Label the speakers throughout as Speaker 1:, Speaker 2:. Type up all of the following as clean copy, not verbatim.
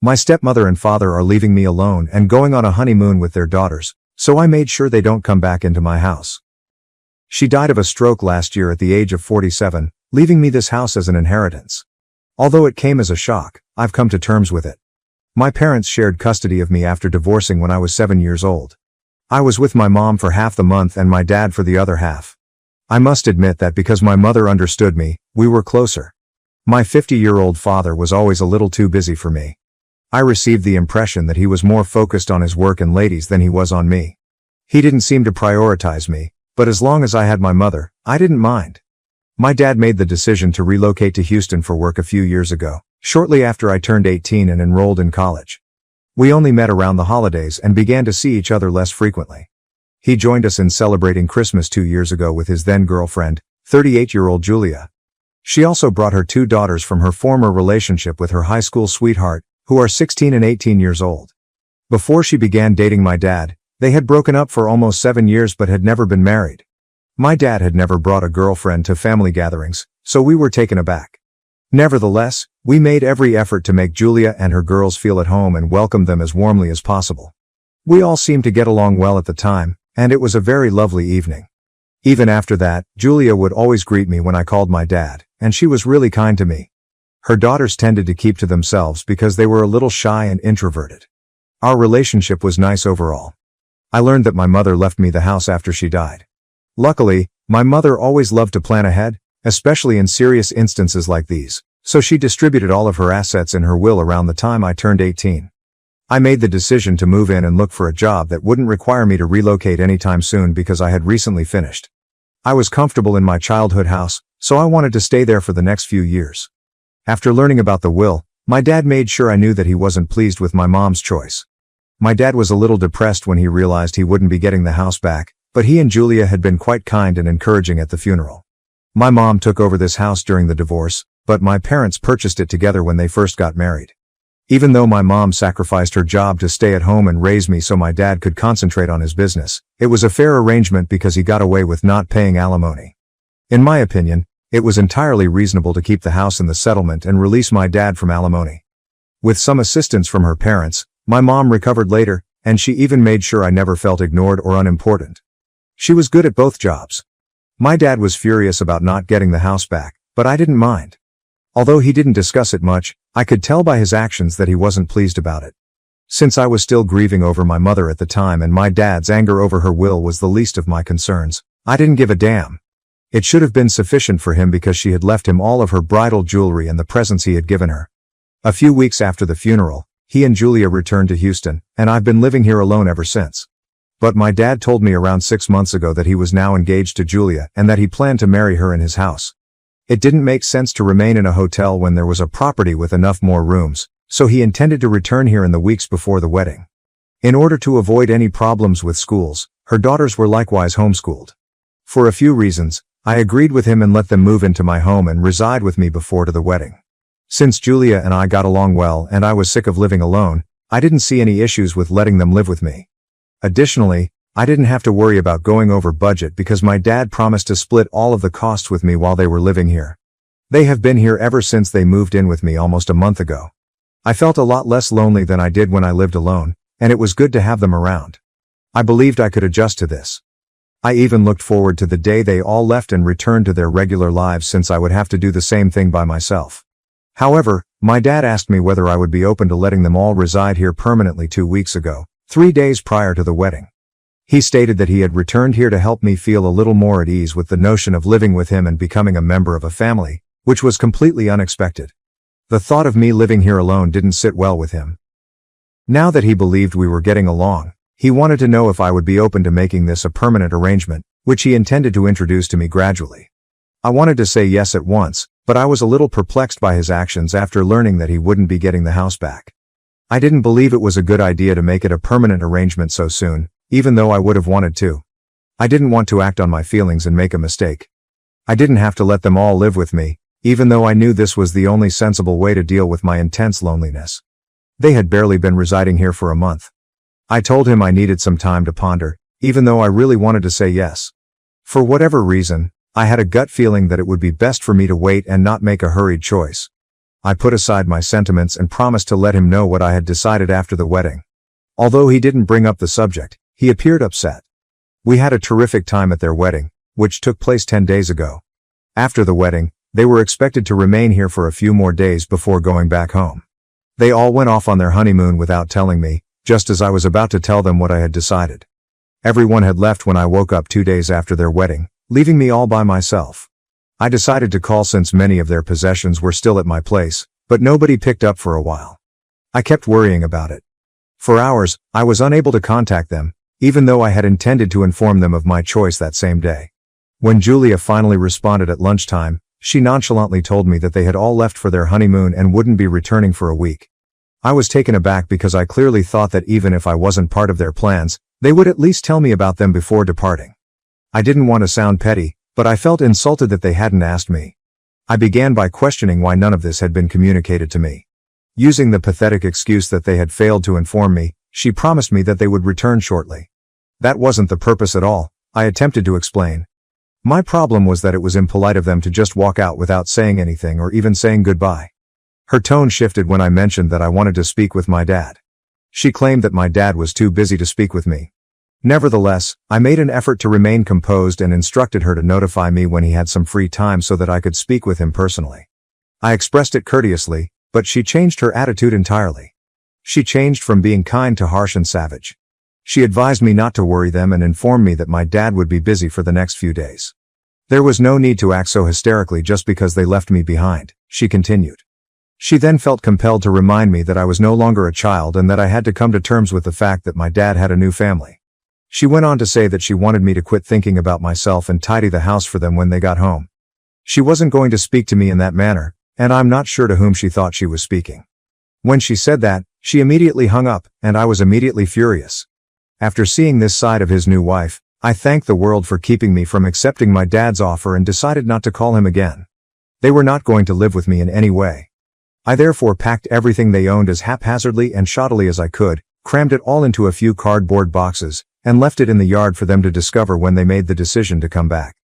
Speaker 1: My stepmother and father are leaving me alone and going on a honeymoon with their daughters, so I made sure they don't come back into my house. She died of a stroke last year at the age of 47, leaving me this house as an inheritance. Although it came as a shock, I've come to terms with it. My parents shared custody of me after divorcing when I was 7 years old. I was with my mom for half the month and my dad for the other half. I must admit that because my mother understood me, we were closer. My 50-year-old father was always a little too busy for me. I received the impression that he was more focused on his work and ladies than he was on me. He didn't seem to prioritize me, but as long as I had my mother, I didn't mind. My dad made the decision to relocate to Houston for work a few years ago, shortly after I turned 18 and enrolled in college. We only met around the holidays and began to see each other less frequently. He joined us in celebrating Christmas 2 years ago with his then-girlfriend, 38-year-old Julia. She also brought her 2 daughters from her former relationship with her high school sweetheart, who are 16 and 18 years old. Before she began dating my dad, they had broken up for almost 7 years but had never been married. My dad had never brought a girlfriend to family gatherings, so we were taken aback. Nevertheless, we made every effort to make Julia and her girls feel at home and welcome them as warmly as possible. We all seemed to get along well at the time, and it was a very lovely evening. Even after that, Julia would always greet me when I called my dad, and she was really kind to me. Her daughters tended to keep to themselves because they were a little shy and introverted. Our relationship was nice overall. I learned that my mother left me the house after she died. Luckily, my mother always loved to plan ahead, especially in serious instances like these, so she distributed all of her assets in her will around the time I turned 18. I made the decision to move in and look for a job that wouldn't require me to relocate anytime soon because I had recently finished. I was comfortable in my childhood house, so I wanted to stay there for the next few years. After learning about the will, my dad made sure I knew that he wasn't pleased with my mom's choice. My dad was a little depressed when he realized he wouldn't be getting the house back, but he and Julia had been quite kind and encouraging at the funeral. My mom took over this house during the divorce, but my parents purchased it together when they first got married. Even though my mom sacrificed her job to stay at home and raise me so my dad could concentrate on his business, it was a fair arrangement because he got away with not paying alimony. In my opinion, it was entirely reasonable to keep the house in the settlement and release my dad from alimony. With some assistance from her parents, my mom recovered later, and she even made sure I never felt ignored or unimportant. She was good at both jobs. My dad was furious about not getting the house back, but I didn't mind. Although he didn't discuss it much, I could tell by his actions that he wasn't pleased about it. Since I was still grieving over my mother at the time and my dad's anger over her will was the least of my concerns, I didn't give a damn. It should have been sufficient for him because she had left him all of her bridal jewelry and the presents he had given her. A few weeks after the funeral, he and Julia returned to Houston, and I've been living here alone ever since. But my dad told me around 6 months ago that he was now engaged to Julia and that he planned to marry her in his house. It didn't make sense to remain in a hotel when there was a property with enough more rooms, so he intended to return here in the weeks before the wedding. In order to avoid any problems with schools, her daughters were likewise homeschooled. For a few reasons, I agreed with him and let them move into my home and reside with me before to the wedding. Since Julia and I got along well and I was sick of living alone, I didn't see any issues with letting them live with me. Additionally, I didn't have to worry about going over budget because my dad promised to split all of the costs with me while they were living here. They have been here ever since they moved in with me almost a month ago. I felt a lot less lonely than I did when I lived alone, and it was good to have them around. I believed I could adjust to this. I even looked forward to the day they all left and returned to their regular lives since I would have to do the same thing by myself. However, my dad asked me whether I would be open to letting them all reside here permanently 2 weeks ago, 3 days prior to the wedding. He stated that he had returned here to help me feel a little more at ease with the notion of living with him and becoming a member of a family, which was completely unexpected. The thought of me living here alone didn't sit well with him. Now that he believed we were getting along, he wanted to know if I would be open to making this a permanent arrangement, which he intended to introduce to me gradually. I wanted to say yes at once, but I was a little perplexed by his actions after learning that he wouldn't be getting the house back. I didn't believe it was a good idea to make it a permanent arrangement so soon, even though I would have wanted to. I didn't want to act on my feelings and make a mistake. I didn't have to let them all live with me, even though I knew this was the only sensible way to deal with my intense loneliness. They had barely been residing here for a month. I told him I needed some time to ponder, even though I really wanted to say yes. For whatever reason, I had a gut feeling that it would be best for me to wait and not make a hurried choice. I put aside my sentiments and promised to let him know what I had decided after the wedding. Although he didn't bring up the subject, he appeared upset. We had a terrific time at their wedding, which took place 10 days ago. After the wedding, they were expected to remain here for a few more days before going back home. They all went off on their honeymoon without telling me, just as I was about to tell them what I had decided. Everyone had left when I woke up 2 days after their wedding, leaving me all by myself. I decided to call since many of their possessions were still at my place, but nobody picked up for a while. I kept worrying about it. For hours, I was unable to contact them, even though I had intended to inform them of my choice that same day. When Julia finally responded at lunchtime, she nonchalantly told me that they had all left for their honeymoon and wouldn't be returning for a week. I was taken aback because I clearly thought that even if I wasn't part of their plans, they would at least tell me about them before departing. I didn't want to sound petty, but I felt insulted that they hadn't asked me. I began by questioning why none of this had been communicated to me. Using the pathetic excuse that they had failed to inform me, she promised me that they would return shortly. That wasn't the purpose at all, I attempted to explain. My problem was that it was impolite of them to just walk out without saying anything or even saying goodbye. Her tone shifted when I mentioned that I wanted to speak with my dad. She claimed that my dad was too busy to speak with me. Nevertheless, I made an effort to remain composed and instructed her to notify me when he had some free time so that I could speak with him personally. I expressed it courteously, but she changed her attitude entirely. She changed from being kind to harsh and savage. She advised me not to worry them and informed me that my dad would be busy for the next few days. There was no need to act so hysterically just because they left me behind, she continued. She then felt compelled to remind me that I was no longer a child and that I had to come to terms with the fact that my dad had a new family. She went on to say that she wanted me to quit thinking about myself and tidy the house for them when they got home. She wasn't going to speak to me in that manner, and I'm not sure to whom she thought she was speaking. When she said that, she immediately hung up, and I was immediately furious. After seeing this side of his new wife, I thanked the world for keeping me from accepting my dad's offer and decided not to call him again. They were not going to live with me in any way. I therefore packed everything they owned as haphazardly and shoddily as I could, crammed it all into a few cardboard boxes, and left it in the yard for them to discover when they made the decision to come back.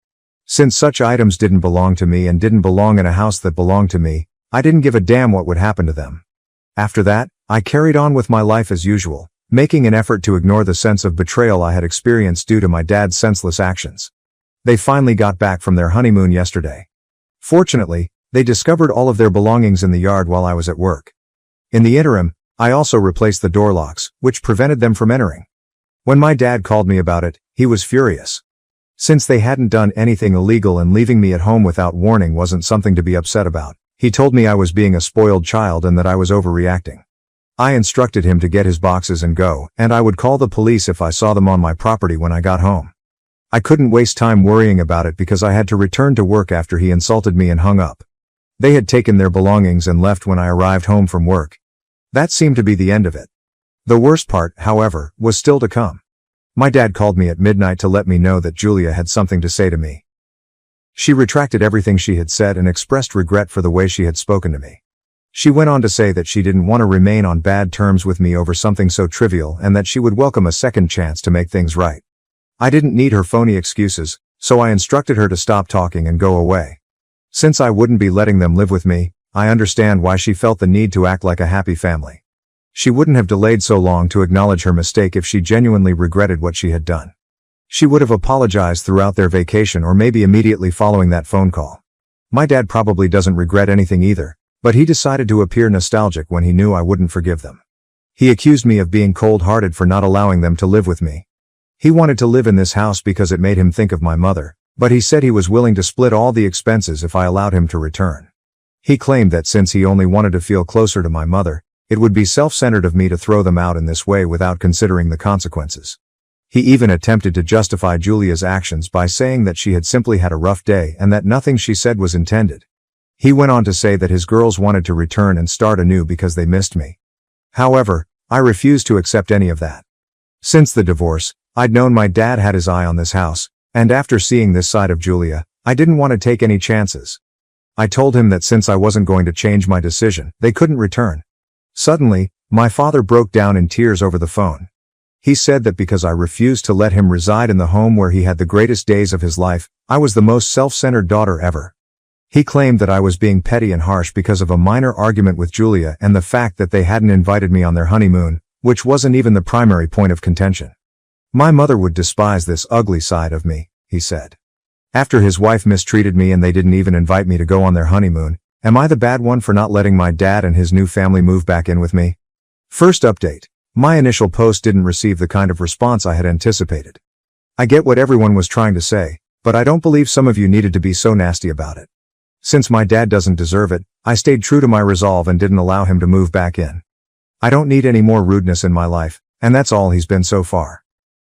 Speaker 1: Since such items didn't belong to me and didn't belong in a house that belonged to me, I didn't give a damn what would happen to them. After that, I carried on with my life as usual, making an effort to ignore the sense of betrayal I had experienced due to my dad's senseless actions. They finally got back from their honeymoon yesterday. Fortunately, they discovered all of their belongings in the yard while I was at work. In the interim, I also replaced the door locks, which prevented them from entering. When my dad called me about it, he was furious. Since they hadn't done anything illegal and leaving me at home without warning wasn't something to be upset about, he told me I was being a spoiled child and that I was overreacting. I instructed him to get his boxes and go, and I would call the police if I saw them on my property when I got home. I couldn't waste time worrying about it because I had to return to work after he insulted me and hung up. They had taken their belongings and left when I arrived home from work. That seemed to be the end of it. The worst part, however, was still to come. My dad called me at midnight to let me know that Julia had something to say to me. She retracted everything she had said and expressed regret for the way she had spoken to me. She went on to say that she didn't want to remain on bad terms with me over something so trivial and that she would welcome a second chance to make things right. I didn't need her phony excuses, so I instructed her to stop talking and go away. Since I wouldn't be letting them live with me, I understand why she felt the need to act like a happy family. She wouldn't have delayed so long to acknowledge her mistake if she genuinely regretted what she had done. She would have apologized throughout their vacation or maybe immediately following that phone call. My dad probably doesn't regret anything either, but he decided to appear nostalgic when he knew I wouldn't forgive them. He accused me of being cold-hearted for not allowing them to live with me. He wanted to live in this house because it made him think of my mother, but he said he was willing to split all the expenses if I allowed him to return. He claimed that since he only wanted to feel closer to my mother, it would be self-centered of me to throw them out in this way without considering the consequences. He even attempted to justify Julia's actions by saying that she had simply had a rough day and that nothing she said was intended. He went on to say that his girls wanted to return and start anew because they missed me. However, I refused to accept any of that. Since the divorce, I'd known my dad had his eye on this house, and after seeing this side of Julia, I didn't want to take any chances. I told him that since I wasn't going to change my decision, they couldn't return. Suddenly, my father broke down in tears over the phone. He said that because I refused to let him reside in the home where he had the greatest days of his life, I was the most self-centered daughter ever. He claimed that I was being petty and harsh because of a minor argument with Julia and the fact that they hadn't invited me on their honeymoon, which wasn't even the primary point of contention. My mother would despise this ugly side of me, he said. After his wife mistreated me and they didn't even invite me to go on their honeymoon, am I the bad one for not letting my dad and his new family move back in with me? First update. My initial post didn't receive the kind of response I had anticipated. I get what everyone was trying to say, but I don't believe some of you needed to be so nasty about it. Since my dad doesn't deserve it, I stayed true to my resolve and didn't allow him to move back in. I don't need any more rudeness in my life, and that's all he's been so far.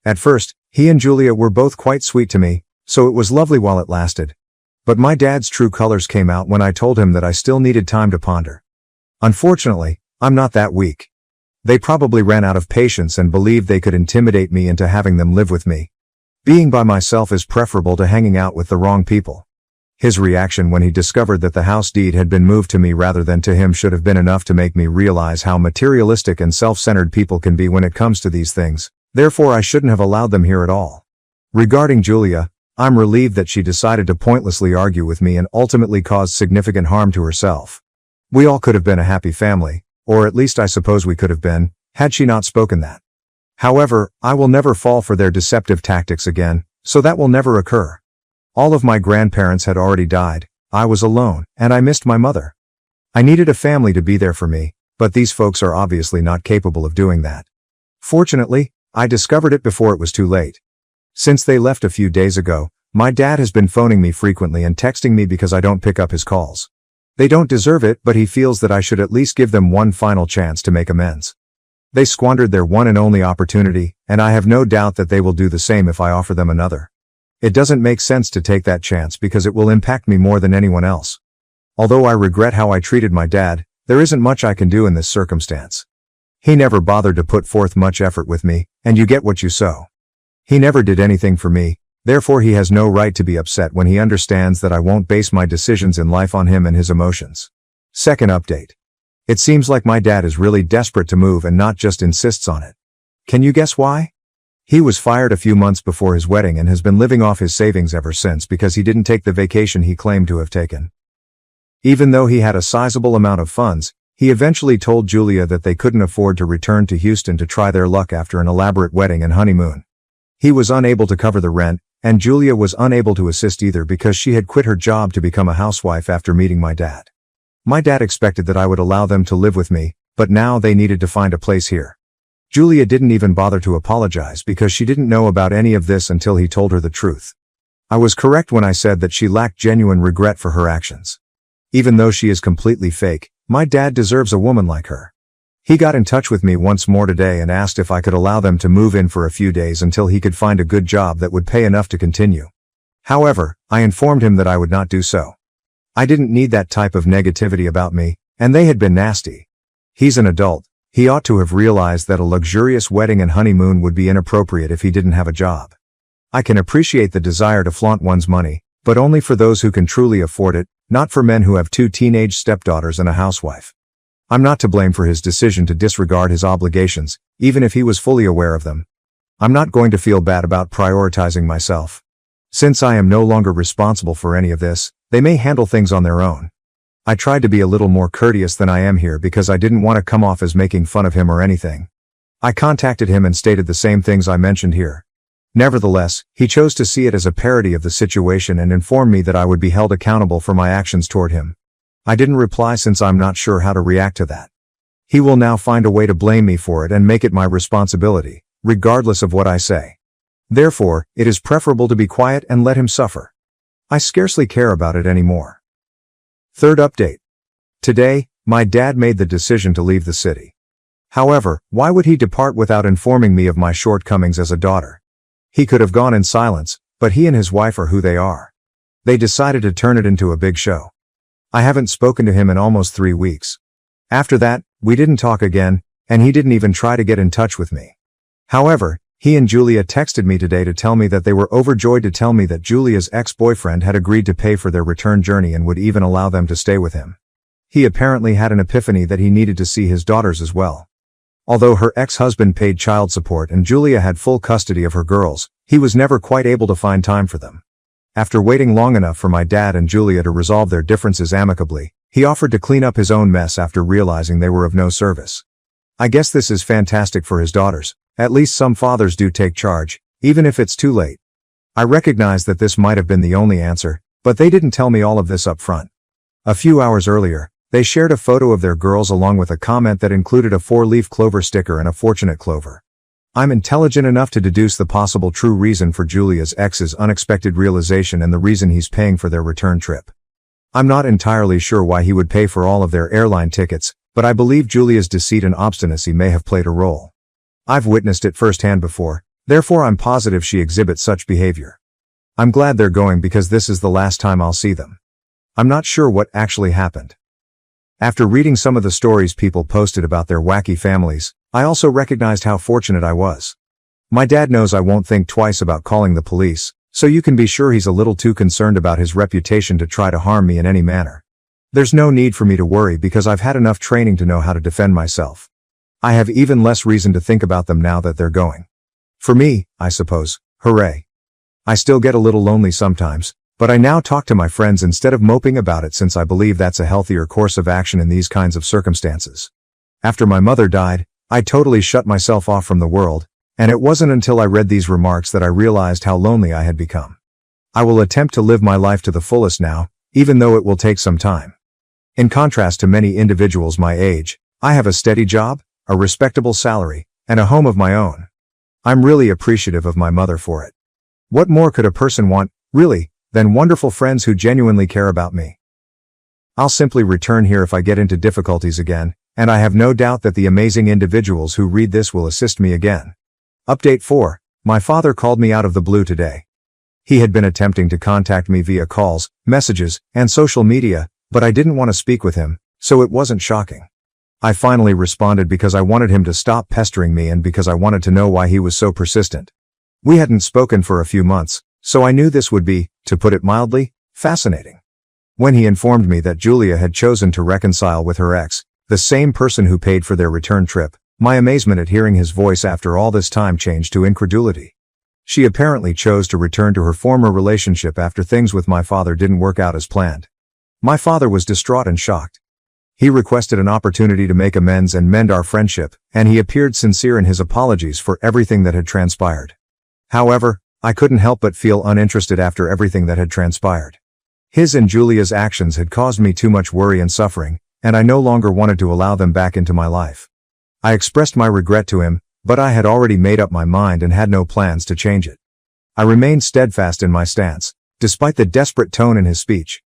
Speaker 1: At first, he and Julia were both quite sweet to me, so it was lovely while it lasted. But my dad's true colors came out when I told him that I still needed time to ponder. Unfortunately, I'm not that weak. They probably ran out of patience and believed they could intimidate me into having them live with me. Being by myself is preferable to hanging out with the wrong people. His reaction when he discovered that the house deed had been moved to me rather than to him should have been enough to make me realize how materialistic and self-centered people can be when it comes to these things. Therefore, I shouldn't have allowed them here at all. Regarding Julia, I'm relieved that she decided to pointlessly argue with me and ultimately caused significant harm to herself. We all could have been a happy family, or at least I suppose we could have been, had she not spoken that. However, I will never fall for their deceptive tactics again, so that will never occur. All of my grandparents had already died, I was alone, and I missed my mother. I needed a family to be there for me, but these folks are obviously not capable of doing that. Fortunately, I discovered it before it was too late. Since they left a few days ago, my dad has been phoning me frequently and texting me because I don't pick up his calls. They don't deserve it, but he feels that I should at least give them one final chance to make amends. They squandered their one and only opportunity, and I have no doubt that they will do the same if I offer them another. It doesn't make sense to take that chance because it will impact me more than anyone else. Although I regret how I treated my dad, there isn't much I can do in this circumstance. He never bothered to put forth much effort with me, and you get what you sow. He never did anything for me, therefore he has no right to be upset when he understands that I won't base my decisions in life on him and his emotions. Second update. It seems like my dad is really desperate to move and not just insists on it. Can you guess why? He was fired a few months before his wedding and has been living off his savings ever since because he didn't take the vacation he claimed to have taken. Even though he had a sizable amount of funds, he eventually told Julia that they couldn't afford to return to Houston to try their luck after an elaborate wedding and honeymoon. He was unable to cover the rent, and Julia was unable to assist either because she had quit her job to become a housewife after meeting my dad. My dad expected that I would allow them to live with me, but now they needed to find a place here. Julia didn't even bother to apologize because she didn't know about any of this until he told her the truth. I was correct when I said that she lacked genuine regret for her actions. Even though she is completely fake, my dad deserves a woman like her. He got in touch with me once more today and asked if I could allow them to move in for a few days until he could find a good job that would pay enough to continue. However, I informed him that I would not do so. I didn't need that type of negativity about me, and they had been nasty. He's an adult. He ought to have realized that a luxurious wedding and honeymoon would be inappropriate if he didn't have a job. I can appreciate the desire to flaunt one's money, but only for those who can truly afford it, not for men who have 2 teenage stepdaughters and a housewife. I'm not to blame for his decision to disregard his obligations, even if he was fully aware of them. I'm not going to feel bad about prioritizing myself. Since I am no longer responsible for any of this, they may handle things on their own. I tried to be a little more courteous than I am here because I didn't want to come off as making fun of him or anything. I contacted him and stated the same things I mentioned here. Nevertheless, he chose to see it as a parody of the situation and informed me that I would be held accountable for my actions toward him. I didn't reply since I'm not sure how to react to that. He will now find a way to blame me for it and make it my responsibility, regardless of what I say. Therefore, it is preferable to be quiet and let him suffer. I scarcely care about it anymore. Third update. Today, my dad made the decision to leave the city. However, why would he depart without informing me of my shortcomings as a daughter? He could have gone in silence, but he and his wife are who they are. They decided to turn it into a big show. I haven't spoken to him in almost 3 weeks. After that, we didn't talk again, and he didn't even try to get in touch with me. However, he and Julia texted me today to tell me that they were overjoyed to tell me that Julia's ex-boyfriend had agreed to pay for their return journey and would even allow them to stay with him. He apparently had an epiphany that he needed to see his daughters as well. Although her ex-husband paid child support and Julia had full custody of her girls, he was never quite able to find time for them. After waiting long enough for my dad and Julia to resolve their differences amicably, he offered to clean up his own mess after realizing they were of no service. I guess this is fantastic for his daughters. At least some fathers do take charge, even if it's too late. I recognize that this might have been the only answer, but they didn't tell me all of this up front. A few hours earlier, they shared a photo of their girls along with a comment that included a 4-leaf clover sticker and a fortunate clover. I'm intelligent enough to deduce the possible true reason for Julia's ex's unexpected realization and the reason he's paying for their return trip. I'm not entirely sure why he would pay for all of their airline tickets, but I believe Julia's deceit and obstinacy may have played a role. I've witnessed it firsthand before, therefore I'm positive she exhibits such behavior. I'm glad they're going because this is the last time I'll see them. I'm not sure what actually happened. After reading some of the stories people posted about their wacky families, I also recognized how fortunate I was. My dad knows I won't think twice about calling the police, so you can be sure he's a little too concerned about his reputation to try to harm me in any manner. There's no need for me to worry because I've had enough training to know how to defend myself. I have even less reason to think about them now that they're going. For me, I suppose, hooray. I still get a little lonely sometimes, but I now talk to my friends instead of moping about it since I believe that's a healthier course of action in these kinds of circumstances. After my mother died, I totally shut myself off from the world, and it wasn't until I read these remarks that I realized how lonely I had become. I will attempt to live my life to the fullest now, even though it will take some time. In contrast to many individuals my age, I have a steady job, a respectable salary, and a home of my own. I'm really appreciative of my mother for it. What more could a person want, really, than wonderful friends who genuinely care about me? I'll simply return here if I get into difficulties again, and I have no doubt that the amazing individuals who read this will assist me again. Update 4. My father called me out of the blue today. He had been attempting to contact me via calls, messages, and social media, but I didn't want to speak with him, so it wasn't shocking. I finally responded because I wanted him to stop pestering me and because I wanted to know why he was so persistent. We hadn't spoken for a few months, so I knew this would be, to put it mildly, fascinating. When he informed me that Julia had chosen to reconcile with her ex, the same person who paid for their return trip, my amazement at hearing his voice after all this time changed to incredulity. She apparently chose to return to her former relationship after things with my father didn't work out as planned. My father was distraught and shocked. He requested an opportunity to make amends and mend our friendship, and he appeared sincere in his apologies for everything that had transpired. However, I couldn't help but feel uninterested after everything that had transpired. His and Julia's actions had caused me too much worry and suffering, and I no longer wanted to allow them back into my life. I expressed my regret to him, but I had already made up my mind and had no plans to change it. I remained steadfast in my stance, despite the desperate tone in his speech.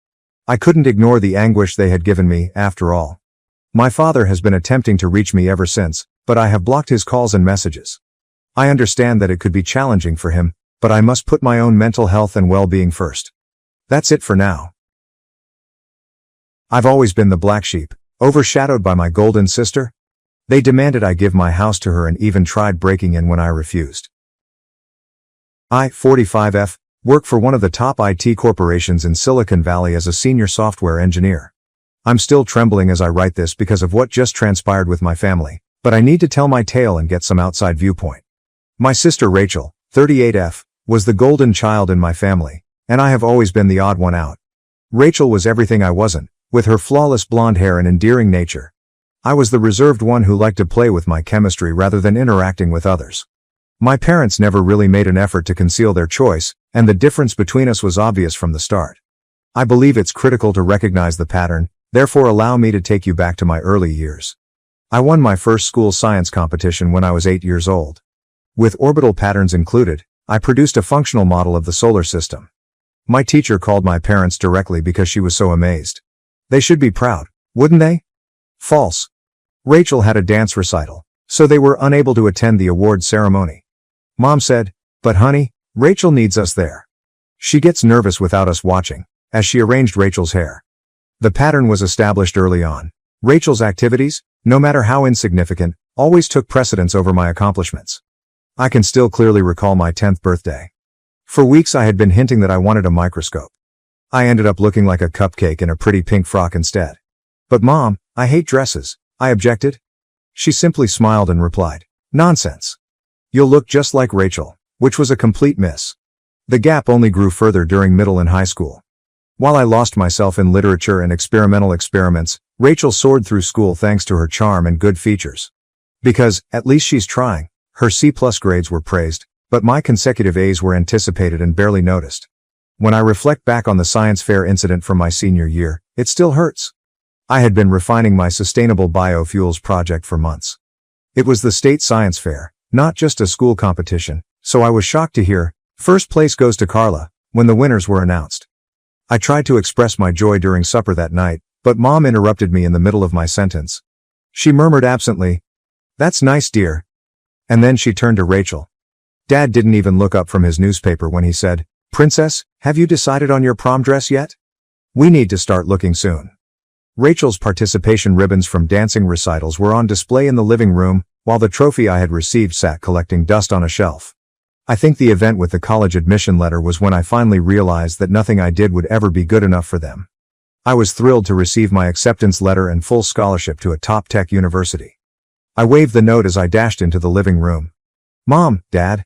Speaker 1: I couldn't ignore the anguish they had given me, after all. My father has been attempting to reach me ever since, but I have blocked his calls and messages. I understand that it could be challenging for him, but I must put my own mental health and well-being first. That's it for now. I've always been the black sheep, overshadowed by my golden sister. They demanded I give my house to her and even tried breaking in when I refused. I, 45F, work for one of the top IT corporations in Silicon Valley as a senior software engineer. I'm still trembling as I write this because of what just transpired with my family, but I need to tell my tale and get some outside viewpoint. My sister Rachel, 38F, was the golden child in my family, and I have always been the odd one out. Rachel was everything I wasn't, with her flawless blonde hair and endearing nature. I was the reserved one who liked to play with my chemistry rather than interacting with others. My parents never really made an effort to conceal their choice, and the difference between us was obvious from the start. I believe it's critical to recognize the pattern, therefore allow me to take you back to my early years. I won my first school science competition when I was 8 years old. With orbital patterns included, I produced a functional model of the solar system. My teacher called my parents directly because she was so amazed. They should be proud, wouldn't they? False. Rachel had a dance recital, so they were unable to attend the award ceremony. Mom said, "But honey, Rachel needs us there. She gets nervous without us watching," as she arranged Rachel's hair. The pattern was established early on. Rachel's activities, no matter how insignificant, always took precedence over my accomplishments. I can still clearly recall my 10th birthday. For weeks I had been hinting that I wanted a microscope. I ended up looking like a cupcake in a pretty pink frock instead. "But Mom, I hate dresses," I objected. She simply smiled and replied, "Nonsense. You'll look just like Rachel," which was a complete miss. The gap only grew further during middle and high school. While I lost myself in literature and experimental experiments, Rachel soared through school thanks to her charm and good features. Because, at least she's trying, her C+ grades were praised, but my consecutive A's were anticipated and barely noticed. When I reflect back on the science fair incident from my senior year, it still hurts. I had been refining my sustainable biofuels project for months. It was the state science fair, not just a school competition, so I was shocked to hear, "First place goes to Carla," when the winners were announced. I tried to express my joy during supper that night, but Mom interrupted me in the middle of my sentence. She murmured absently, "That's nice, dear." And then she turned to Rachel. Dad didn't even look up from his newspaper when he said, "Princess, have you decided on your prom dress yet? We need to start looking soon." Rachel's participation ribbons from dancing recitals were on display in the living room, while the trophy I had received sat collecting dust on a shelf. I think the event with the college admission letter was when I finally realized that nothing I did would ever be good enough for them. I was thrilled to receive my acceptance letter and full scholarship to a top tech university. I waved the note as I dashed into the living room. "Mom, Dad.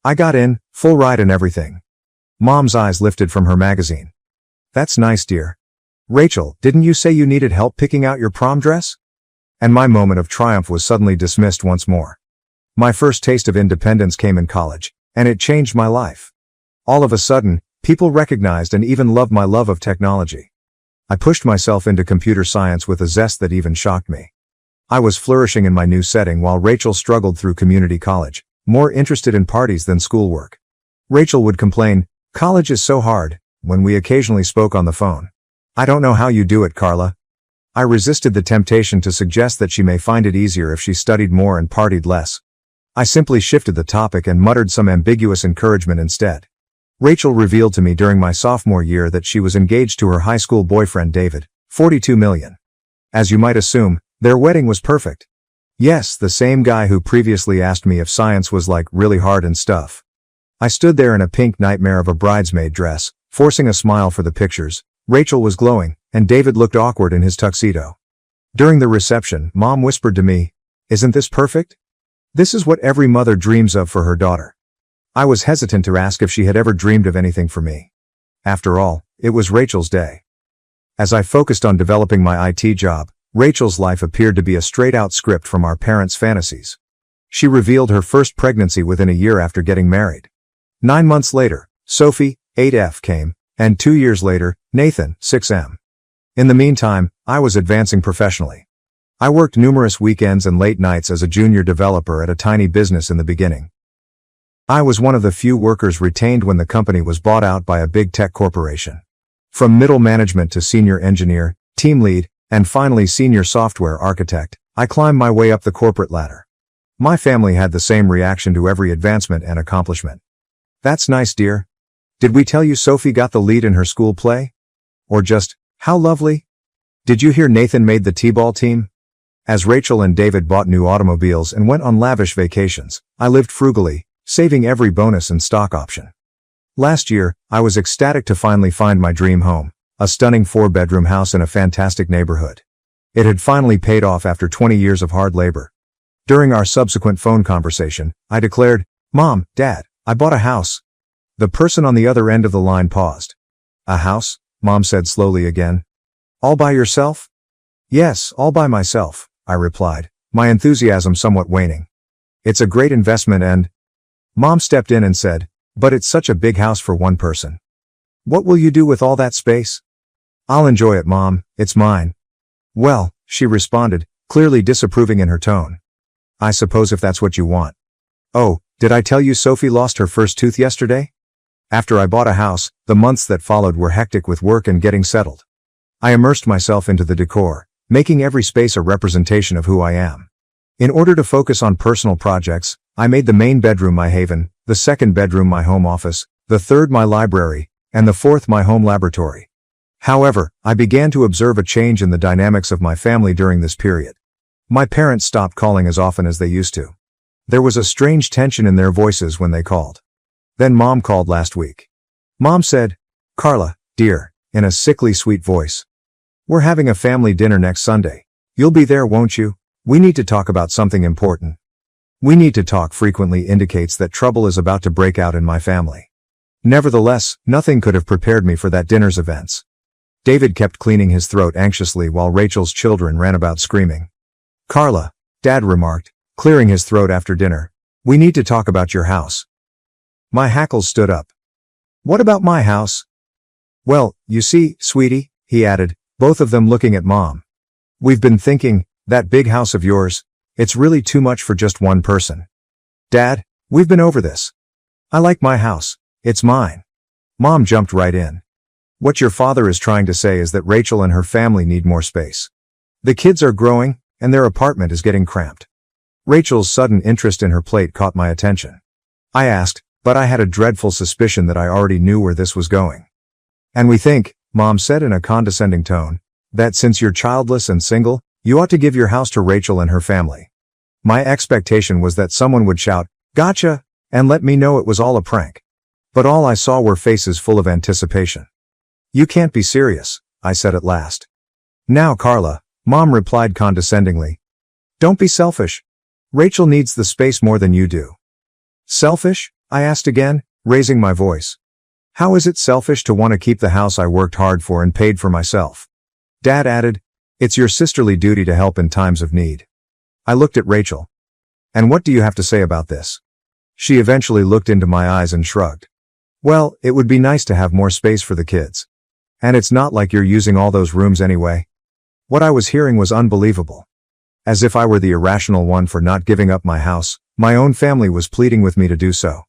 Speaker 1: I got in, full ride and everything." Mom's eyes lifted from her magazine. "That's nice, dear. Rachel, didn't you say you needed help picking out your prom dress?" And my moment of triumph was suddenly dismissed once more. My first taste of independence came in college, and it changed my life. All of a sudden, people recognized and even loved my love of technology. I pushed myself into computer science with a zest that even shocked me. I was flourishing in my new setting while Rachel struggled through community college, more interested in parties than schoolwork. Rachel would complain, "College is so hard," when we occasionally spoke on the phone. "I don't know how you do it, Carla." I resisted the temptation to suggest that she may find it easier if she studied more and partied less. I simply shifted the topic and muttered some ambiguous encouragement instead. Rachel revealed to me during my sophomore year that she was engaged to her high school boyfriend David, 42 million. As you might assume, their wedding was perfect. Yes, the same guy who previously asked me if science was like really hard and stuff. I stood there in a pink nightmare of a bridesmaid dress, forcing a smile for the pictures. Rachel was glowing, and David looked awkward in his tuxedo. During the reception, Mom whispered to me, "Isn't this perfect? This is what every mother dreams of for her daughter." I was hesitant to ask if she had ever dreamed of anything for me. After all, it was Rachel's day. As I focused on developing my IT job, Rachel's life appeared to be a straight-out script from our parents' fantasies. She revealed her first pregnancy within a year after getting married. 9 months later, Sophie, 8F, came, and 2 years later, Nathan, 6M. In the meantime, I was advancing professionally. I worked numerous weekends and late nights as a junior developer at a tiny business in the beginning. I was one of the few workers retained when the company was bought out by a big tech corporation. From middle management to senior engineer, team lead, and finally senior software architect, I climbed my way up the corporate ladder. My family had the same reaction to every advancement and accomplishment. "That's nice, dear. Did we tell you Sophie got the lead in her school play? Or just, how lovely? Did you hear Nathan made the T-ball team?" As Rachel and David bought new automobiles and went on lavish vacations, I lived frugally, saving every bonus and stock option. Last year, I was ecstatic to finally find my dream home, a stunning 4-bedroom house in a fantastic neighborhood. It had finally paid off after 20 years of hard labor. During our subsequent phone conversation, I declared, "Mom, Dad, I bought a house." The person on the other end of the line paused. "A house?" Mom said slowly again. "All by yourself?" "Yes, all by myself," I replied, my enthusiasm somewhat waning. "It's a great investment and—" Mom stepped in and said, "But it's such a big house for one person. What will you do with all that space?" "I'll enjoy it, Mom, it's mine." "Well," she responded, clearly disapproving in her tone. "I suppose if that's what you want." "Oh, did I tell you Sophie lost her first tooth yesterday?" After I bought a house, the months that followed were hectic with work and getting settled. I immersed myself into the decor, making every space a representation of who I am. In order to focus on personal projects, I made the main bedroom my haven, the second bedroom my home office, the third my library, and the fourth my home laboratory. However, I began to observe a change in the dynamics of my family during this period. My parents stopped calling as often as they used to. There was a strange tension in their voices when they called. Then Mom called last week. Mom said, "Carla, dear," in a sickly sweet voice. "We're having a family dinner next Sunday. You'll be there, won't you? We need to talk about something important." "We need to talk" frequently indicates that trouble is about to break out in my family. Nevertheless, nothing could have prepared me for that dinner's events. David kept cleaning his throat anxiously while Rachel's children ran about screaming. "Carla," Dad remarked, clearing his throat after dinner, "we need to talk about your house." My hackles stood up. "What about my house?" "Well, you see, sweetie," he added, both of them looking at Mom. "We've been thinking, that big house of yours, it's really too much for just one person. Dad, we've been over this. I like my house. It's mine." Mom jumped right in. "What your father is trying to say is that Rachel and her family need more space. The kids are growing, and their apartment is getting cramped." Rachel's sudden interest in her plate caught my attention. I asked, but I had a dreadful suspicion that I already knew where this was going. "And we think," Mom said in a condescending tone, "that since you're childless and single, you ought to give your house to Rachel and her family." My expectation was that someone would shout, "Gotcha," and let me know it was all a prank. But all I saw were faces full of anticipation. "You can't be serious," I said at last. "Now, Carla," Mom replied condescendingly. "Don't be selfish. Rachel needs the space more than you do." "Selfish?" I asked again, raising my voice. "How is it selfish to want to keep the house I worked hard for and paid for myself?" Dad added, "It's your sisterly duty to help in times of need." I looked at Rachel. "And what do you have to say about this?" She eventually looked into my eyes and shrugged. "Well, it would be nice to have more space for the kids. And it's not like you're using all those rooms anyway." What I was hearing was unbelievable. As if I were the irrational one for not giving up my house, my own family was pleading with me to do so.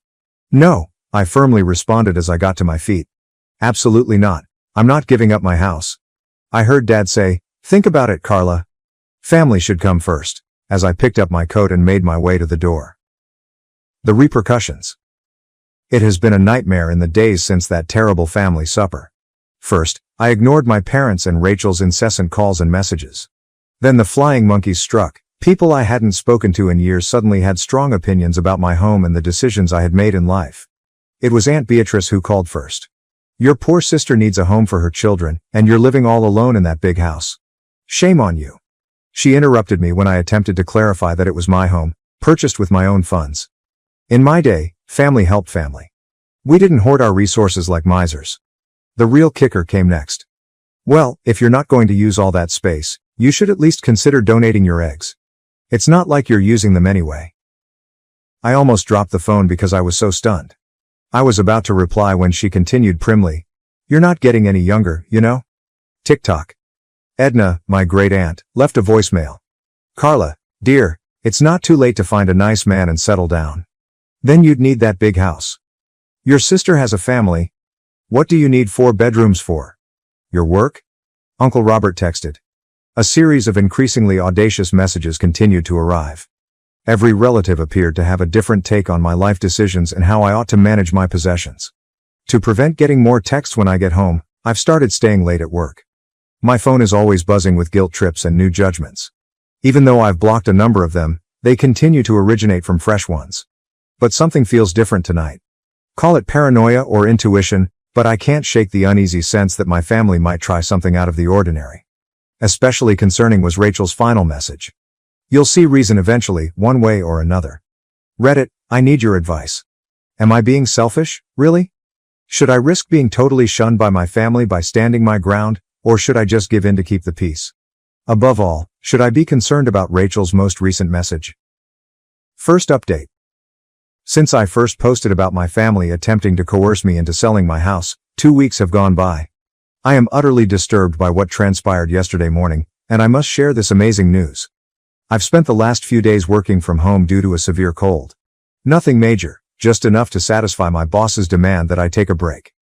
Speaker 1: "No," I firmly responded as I got to my feet. "Absolutely not. I'm not giving up my house." I heard Dad say, "Think about it, Carla. Family should come first," as I picked up my coat and made my way to the door. The repercussions. It has been a nightmare in the days since that terrible family supper. First, I ignored my parents and Rachel's incessant calls and messages. Then the flying monkeys struck. People I hadn't spoken to in years suddenly had strong opinions about my home and the decisions I had made in life. It was Aunt Beatrice who called first. "Your poor sister needs a home for her children, and you're living all alone in that big house. Shame on you." She interrupted me when I attempted to clarify that it was my home, purchased with my own funds. In my day, family helped family. We didn't hoard our resources like misers. The real kicker came next. "Well, if you're not going to use all that space, you should at least consider donating your eggs. It's not like you're using them anyway." I almost dropped the phone because I was so stunned. I was about to reply when she continued primly, "You're not getting any younger, you know." Tick-tock. Edna, my great-aunt, left a voicemail. "Carla, dear, it's not too late to find a nice man and settle down. Then you'd need that big house. Your sister has a family. What do you need 4 bedrooms for? Your work?" Uncle Robert texted. A series of increasingly audacious messages continued to arrive. Every relative appeared to have a different take on my life decisions and how I ought to manage my possessions. To prevent getting more texts when I get home, I've started staying late at work. My phone is always buzzing with guilt trips and new judgments. Even though I've blocked a number of them, they continue to originate from fresh ones. But something feels different tonight. Call it paranoia or intuition, but I can't shake the uneasy sense that my family might try something out of the ordinary. Especially concerning was Rachel's final message. "You'll see reason eventually, one way or another. Reddit, I need your advice. Am I being selfish, really? Should I risk being totally shunned by my family by standing my ground, or should I just give in to keep the peace? Above all, should I be concerned about Rachel's most recent message?" First update. Since I first posted about my family attempting to coerce me into selling my house, 2 weeks have gone by. I am utterly disturbed by what transpired yesterday morning, and I must share this amazing news. I've spent the last few days working from home due to a severe cold. Nothing major, just enough to satisfy my boss's demand that I take a break.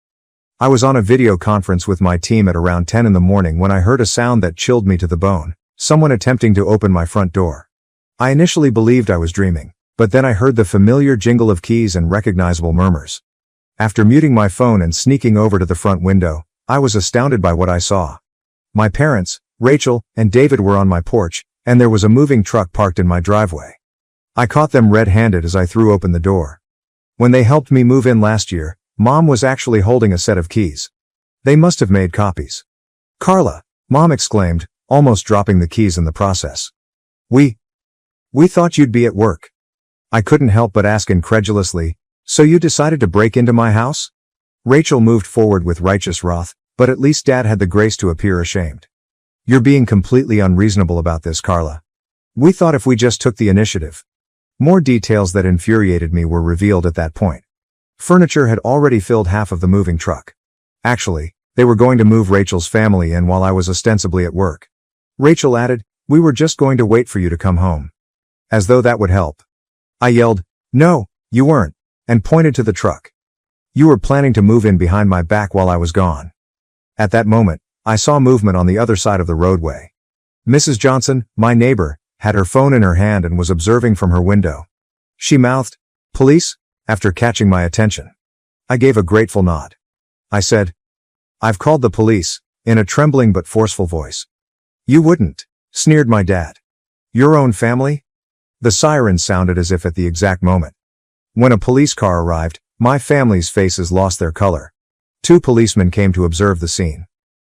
Speaker 1: I was on a video conference with my team at around 10 in the morning when I heard a sound that chilled me to the bone, someone attempting to open my front door. I initially believed I was dreaming, but then I heard the familiar jingle of keys and recognizable murmurs. After muting my phone and sneaking over to the front window, I was astounded by what I saw. My parents, Rachel, and David were on my porch, and there was a moving truck parked in my driveway. I caught them red-handed as I threw open the door. When they helped me move in last year, Mom was actually holding a set of keys. They must have made copies. "Carla," Mom exclaimed, almost dropping the keys in the process. We thought you'd be at work." I couldn't help but ask incredulously, "So you decided to break into my house?" Rachel moved forward with righteous wrath, but at least Dad had the grace to appear ashamed. You're being completely unreasonable about this, Carla. We thought if we just took the initiative. More details that infuriated me were revealed at that point. Furniture had already filled half of the moving truck. Actually, they were going to move Rachel's family in while I was ostensibly at work. Rachel added, "We were just going to wait for you to come home." As though that would help. I yelled, "No, you weren't," and pointed to the truck. "You were planning to move in behind my back while I was gone." At that moment, I saw movement on the other side of the roadway. Mrs. Johnson, my neighbor, had her phone in her hand and was observing from her window. She mouthed, "Police?" after catching my attention. I gave a grateful nod. I said, "I've called the police," in a trembling but forceful voice. "You wouldn't," sneered my dad. "Your own family?" The sirens sounded as if at the exact moment. When a police car arrived, my family's faces lost their color. 2 policemen came to observe the scene.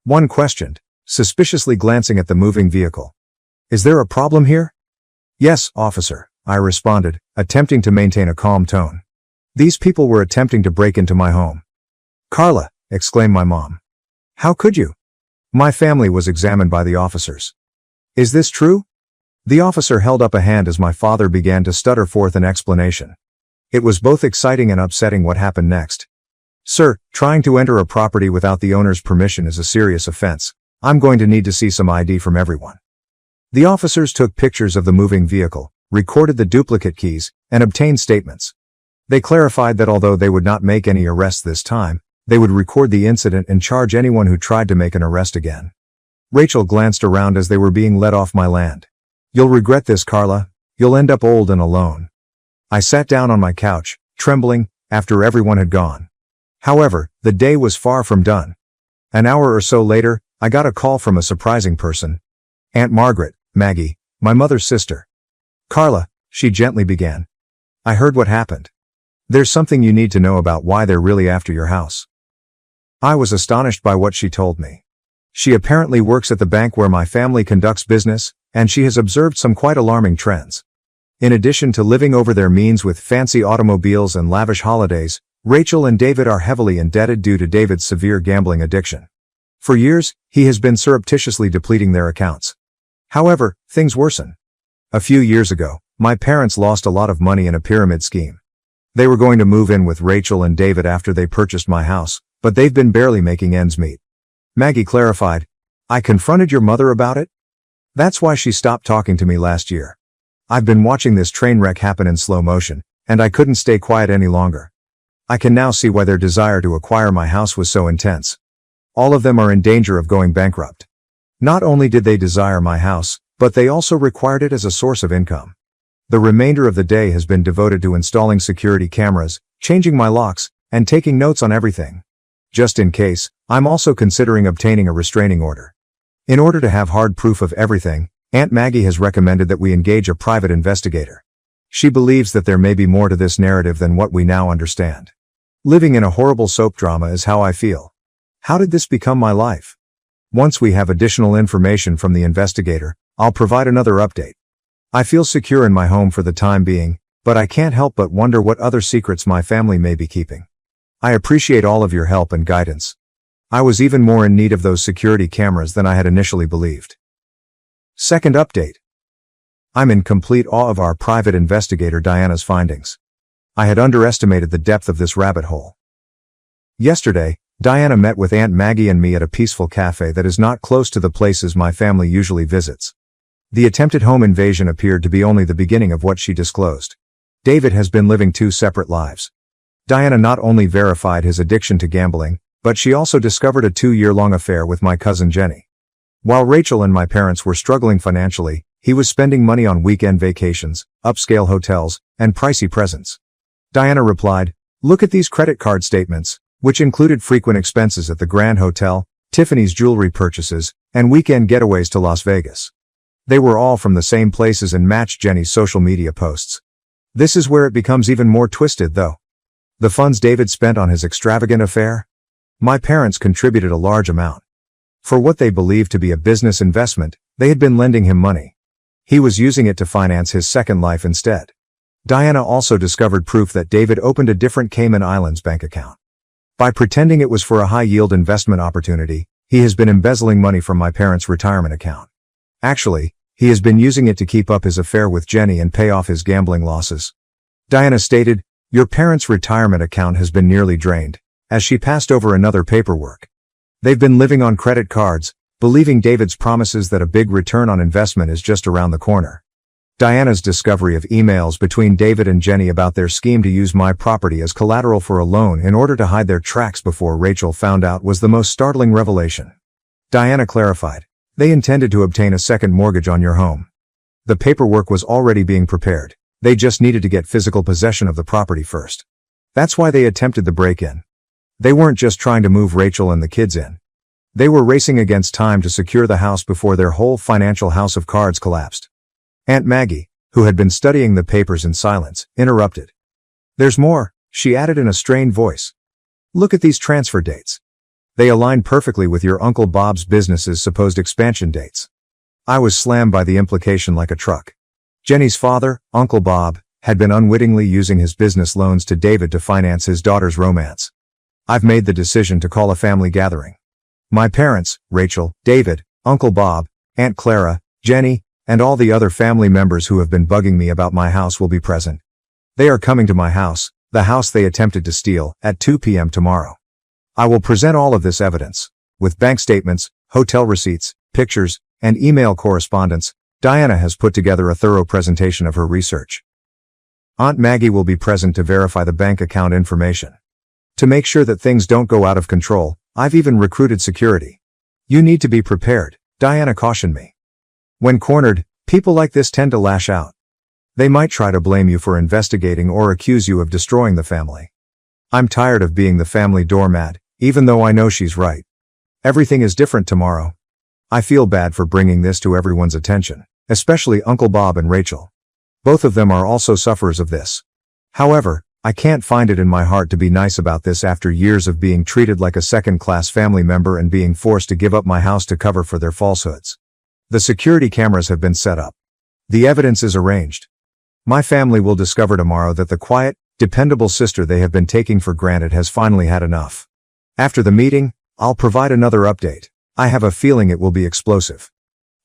Speaker 1: One questioned, suspiciously glancing at the moving vehicle. "Is there a problem here?" "Yes, officer," I responded, attempting to maintain a calm tone. "These people were attempting to break into my home." "Carla," exclaimed my mom. "How could you?" My family was examined by the officers. "Is this true?" The officer held up a hand as my father began to stutter forth an explanation. It was both exciting and upsetting what happened next. "Sir, trying to enter a property without the owner's permission is a serious offense. I'm going to need to see some ID from everyone." The officers took pictures of the moving vehicle, recorded the duplicate keys, and obtained statements. They clarified that although they would not make any arrests this time, they would record the incident and charge anyone who tried to make an arrest again. Rachel glanced around as they were being led off my land. "You'll regret this, Carla. You'll end up old and alone." I sat down on my couch, trembling, after everyone had gone. However, the day was far from done. An hour or so later, I got a call from a surprising person. Aunt Margaret, Maggie, my mother's sister. "Carla," she gently began. "I heard what happened. There's something you need to know about why they're really after your house." I was astonished by what she told me. She apparently works at the bank where my family conducts business, and she has observed some quite alarming trends. In addition to living over their means with fancy automobiles and lavish holidays, Rachel and David are heavily indebted due to David's severe gambling addiction. For years, he has been surreptitiously depleting their accounts. However, things worsen. A few years ago, my parents lost a lot of money in a pyramid scheme. They were going to move in with Rachel and David after they purchased my house, but they've been barely making ends meet. Maggie clarified, "I confronted your mother about it? That's why she stopped talking to me last year. I've been watching this train wreck happen in slow motion, and I couldn't stay quiet any longer. I can now see why their desire to acquire my house was so intense. All of them are in danger of going bankrupt. Not only did they desire my house, but they also required it as a source of income. The remainder of the day has been devoted to installing security cameras, changing my locks, and taking notes on everything. Just in case, I'm also considering obtaining a restraining order. In order to have hard proof of everything, Aunt Maggie has recommended that we engage a private investigator. She believes that there may be more to this narrative than what we now understand. Living in a horrible soap drama is how I feel. How did this become my life? Once we have additional information from the investigator, I'll provide another update. I feel secure in my home for the time being, but I can't help but wonder what other secrets my family may be keeping. I appreciate all of your help and guidance. I was even more in need of those security cameras than I had initially believed. Second update. I'm in complete awe of our private investigator Diana's findings. I had underestimated the depth of this rabbit hole. Yesterday, Diana met with Aunt Maggie and me at a peaceful cafe that is not close to the places my family usually visits. The attempted home invasion appeared to be only the beginning of what she disclosed. David has been living 2 separate lives. Diana not only verified his addiction to gambling, but she also discovered a 2-year-long affair with my cousin Jenny. While Rachel and my parents were struggling financially, he was spending money on weekend vacations, upscale hotels, and pricey presents. Diana replied, "Look at these credit card statements," which included frequent expenses at the Grand Hotel, Tiffany's jewelry purchases, and weekend getaways to Las Vegas. They were all from the same places and matched Jenny's social media posts. This is where it becomes even more twisted, though. The funds David spent on his extravagant affair? My parents contributed a large amount. For what they believed to be a business investment, they had been lending him money. He was using it to finance his second life instead. Diana also discovered proof that David opened a different Cayman Islands bank account. By pretending it was for a high-yield investment opportunity, he has been embezzling money from my parents' retirement account. Actually, he has been using it to keep up his affair with Jenny and pay off his gambling losses. Diana stated, "Your parents' retirement account has been nearly drained," as she passed over another paperwork. They've been living on credit cards, believing David's promises that a big return on investment is just around the corner. Diana's discovery of emails between David and Jenny about their scheme to use my property as collateral for a loan in order to hide their tracks before Rachel found out was the most startling revelation. Diana clarified, "They intended to obtain a second mortgage on your home. The paperwork was already being prepared. They just needed to get physical possession of the property first. That's why they attempted the break-in. They weren't just trying to move Rachel and the kids in. They were racing against time to secure the house before their whole financial house of cards collapsed." Aunt Maggie, who had been studying the papers in silence, interrupted. "There's more," she added in a strained voice. "Look at these transfer dates. They align perfectly with your Uncle Bob's business's supposed expansion dates." I was slammed by the implication like a truck. Jenny's father, Uncle Bob, had been unwittingly using his business loans to David to finance his daughter's romance. I've made the decision to call a family gathering. My parents, Rachel, David, Uncle Bob, Aunt Clara, Jenny, and all the other family members who have been bugging me about my house will be present. They are coming to my house, the house they attempted to steal, at 2 p.m. tomorrow. I will present all of this evidence, with bank statements, hotel receipts, pictures, and email correspondence. Diana has put together a thorough presentation of her research. Aunt Maggie will be present to verify the bank account information. To make sure that things don't go out of control, I've even recruited security. You need to be prepared, Diana cautioned me. When cornered, people like this tend to lash out. They might try to blame you for investigating or accuse you of destroying the family. I'm tired of being the family doormat, even though I know she's right. Everything is different tomorrow. I feel bad for bringing this to everyone's attention, especially Uncle Bob and Rachel. Both of them are also sufferers of this. However, I can't find it in my heart to be nice about this after years of being treated like a second-class family member and being forced to give up my house to cover for their falsehoods. The security cameras have been set up. The evidence is arranged. My family will discover tomorrow that the quiet, dependable sister they have been taking for granted has finally had enough. After the meeting, I'll provide another update. I have a feeling it will be explosive.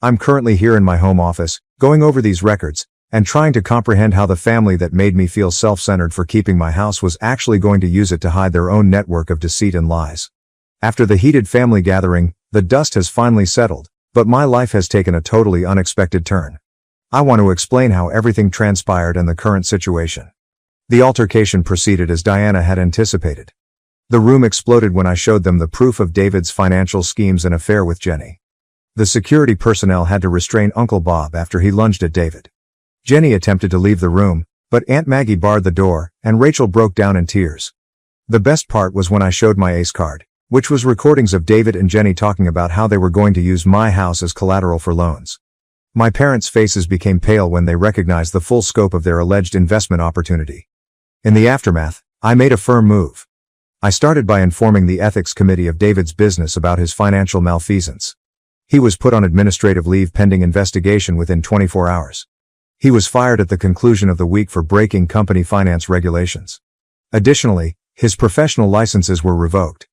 Speaker 1: I'm currently here in my home office, going over these records, and trying to comprehend how the family that made me feel self-centered for keeping my house was actually going to use it to hide their own network of deceit and lies. After the heated family gathering, the dust has finally settled, but my life has taken a totally unexpected turn. I want to explain how everything transpired and the current situation. The altercation proceeded as Diana had anticipated. The room exploded when I showed them the proof of David's financial schemes and affair with Jenny. The security personnel had to restrain Uncle Bob after he lunged at David. Jenny attempted to leave the room, but Aunt Maggie barred the door, and Rachel broke down in tears. The best part was when I showed my ace card, which was recordings of David and Jenny talking about how they were going to use my house as collateral for loans. My parents' faces became pale when they recognized the full scope of their alleged investment opportunity. In the aftermath, I made a firm move. I started by informing the ethics committee of David's business about his financial malfeasance. He was put on administrative leave pending investigation within 24 hours. He was fired at the conclusion of the week for breaking company finance regulations. Additionally, his professional licenses were revoked.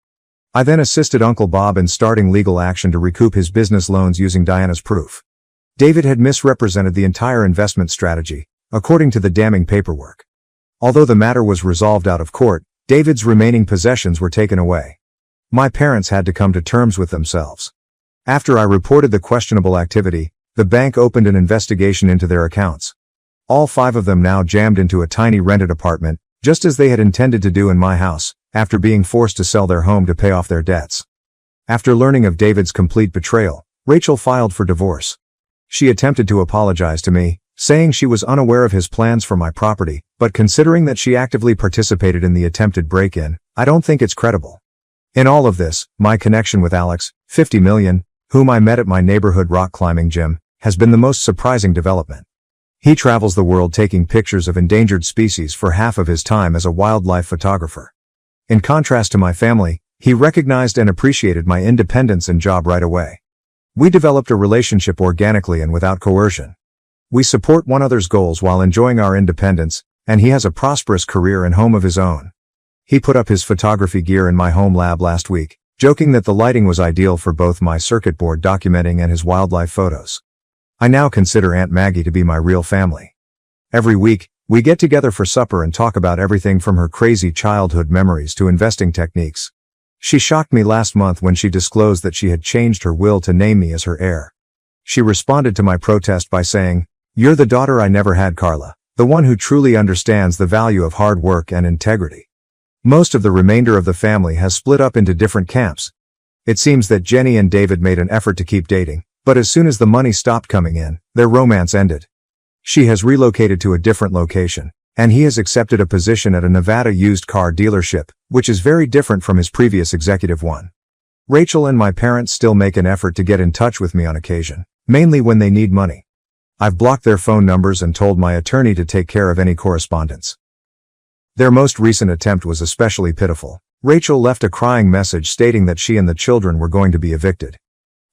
Speaker 1: I then assisted Uncle Bob in starting legal action to recoup his business loans using Diana's proof. David had misrepresented the entire investment strategy, according to the damning paperwork. Although the matter was resolved out of court, David's remaining possessions were taken away. My parents had to come to terms with themselves. After I reported the questionable activity, the bank opened an investigation into their accounts. All 5 of them now jammed into a tiny rented apartment, just as they had intended to do in my house, after being forced to sell their home to pay off their debts. After learning of David's complete betrayal, Rachel filed for divorce. She attempted to apologize to me, saying she was unaware of his plans for my property, but considering that she actively participated in the attempted break-in, I don't think it's credible. In all of this, my connection with Alex, 50 million, whom I met at my neighborhood rock climbing gym, has been the most surprising development. He travels the world taking pictures of endangered species for half of his time as a wildlife photographer. In contrast to my family, he recognized and appreciated my independence and job right away. We developed a relationship organically and without coercion. We support one another's goals while enjoying our independence, and he has a prosperous career and home of his own. He put up his photography gear in my home lab last week, joking that the lighting was ideal for both my circuit board documenting and his wildlife photos. I now consider Aunt Maggie to be my real family. Every week, we get together for supper and talk about everything from her crazy childhood memories to investing techniques. She shocked me last month when she disclosed that she had changed her will to name me as her heir. She responded to my protest by saying, "You're the daughter I never had, Carla, the one who truly understands the value of hard work and integrity." Most of the remainder of the family has split up into different camps. It seems that Jenny and David made an effort to keep dating, but as soon as the money stopped coming in, their romance ended. She has relocated to a different location, and he has accepted a position at a Nevada used car dealership, which is very different from his previous executive one. Rachel and my parents still make an effort to get in touch with me on occasion, mainly when they need money. I've blocked their phone numbers and told my attorney to take care of any correspondence. Their most recent attempt was especially pitiful. Rachel left a crying message stating that she and the children were going to be evicted.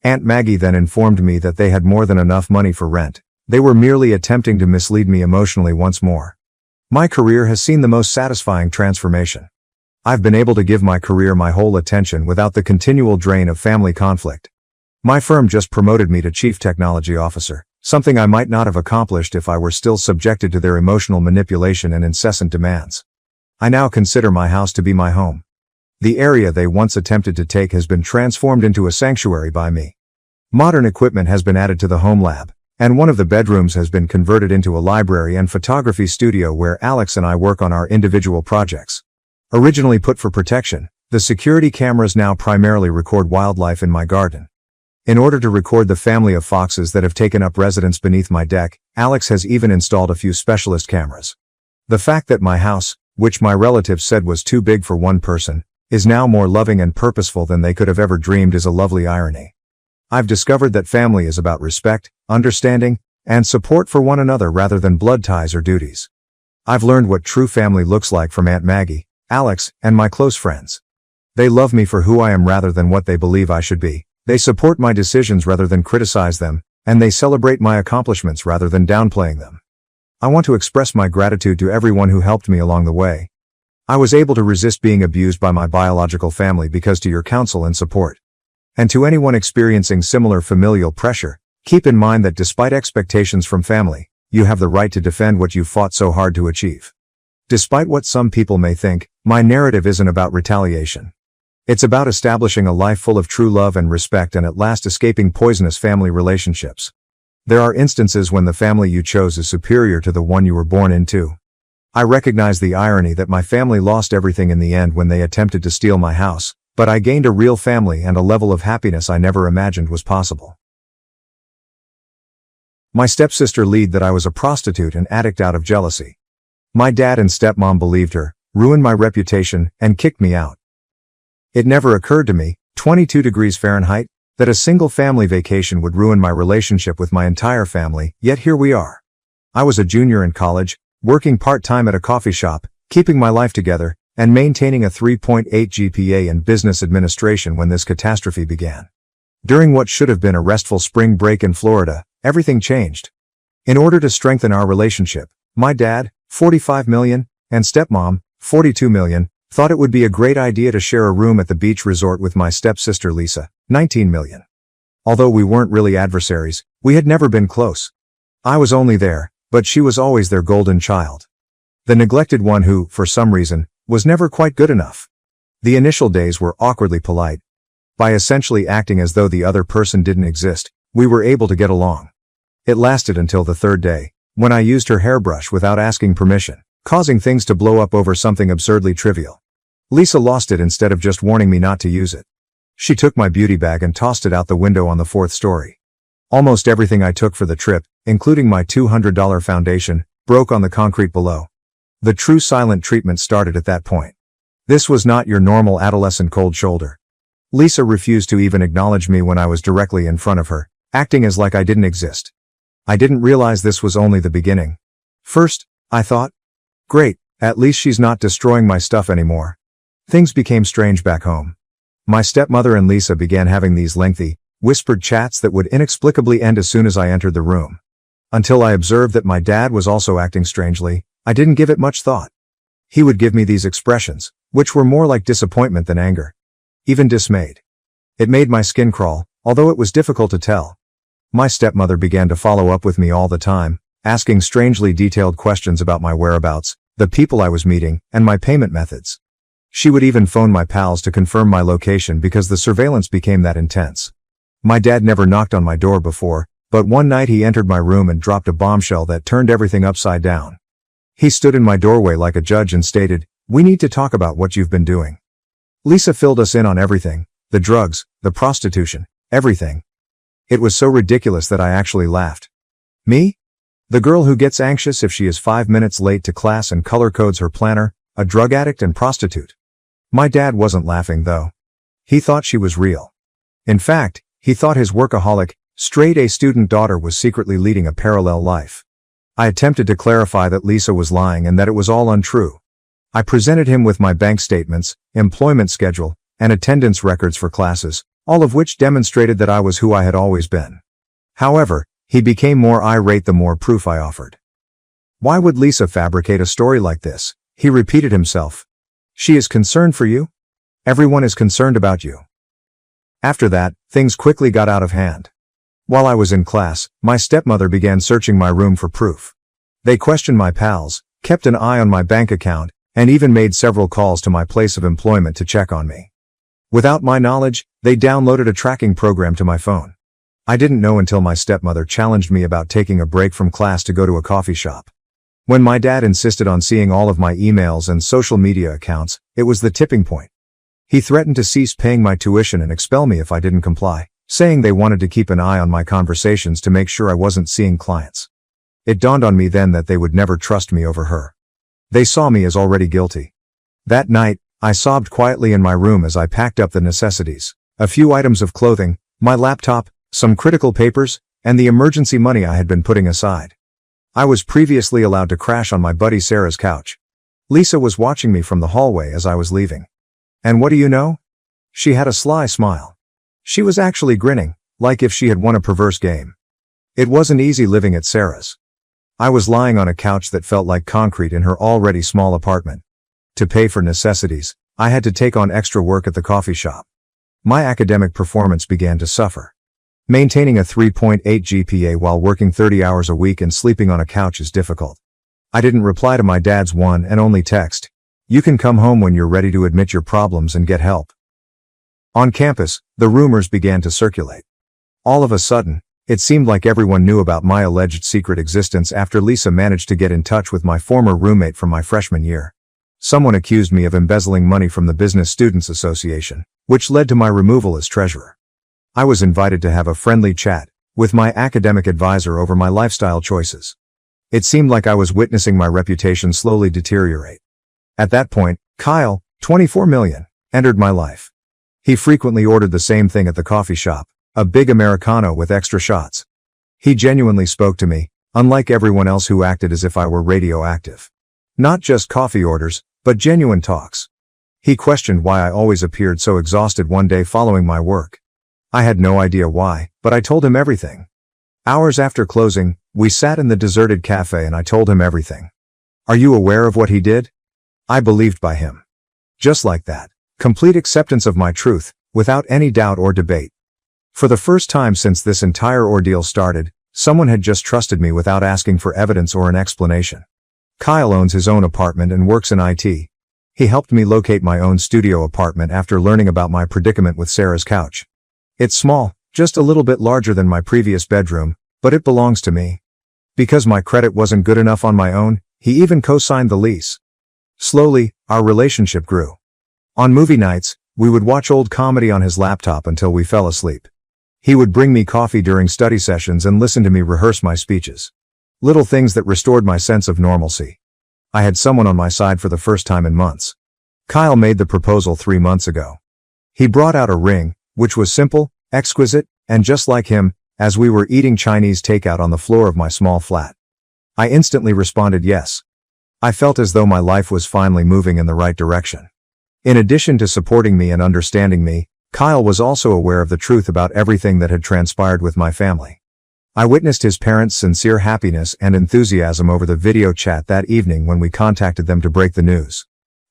Speaker 1: Aunt Maggie then informed me that they had more than enough money for rent. They were merely attempting to mislead me emotionally once more. My career has seen the most satisfying transformation. I've been able to give my career my whole attention without the continual drain of family conflict. My firm just promoted me to Chief Technology Officer, something I might not have accomplished if I were still subjected to their emotional manipulation and incessant demands. I now consider my house to be my home. The area they once attempted to take has been transformed into a sanctuary by me. Modern equipment has been added to the home lab, and one of the bedrooms has been converted into a library and photography studio where Alex and I work on our individual projects. Originally put for protection, the security cameras now primarily record wildlife in my garden. In order to record the family of foxes that have taken up residence beneath my deck, Alex has even installed a few specialist cameras. The fact that my house, which my relatives said was too big for one person, is now more loving and purposeful than they could have ever dreamed is a lovely irony. I've discovered that family is about respect, understanding, and support for one another rather than blood ties or duties. I've learned what true family looks like from Aunt Maggie, Alex, and my close friends. They love me for who I am rather than what they believe I should be. They support my decisions rather than criticize them, and they celebrate my accomplishments rather than downplaying them. I want to express my gratitude to everyone who helped me along the way. I was able to resist being abused by my biological family because to your counsel and support. And to anyone experiencing similar familial pressure, keep in mind that despite expectations from family, you have the right to defend what you fought so hard to achieve. Despite what some people may think, my narrative isn't about retaliation. It's about establishing a life full of true love and respect and at last escaping poisonous family relationships. There are instances when the family you chose is superior to the one you were born into. I recognize the irony that my family lost everything in the end when they attempted to steal my house, but I gained a real family and a level of happiness I never imagined was possible. My stepsister lied that I was a prostitute and addict out of jealousy. My dad and stepmom believed her, ruined my reputation, and kicked me out. It never occurred to me, 22 degrees Fahrenheit, that a single family vacation would ruin my relationship with my entire family, yet here we are. I was a junior in college, working part-time at a coffee shop, keeping my life together, and maintaining a 3.8 GPA in business administration when this catastrophe began. During what should have been a restful spring break in Florida, everything changed. In order to strengthen our relationship, my dad, $45 million, and stepmom, $42 million, thought it would be a great idea to share a room at the beach resort with my stepsister Lisa, $19 million. Although we weren't really adversaries, we had never been close. I was only there, but she was always their golden child. The neglected one who, for some reason, was never quite good enough. The initial days were awkwardly polite. By essentially acting as though the other person didn't exist, we were able to get along. It lasted until the third day, when I used her hairbrush without asking permission, causing things to blow up over something absurdly trivial. Lisa lost it instead of just warning me not to use it. She took my beauty bag and tossed it out the window on the 4th story. Almost everything I took for the trip, including my $200 foundation, broke on the concrete below. The true silent treatment started at that point. This was not your normal adolescent cold shoulder. Lisa refused to even acknowledge me when I was directly in front of her, acting as like I didn't exist. I didn't realize this was only the beginning. First, I thought, great, at least she's not destroying my stuff anymore. Things became strange back home. My stepmother and Lisa began having these lengthy, whispered chats that would inexplicably end as soon as I entered the room. Until I observed that my dad was also acting strangely, I didn't give it much thought. He would give me these expressions, which were more like disappointment than anger. Even dismayed. It made my skin crawl, although it was difficult to tell. My stepmother began to follow up with me all the time, asking strangely detailed questions about my whereabouts, the people I was meeting, and my payment methods. She would even phone my pals to confirm my location because the surveillance became that intense. My dad never knocked on my door before, but one night he entered my room and dropped a bombshell that turned everything upside down. He stood in my doorway like a judge and stated, "We need to talk about what you've been doing." Lisa filled us in on everything, the drugs, the prostitution, everything. It was so ridiculous that I actually laughed. Me? The girl who gets anxious if she is 5 minutes late to class and color codes her planner, a drug addict and prostitute. My dad wasn't laughing though. He thought she was real. In fact, he thought his workaholic, straight-A student daughter was secretly leading a parallel life. I attempted to clarify that Lisa was lying and that it was all untrue. I presented him with my bank statements, employment schedule, and attendance records for classes, all of which demonstrated that I was who I had always been. However, he became more irate the more proof I offered. Why would Lisa fabricate a story like this? He repeated himself. She is concerned for you? Everyone is concerned about you. After that, things quickly got out of hand. While I was in class, my stepmother began searching my room for proof. They questioned my pals, kept an eye on my bank account, and even made several calls to my place of employment to check on me. Without my knowledge, they downloaded a tracking program to my phone. I didn't know until my stepmother challenged me about taking a break from class to go to a coffee shop. When my dad insisted on seeing all of my emails and social media accounts, it was the tipping point. He threatened to cease paying my tuition and expel me if I didn't comply, saying they wanted to keep an eye on my conversations to make sure I wasn't seeing clients. It dawned on me then that they would never trust me over her. They saw me as already guilty. That night, I sobbed quietly in my room as I packed up the necessities, a few items of clothing, my laptop, some critical papers, and the emergency money I had been putting aside. I was previously allowed to crash on my buddy Sarah's couch. Lisa was watching me from the hallway as I was leaving. And what do you know? She had a sly smile. She was actually grinning, like if she had won a perverse game. It wasn't easy living at Sarah's. I was lying on a couch that felt like concrete in her already small apartment. To pay for necessities, I had to take on extra work at the coffee shop. My academic performance began to suffer. Maintaining a 3.8 GPA while working 30 hours a week and sleeping on a couch is difficult. I didn't reply to my dad's one and only text. You can come home when you're ready to admit your problems and get help. On campus, the rumors began to circulate. All of a sudden, it seemed like everyone knew about my alleged secret existence after Lisa managed to get in touch with my former roommate from my freshman year. Someone accused me of embezzling money from the Business Students Association, which led to my removal as treasurer. I was invited to have a friendly chat with my academic advisor over my lifestyle choices. It seemed like I was witnessing my reputation slowly deteriorate. At that point, Kyle, 24 million, entered my life. He frequently ordered the same thing at the coffee shop, a big Americano with extra shots. He genuinely spoke to me, unlike everyone else who acted as if I were radioactive. Not just coffee orders, but genuine talks. He questioned why I always appeared so exhausted one day following my work. I had no idea why, but I told him everything. Hours after closing, we sat in the deserted cafe and I told him everything. Are you aware of what he did? I believed by him. Just like that. Complete acceptance of my truth, without any doubt or debate. For the first time since this entire ordeal started, someone had just trusted me without asking for evidence or an explanation. Kyle owns his own apartment and works in IT. He helped me locate my own studio apartment after learning about my predicament with Sarah's couch. It's small, just a little bit larger than my previous bedroom, but it belongs to me. Because my credit wasn't good enough on my own, he even co-signed the lease. Slowly, our relationship grew. On movie nights, we would watch old comedy on his laptop until we fell asleep. He would bring me coffee during study sessions and listen to me rehearse my speeches. Little things that restored my sense of normalcy. I had someone on my side for the first time in months. Kyle made the proposal 3 months ago. He brought out a ring, which was simple, exquisite, and just like him, as we were eating Chinese takeout on the floor of my small flat. I instantly responded yes. I felt as though my life was finally moving in the right direction. In addition to supporting me and understanding me, Kyle was also aware of the truth about everything that had transpired with my family. I witnessed his parents' sincere happiness and enthusiasm over the video chat that evening when we contacted them to break the news.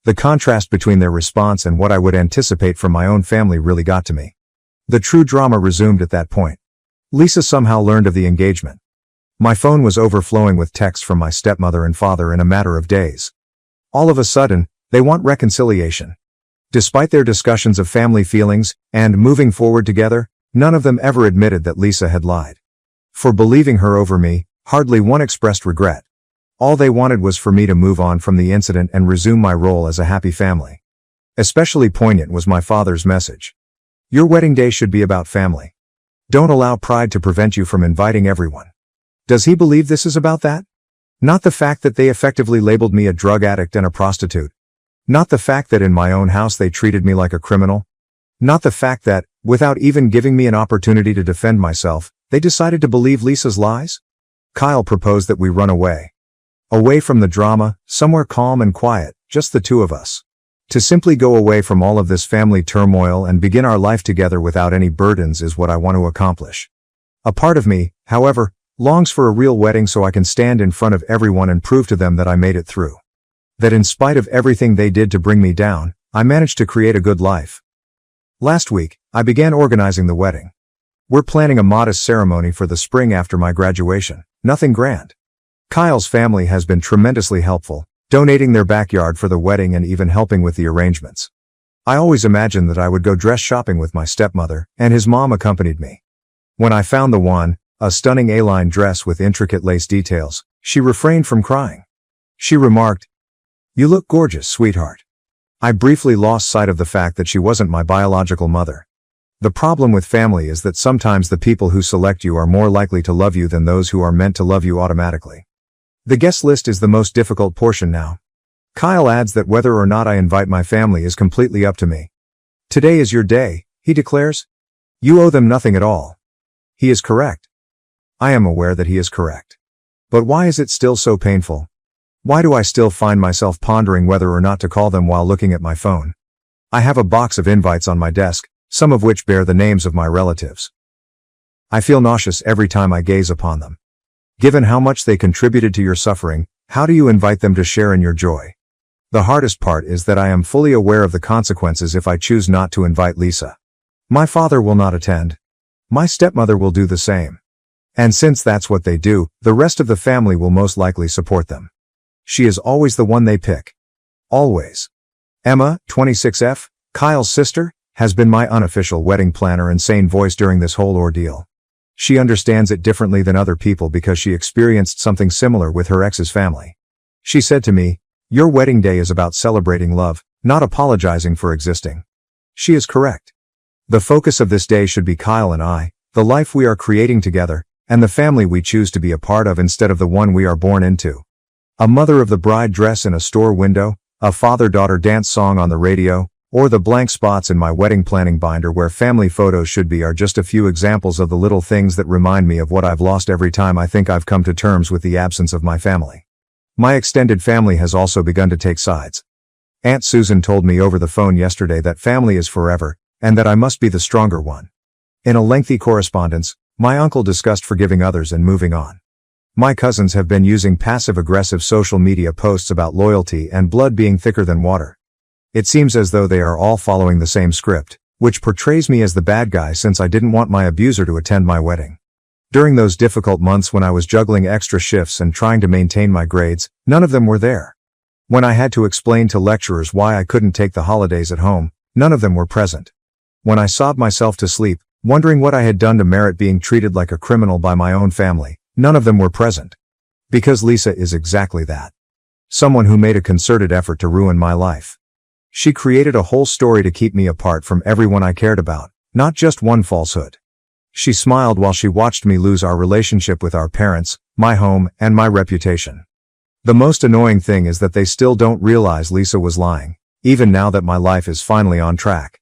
Speaker 1: The contrast between their response and what I would anticipate from my own family really got to me. The true drama resumed at that point. Lisa somehow learned of the engagement. My phone was overflowing with texts from my stepmother and father in a matter of days. All of a sudden, they want reconciliation. Despite their discussions of family feelings and moving forward together, none of them ever admitted that Lisa had lied. For believing her over me, hardly one expressed regret. All they wanted was for me to move on from the incident and resume my role as a happy family. Especially poignant was my father's message. Your wedding day should be about family. Don't allow pride to prevent you from inviting everyone. Does he believe this is about that? Not the fact that they effectively labeled me a drug addict and a prostitute. Not the fact that in my own house they treated me like a criminal. Not the fact that, without even giving me an opportunity to defend myself, they decided to believe Lisa's lies? Kyle proposed that we run away. Away from the drama, somewhere calm and quiet, just the two of us. To simply go away from all of this family turmoil and begin our life together without any burdens is what I want to accomplish. A part of me, however, longs for a real wedding so I can stand in front of everyone and prove to them that I made it through. That in spite of everything they did to bring me down, I managed to create a good life. Last week, I began organizing the wedding. We're planning a modest ceremony for the spring after my graduation, nothing grand. Kyle's family has been tremendously helpful, donating their backyard for the wedding and even helping with the arrangements. I always imagined that I would go dress shopping with my stepmother, and his mom accompanied me. When I found the one, a stunning A-line dress with intricate lace details, she refrained from crying. She remarked, "You look gorgeous, sweetheart." I briefly lost sight of the fact that she wasn't my biological mother. The problem with family is that sometimes the people who select you are more likely to love you than those who are meant to love you automatically. The guest list is the most difficult portion now. Kyle adds that whether or not I invite my family is completely up to me. Today is your day, he declares. You owe them nothing at all. He is correct. I am aware that he is correct. But why is it still so painful? Why do I still find myself pondering whether or not to call them while looking at my phone? I have a box of invites on my desk, some of which bear the names of my relatives. I feel nauseous every time I gaze upon them. Given how much they contributed to your suffering, how do you invite them to share in your joy? The hardest part is that I am fully aware of the consequences if I choose not to invite Lisa. My father will not attend. My stepmother will do the same. And since that's what they do, the rest of the family will most likely support them. She is always the one they pick. Always. Emma, 26F, Kyle's sister, has been my unofficial wedding planner and sane voice during this whole ordeal. She understands it differently than other people because she experienced something similar with her ex's family. She said to me, "Your wedding day is about celebrating love, not apologizing for existing." She is correct. The focus of this day should be Kyle and I, the life we are creating together, and the family we choose to be a part of instead of the one we are born into. A mother of the bride dress in a store window, a father-daughter dance song on the radio, or the blank spots in my wedding planning binder where family photos should be are just a few examples of the little things that remind me of what I've lost every time I think I've come to terms with the absence of my family. My extended family has also begun to take sides. Aunt Susan told me over the phone yesterday that family is forever, and that I must be the stronger one. In a lengthy correspondence, my uncle discussed forgiving others and moving on. My cousins have been using passive-aggressive social media posts about loyalty and blood being thicker than water. It seems as though they are all following the same script, which portrays me as the bad guy since I didn't want my abuser to attend my wedding. During those difficult months when I was juggling extra shifts and trying to maintain my grades, none of them were there. When I had to explain to lecturers why I couldn't take the holidays at home, none of them were present. When I sobbed myself to sleep, wondering what I had done to merit being treated like a criminal by my own family, none of them were present. Because Lisa is exactly that. Someone who made a concerted effort to ruin my life. She created a whole story to keep me apart from everyone I cared about, not just one falsehood. She smiled while she watched me lose our relationship with our parents, my home, and my reputation. The most annoying thing is that they still don't realize Lisa was lying, even now that my life is finally on track.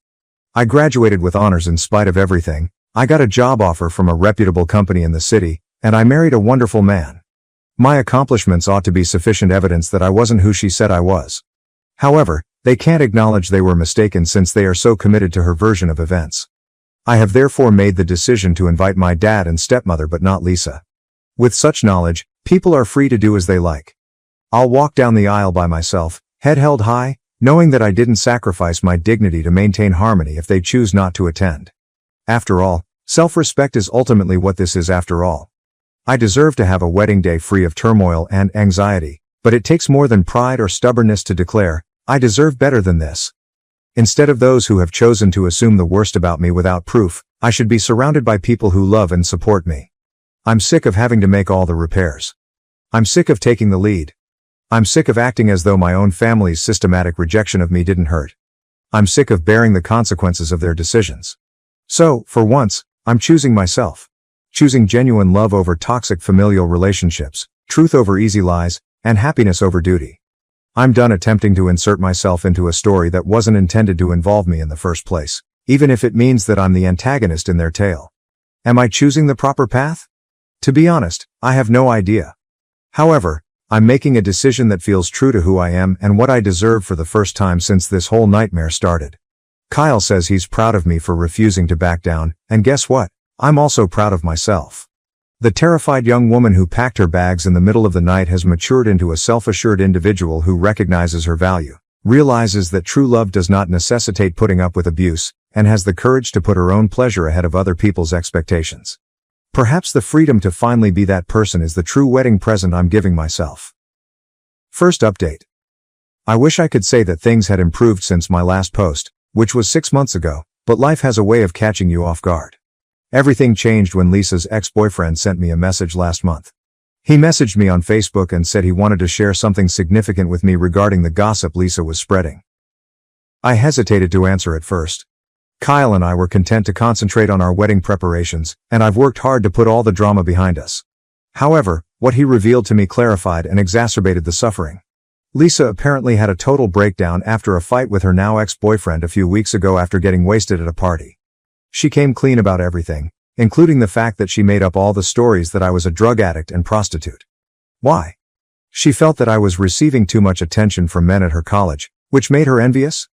Speaker 1: I graduated with honors in spite of everything, I got a job offer from a reputable company in the city, and I married a wonderful man. My accomplishments ought to be sufficient evidence that I wasn't who she said I was. However, they can't acknowledge they were mistaken since they are so committed to her version of events. I have therefore made the decision to invite my dad and stepmother but not Lisa. With such knowledge, people are free to do as they like. I'll walk down the aisle by myself, head held high, knowing that I didn't sacrifice my dignity to maintain harmony if they choose not to attend. After all, self-respect is ultimately what this is after all. I deserve to have a wedding day free of turmoil and anxiety, but it takes more than pride or stubbornness to declare, I deserve better than this. Instead of those who have chosen to assume the worst about me without proof, I should be surrounded by people who love and support me. I'm sick of having to make all the repairs. I'm sick of taking the lead. I'm sick of acting as though my own family's systematic rejection of me didn't hurt. I'm sick of bearing the consequences of their decisions. So, for once, I'm choosing myself. Choosing genuine love over toxic familial relationships, truth over easy lies, and happiness over duty. I'm done attempting to insert myself into a story that wasn't intended to involve me in the first place, even if it means that I'm the antagonist in their tale. Am I choosing the proper path? To be honest, I have no idea. However, I'm making a decision that feels true to who I am and what I deserve for the first time since this whole nightmare started. Kyle says he's proud of me for refusing to back down, and guess what? I'm also proud of myself. The terrified young woman who packed her bags in the middle of the night has matured into a self-assured individual who recognizes her value, realizes that true love does not necessitate putting up with abuse, and has the courage to put her own pleasure ahead of other people's expectations. Perhaps the freedom to finally be that person is the true wedding present I'm giving myself. First update. I wish I could say that things had improved since my last post, which was 6 months ago, but life has a way of catching you off guard. Everything changed when Lisa's ex-boyfriend sent me a message last month. He messaged me on Facebook and said he wanted to share something significant with me regarding the gossip Lisa was spreading. I hesitated to answer at first. Kyle and I were content to concentrate on our wedding preparations, and I've worked hard to put all the drama behind us. However, what he revealed to me clarified and exacerbated the suffering. Lisa apparently had a total breakdown after a fight with her now ex-boyfriend a few weeks ago after getting wasted at a party. She came clean about everything, including the fact that she made up all the stories that I was a drug addict and prostitute. Why? She felt that I was receiving too much attention from men at her college, which made her envious?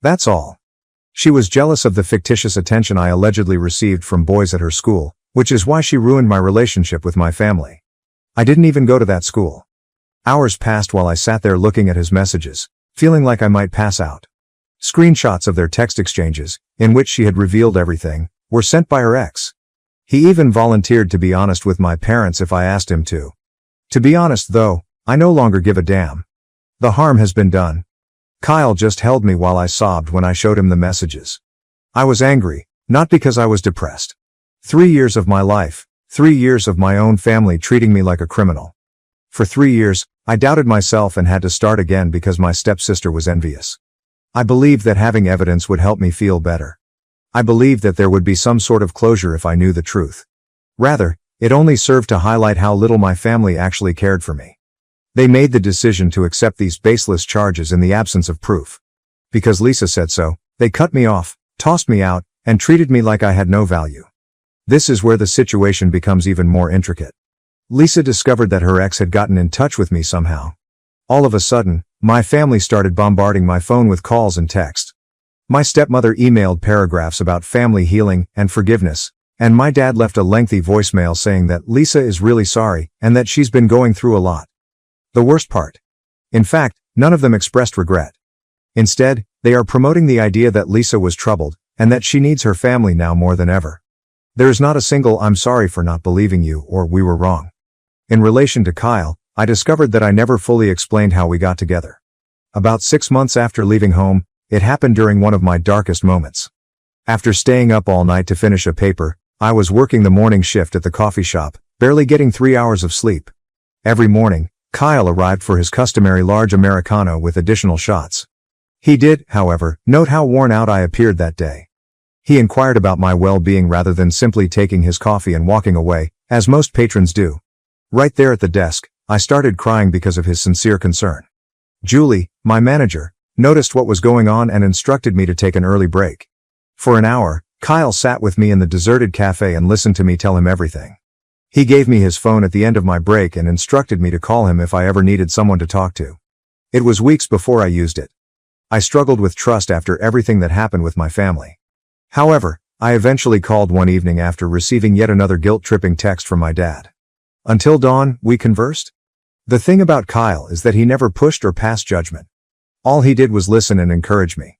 Speaker 1: That's all. She was jealous of the fictitious attention I allegedly received from boys at her school, which is why she ruined my relationship with my family. I didn't even go to that school. Hours passed while I sat there looking at his messages, feeling like I might pass out. Screenshots of their text exchanges, in which she had revealed everything, were sent by her ex. He even volunteered to be honest with my parents if I asked him to. To be honest though, I no longer give a damn. The harm has been done. Kyle just held me while I sobbed when I showed him the messages. I was angry, not because I was depressed. 3 years of my life, 3 years of my own family treating me like a criminal. For 3 years, I doubted myself and had to start again because my stepsister was envious. I believed that having evidence would help me feel better. I believed that there would be some sort of closure if I knew the truth. Rather, it only served to highlight how little my family actually cared for me. They made the decision to accept these baseless charges in the absence of proof. Because Lisa said so, they cut me off, tossed me out, and treated me like I had no value. This is where the situation becomes even more intricate. Lisa discovered that her ex had gotten in touch with me somehow. All of a sudden, my family started bombarding my phone with calls and texts. My stepmother emailed paragraphs about family healing and forgiveness, and my dad left a lengthy voicemail saying that Lisa is really sorry and that she's been going through a lot. The worst part. In fact, none of them expressed regret. Instead, they are promoting the idea that Lisa was troubled, and that she needs her family now more than ever. There is not a single "I'm sorry for not believing you" or "we were wrong." In relation to Kyle, I discovered that I never fully explained how we got together. About 6 months after leaving home, it happened during one of my darkest moments. After staying up all night to finish a paper, I was working the morning shift at the coffee shop, barely getting 3 hours of sleep. Every morning, Kyle arrived for his customary large Americano with additional shots. He did, however, note how worn out I appeared that day. He inquired about my well-being rather than simply taking his coffee and walking away, as most patrons do. Right there at the desk, I started crying because of his sincere concern. Julie, my manager, noticed what was going on and instructed me to take an early break. For an hour, Kyle sat with me in the deserted cafe and listened to me tell him everything. He gave me his phone at the end of my break and instructed me to call him if I ever needed someone to talk to. It was weeks before I used it. I struggled with trust after everything that happened with my family. However, I eventually called one evening after receiving yet another guilt-tripping text from my dad. Until dawn, we conversed. The thing about Kyle is that he never pushed or passed judgment. All he did was listen and encourage me.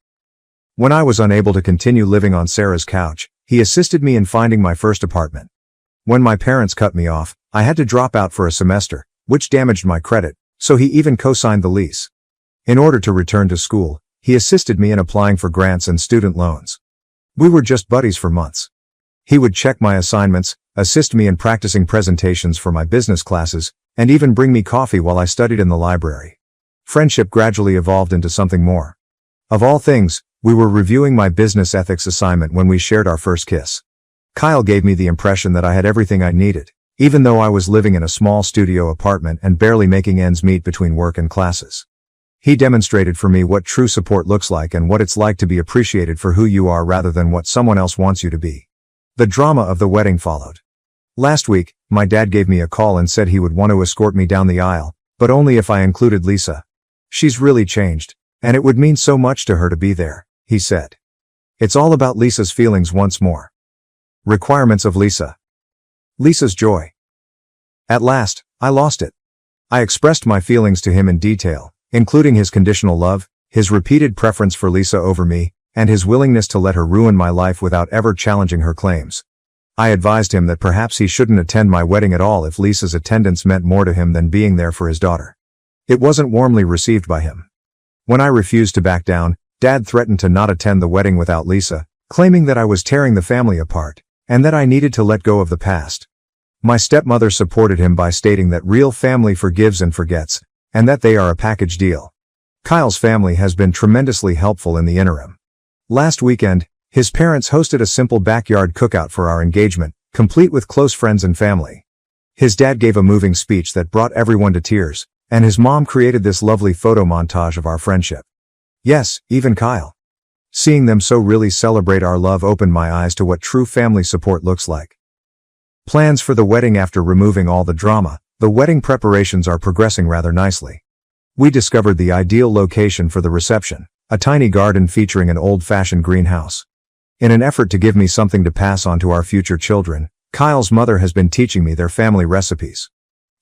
Speaker 1: When I was unable to continue living on Sarah's couch, he assisted me in finding my first apartment. When my parents cut me off, I had to drop out for a semester, which damaged my credit, so he even co-signed the lease. In order to return to school, he assisted me in applying for grants and student loans. We were just buddies for months. He would check my assignments, assist me in practicing presentations for my business classes, and even bring me coffee while I studied in the library. Friendship gradually evolved into something more. Of all things, we were reviewing my business ethics assignment when we shared our first kiss. Kyle gave me the impression that I had everything I needed, even though I was living in a small studio apartment and barely making ends meet between work and classes. He demonstrated for me what true support looks like and what it's like to be appreciated for who you are rather than what someone else wants you to be. The drama of the wedding followed. Last week, my dad gave me a call and said he would want to escort me down the aisle, but only if I included Lisa. She's really changed, and it would mean so much to her to be there, he said. It's all about Lisa's feelings once more. Requirements of Lisa. Lisa's joy. At last, I lost it. I expressed my feelings to him in detail, including his conditional love, his repeated preference for Lisa over me, and his willingness to let her ruin my life without ever challenging her claims. I advised him that perhaps he shouldn't attend my wedding at all if Lisa's attendance meant more to him than being there for his daughter. It wasn't warmly received by him. When I refused to back down, Dad threatened to not attend the wedding without Lisa, claiming that I was tearing the family apart, and that I needed to let go of the past. My stepmother supported him by stating that real family forgives and forgets, and that they are a package deal. Kyle's family has been tremendously helpful in the interim. Last weekend, his parents hosted a simple backyard cookout for our engagement, complete with close friends and family. His dad gave a moving speech that brought everyone to tears, and his mom created this lovely photo montage of our friendship. Yes, even Kyle. Seeing them so really celebrate our love opened my eyes to what true family support looks like. Plans for the wedding. After removing all the drama, the wedding preparations are progressing rather nicely. We discovered the ideal location for the reception, a tiny garden featuring an old-fashioned greenhouse. In an effort to give me something to pass on to our future children, Kyle's mother has been teaching me their family recipes.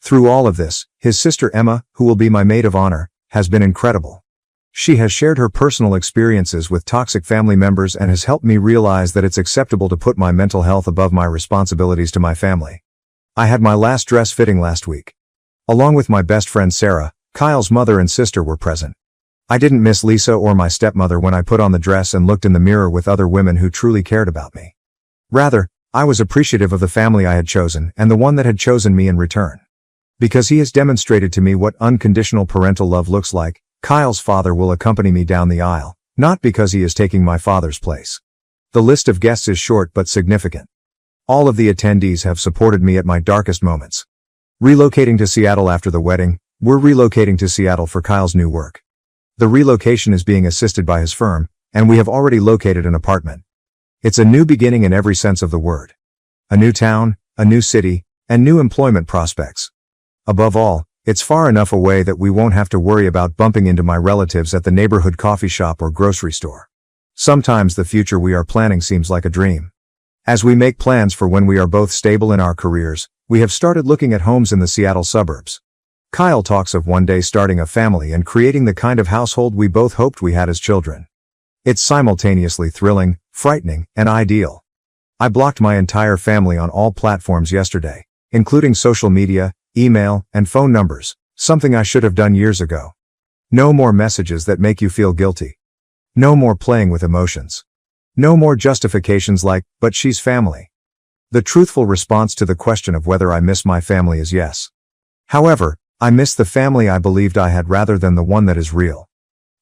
Speaker 1: Through all of this, his sister Emma, who will be my maid of honor, has been incredible. She has shared her personal experiences with toxic family members and has helped me realize that it's acceptable to put my mental health above my responsibilities to my family. I had my last dress fitting last week. Along with my best friend Sarah, Kyle's mother and sister were present. I didn't miss Lisa or my stepmother when I put on the dress and looked in the mirror with other women who truly cared about me. Rather, I was appreciative of the family I had chosen and the one that had chosen me in return. Because he has demonstrated to me what unconditional parental love looks like, Kyle's father will accompany me down the aisle, not because he is taking my father's place. The list of guests is short but significant. All of the attendees have supported me at my darkest moments. Relocating to Seattle. After the wedding, we're relocating to Seattle for Kyle's new work. The relocation is being assisted by his firm, and we have already located an apartment. It's a new beginning in every sense of the word. A new town, a new city, and new employment prospects. Above all, it's far enough away that we won't have to worry about bumping into my relatives at the neighborhood coffee shop or grocery store. Sometimes the future we are planning seems like a dream. As we make plans for when we are both stable in our careers, we have started looking at homes in the Seattle suburbs. Kyle talks of one day starting a family and creating the kind of household we both hoped we had as children. It's simultaneously thrilling, frightening, and ideal. I blocked my entire family on all platforms yesterday, including social media, email, and phone numbers, something I should have done years ago. No more messages that make you feel guilty. No more playing with emotions. No more justifications like, but she's family. The truthful response to the question of whether I miss my family is yes. However, I miss the family I believed I had rather than the one that is real.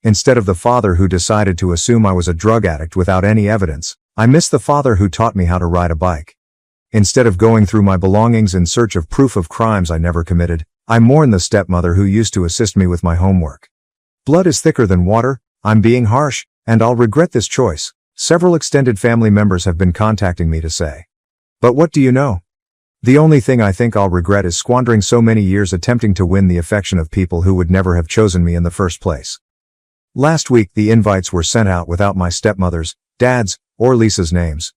Speaker 1: Instead of the father who decided to assume I was a drug addict without any evidence, I miss the father who taught me how to ride a bike. Instead of going through my belongings in search of proof of crimes I never committed, I mourn the stepmother who used to assist me with my homework. Blood is thicker than water, I'm being harsh, and I'll regret this choice, several extended family members have been contacting me to say. But what do you know? The only thing I think I'll regret is squandering so many years attempting to win the affection of people who would never have chosen me in the first place. Last week the invites were sent out without my stepmother's, dad's, or Lisa's names.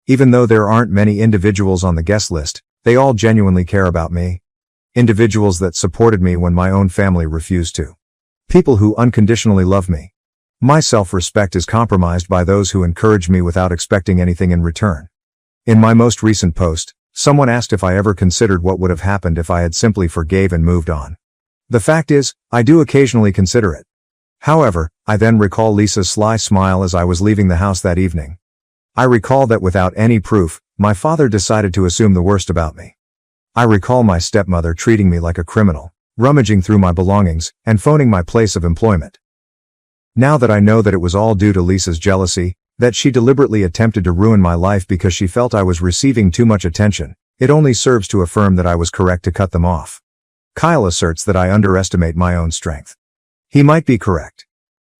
Speaker 1: Even though there aren't many individuals on the guest list, they all genuinely care about me. Individuals that supported me when my own family refused to. People who unconditionally love me. My self-respect is compromised by those who encourage me without expecting anything in return. In my most recent post, someone asked if I ever considered what would have happened if I had simply forgave and moved on. The fact is, I do occasionally consider it. However, I then recall Lisa's sly smile as I was leaving the house that evening. I recall that without any proof, my father decided to assume the worst about me. I recall my stepmother treating me like a criminal, rummaging through my belongings, and phoning my place of employment. Now that I know that it was all due to Lisa's jealousy, that she deliberately attempted to ruin my life because she felt I was receiving too much attention, it only serves to affirm that I was correct to cut them off. Kyle asserts that I underestimate my own strength. He might be correct.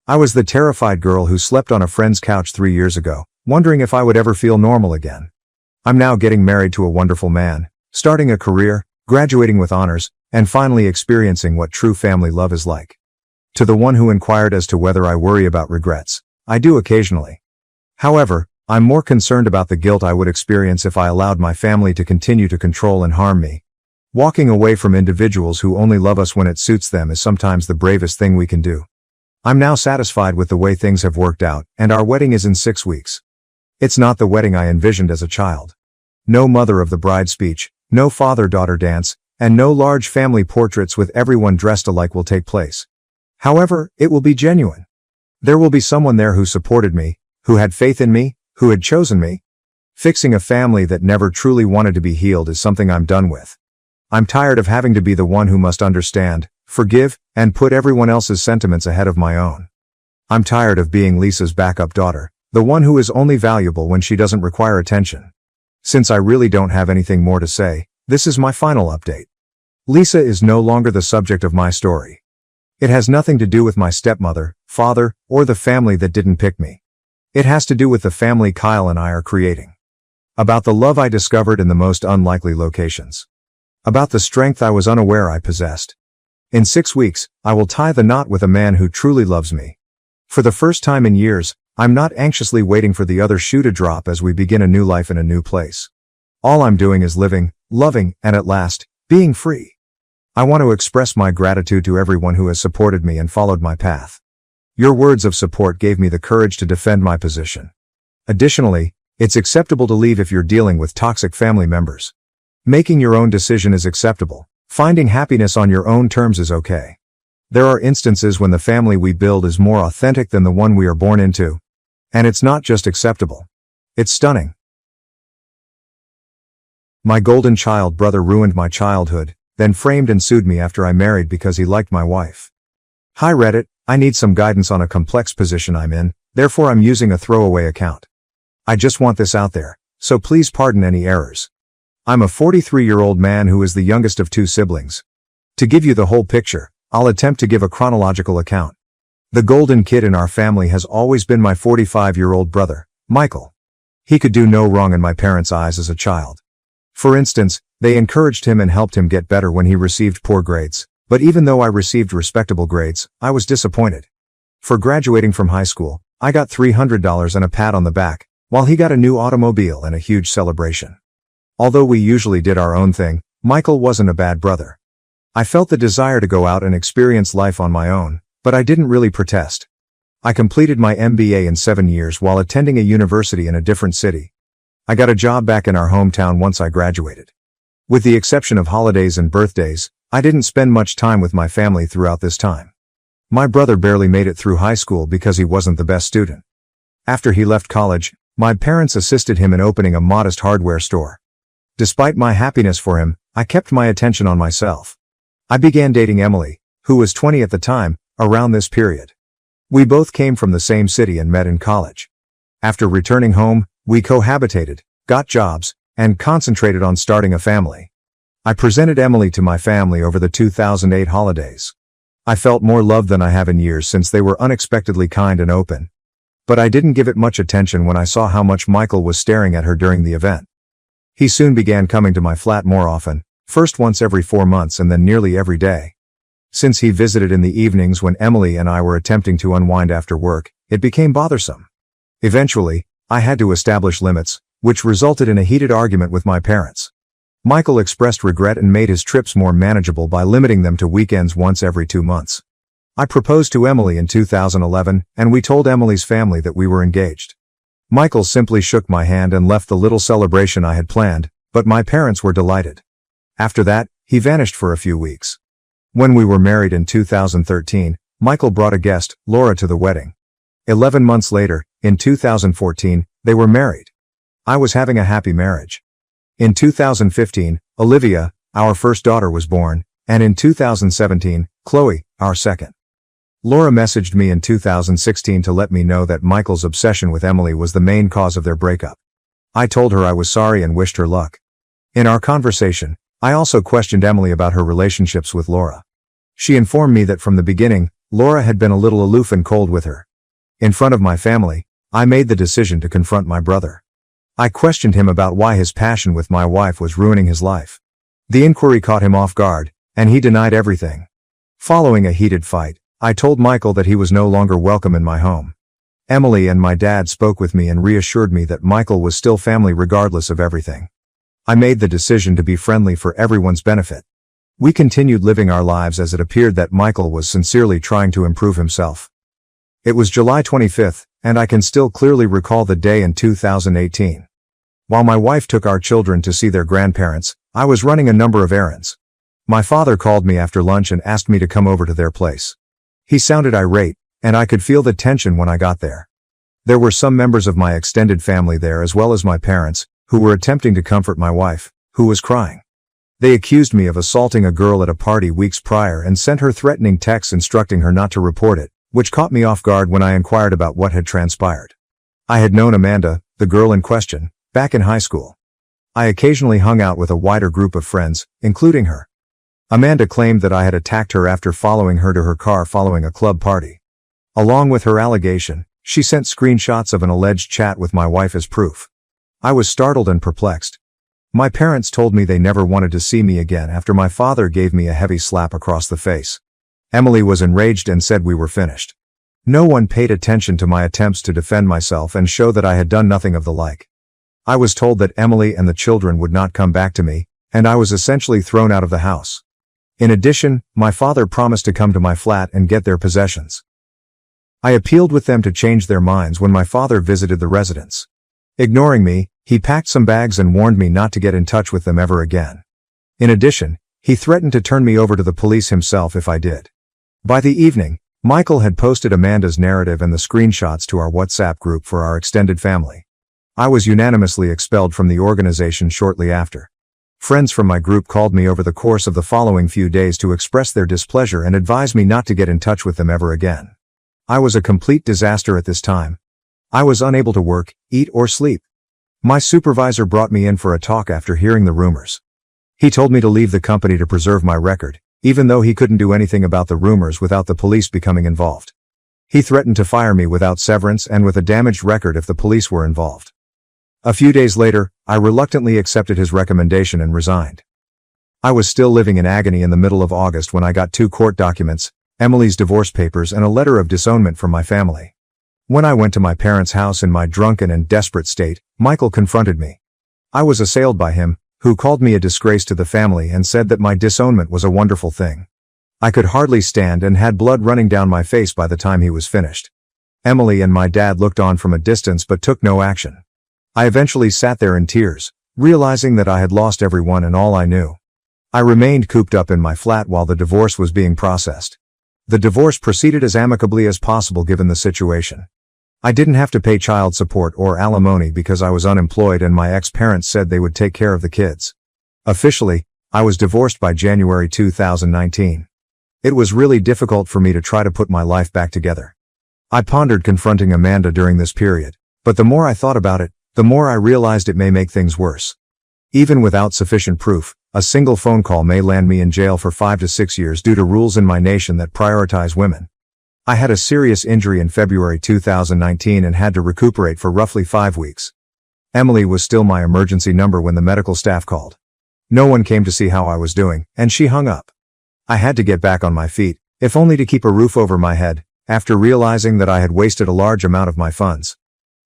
Speaker 1: I was the terrified girl who slept on a friend's couch 3 years ago, wondering if I would ever feel normal again. I'm now getting married to a wonderful man, starting a career, graduating with honors, and finally experiencing what true family love is like. To the one who inquired as to whether I worry about regrets, I do occasionally. However, I'm more concerned about the guilt I would experience if I allowed my family to continue to control and harm me. Walking away from individuals who only love us when it suits them is sometimes the bravest thing we can do. I'm now satisfied with the way things have worked out, and our wedding is in 6 weeks. It's not the wedding I envisioned as a child. No mother of the bride speech, no father-daughter dance, and no large family portraits with everyone dressed alike will take place. However, it will be genuine. There will be someone there who supported me, who had faith in me, who had chosen me. Fixing a family that never truly wanted to be healed is something I'm done with. I'm tired of having to be the one who must understand, forgive, and put everyone else's sentiments ahead of my own. I'm tired of being Lisa's backup daughter, the one who is only valuable when she doesn't require attention. Since I really don't have anything more to say, this is my final update. Lisa is no longer the subject of my story. It has nothing to do with my stepmother, father, or the family that didn't pick me. It has to do with the family Kyle and I are creating. About the love I discovered in the most unlikely locations. About the strength I was unaware I possessed. In 6 weeks, I will tie the knot with a man who truly loves me. For the first time in years, I'm not anxiously waiting for the other shoe to drop as we begin a new life in a new place. All I'm doing is living, loving, and at last, being free. I want to express my gratitude to everyone who has supported me and followed my path. Your words of support gave me the courage to defend my position. Additionally, it's acceptable to leave if you're dealing with toxic family members. Making your own decision is acceptable. Finding happiness on your own terms is okay. There are instances when the family we build is more authentic than the one we are born into. And it's not just acceptable. It's stunning. My golden child brother ruined my childhood, then framed and sued me after I married because he liked my wife. Hi Reddit, I need some guidance on a complex position I'm in, therefore I'm using a throwaway account. I just want this out there, so please pardon any errors. I'm a 43-year-old man who is the youngest of 2 siblings. To give you the whole picture, I'll attempt to give a chronological account. The golden kid in our family has always been my 45-year-old brother, Michael. He could do no wrong in my parents' eyes as a child. For instance, they encouraged him and helped him get better when he received poor grades, but even though I received respectable grades, I was disappointed. For graduating from high school, I got $300 and a pat on the back, while he got a new automobile and a huge celebration. Although we usually did our own thing, Michael wasn't a bad brother. I felt the desire to go out and experience life on my own, but I didn't really protest. I completed my MBA in 7 years while attending a university in a different city. I got a job back in our hometown once I graduated. With the exception of holidays and birthdays, I didn't spend much time with my family throughout this time. My brother barely made it through high school because he wasn't the best student. After he left college, my parents assisted him in opening a modest hardware store. Despite my happiness for him, I kept my attention on myself. I began dating Emily, who was 20 at the time, around this period. We both came from the same city and met in college. After returning home, we cohabitated, got jobs, and concentrated on starting a family. I presented Emily to my family over the 2008 holidays. I felt more love than I have in years since they were unexpectedly kind and open. But I didn't give it much attention when I saw how much Michael was staring at her during the event. He soon began coming to my flat more often, first once every 4 months and then nearly every day. Since he visited in the evenings when Emily and I were attempting to unwind after work, it became bothersome. Eventually, I had to establish limits, which resulted in a heated argument with my parents. Michael expressed regret and made his trips more manageable by limiting them to weekends once every 2 months. I proposed to Emily in 2011, and we told Emily's family that we were engaged. Michael simply shook my hand and left the little celebration I had planned, but my parents were delighted. After that, he vanished for a few weeks. When we were married in 2013, Michael brought a guest, Laura, to the wedding. 11 months later, in 2014, they were married. I was having a happy marriage. In 2015, Olivia, our first daughter, was born, and in 2017, Chloe, our second. Laura messaged me in 2016 to let me know that Michael's obsession with Emily was the main cause of their breakup. I told her I was sorry and wished her luck. In our conversation, I also questioned Emily about her relationships with Laura. She informed me that from the beginning, Laura had been a little aloof and cold with her. In front of my family, I made the decision to confront my brother. I questioned him about why his passion with my wife was ruining his life. The inquiry caught him off guard, and he denied everything. Following a heated fight, I told Michael that he was no longer welcome in my home. Emily and my dad spoke with me and reassured me that Michael was still family regardless of everything. I made the decision to be friendly for everyone's benefit. We continued living our lives as it appeared that Michael was sincerely trying to improve himself. It was July 25th, and I can still clearly recall the day in 2018. While my wife took our children to see their grandparents, I was running a number of errands. My father called me after lunch and asked me to come over to their place. He sounded irate, and I could feel the tension when I got there. There were some members of my extended family there as well as my parents, who were attempting to comfort my wife, who was crying. They accused me of assaulting a girl at a party weeks prior and sent her threatening texts instructing her not to report it, which caught me off guard when I inquired about what had transpired. I had known Amanda, the girl in question, back in high school. I occasionally hung out with a wider group of friends, including her. Amanda claimed that I had attacked her after following her to her car following a club party. Along with her allegation, she sent screenshots of an alleged chat with my wife as proof. I was startled and perplexed. My parents told me they never wanted to see me again after my father gave me a heavy slap across the face. Emily was enraged and said we were finished. No one paid attention to my attempts to defend myself and show that I had done nothing of the like. I was told that Emily and the children would not come back to me, and I was essentially thrown out of the house. In addition, my father promised to come to my flat and get their possessions. I appealed with them to change their minds when my father visited the residence. Ignoring me, he packed some bags and warned me not to get in touch with them ever again. In addition, he threatened to turn me over to the police himself if I did. By the evening, Michael had posted Amanda's narrative and the screenshots to our WhatsApp group for our extended family. I was unanimously expelled from the organization shortly after. Friends from my group called me over the course of the following few days to express their displeasure and advise me not to get in touch with them ever again. I was a complete disaster at this time. I was unable to work, eat, or sleep. My supervisor brought me in for a talk after hearing the rumors. He told me to leave the company to preserve my record, even though he couldn't do anything about the rumors without the police becoming involved. He threatened to fire me without severance and with a damaged record if the police were involved. A few days later, I reluctantly accepted his recommendation and resigned. I was still living in agony in the middle of August when I got 2 court documents, Emily's divorce papers and a letter of disownment from my family. When I went to my parents' house in my drunken and desperate state, Michael confronted me. I was assailed by him, who called me a disgrace to the family and said that my disownment was a wonderful thing. I could hardly stand and had blood running down my face by the time he was finished. Emily and my dad looked on from a distance but took no action. I eventually sat there in tears, realizing that I had lost everyone and all I knew. I remained cooped up in my flat while the divorce was being processed. The divorce proceeded as amicably as possible given the situation. I didn't have to pay child support or alimony because I was unemployed and my ex-parents said they would take care of the kids. Officially, I was divorced by January 2019. It was really difficult for me to try to put my life back together. I pondered confronting Amanda during this period, but the more I thought about it, the more I realized it may make things worse. Even without sufficient proof, a single phone call may land me in jail for 5 to 6 years due to rules in my nation that prioritize women. I had a serious injury in February 2019 and had to recuperate for roughly 5 weeks. Emily was still my emergency number when the medical staff called. No one came to see how I was doing, and she hung up. I had to get back on my feet, if only to keep a roof over my head, after realizing that I had wasted a large amount of my funds.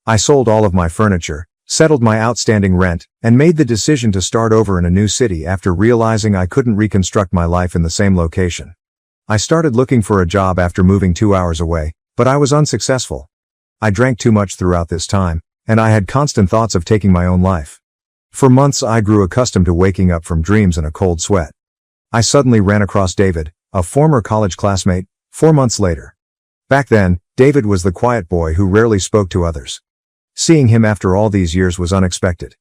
Speaker 1: I sold all of my furniture, settled my outstanding rent, and made the decision to start over in a new city after realizing I couldn't reconstruct my life in the same location. I started looking for a job after moving 2 hours away, but I was unsuccessful. I drank too much throughout this time, and I had constant thoughts of taking my own life. For months I grew accustomed to waking up from dreams in a cold sweat. I suddenly ran across David, a former college classmate, 4 months later. Back then, David was the quiet boy who rarely spoke to others. Seeing him after all these years was unexpected.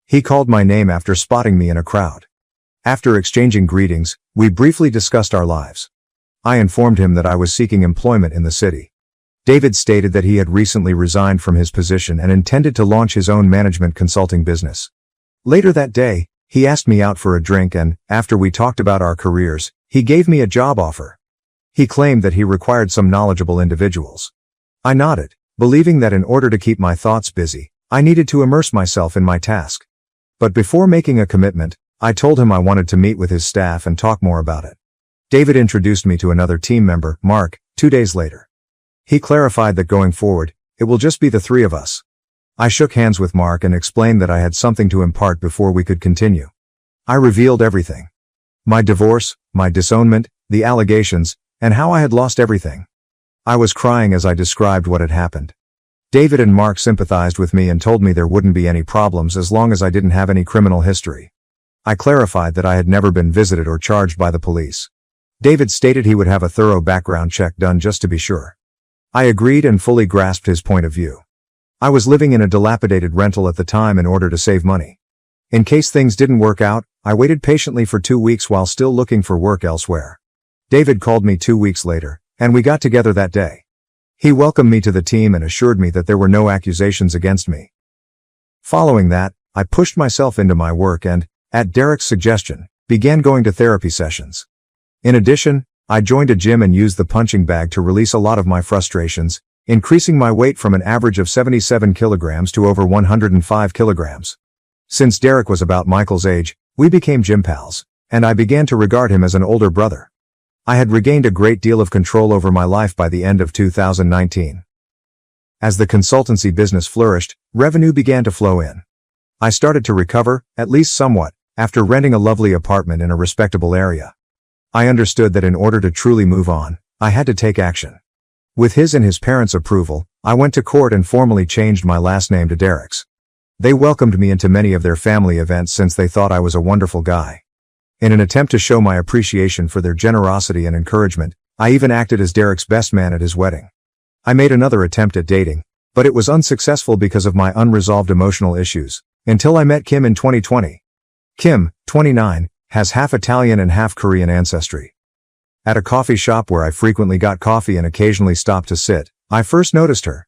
Speaker 1: He called my name after spotting me in a crowd. After exchanging greetings, we briefly discussed our lives. I informed him that I was seeking employment in the city. David stated that he had recently resigned from his position and intended to launch his own management consulting business. Later that day, he asked me out for a drink and, after we talked about our careers, he gave me a job offer. He claimed that he required some knowledgeable individuals. I nodded, believing that in order to keep my thoughts busy, I needed to immerse myself in my task. But before making a commitment, I told him I wanted to meet with his staff and talk more about it. David introduced me to another team member, Mark, 2 days later. He clarified that going forward, it will just be the 3 of us. I shook hands with Mark and explained that I had something to impart before we could continue. I revealed everything. My divorce, my disownment, the allegations, and how I had lost everything. I was crying as I described what had happened. David and Mark sympathized with me and told me there wouldn't be any problems as long as I didn't have any criminal history. I clarified that I had never been visited or charged by the police. David stated he would have a thorough background check done just to be sure. I agreed and fully grasped his point of view. I was living in a dilapidated rental at the time in order to save money. In case things didn't work out, I waited patiently for 2 weeks while still looking for work elsewhere. David called me 2 weeks later, and we got together that day. He welcomed me to the team and assured me that there were no accusations against me. Following that, I pushed myself into my work and, at Derek's suggestion, began going to therapy sessions. In addition, I joined a gym and used the punching bag to release a lot of my frustrations, increasing my weight from an average of 77 kilograms to over 105 kilograms. Since Derek was about Michael's age, we became gym pals, and I began to regard him as an older brother. I had regained a great deal of control over my life by the end of 2019. As the consultancy business flourished, revenue began to flow in. I started to recover, at least somewhat, after renting a lovely apartment in a respectable area. I understood that in order to truly move on, I had to take action. With his and his parents' approval, I went to court and formally changed my last name to Derek's. They welcomed me into many of their family events since they thought I was a wonderful guy. In an attempt to show my appreciation for their generosity and encouragement, I even acted as Derek's best man at his wedding. I made another attempt at dating, but it was unsuccessful because of my unresolved emotional issues, until I met Kim in 2020. Kim, 29, has half Italian and half Korean ancestry. At a coffee shop where I frequently got coffee and occasionally stopped to sit, I first noticed her.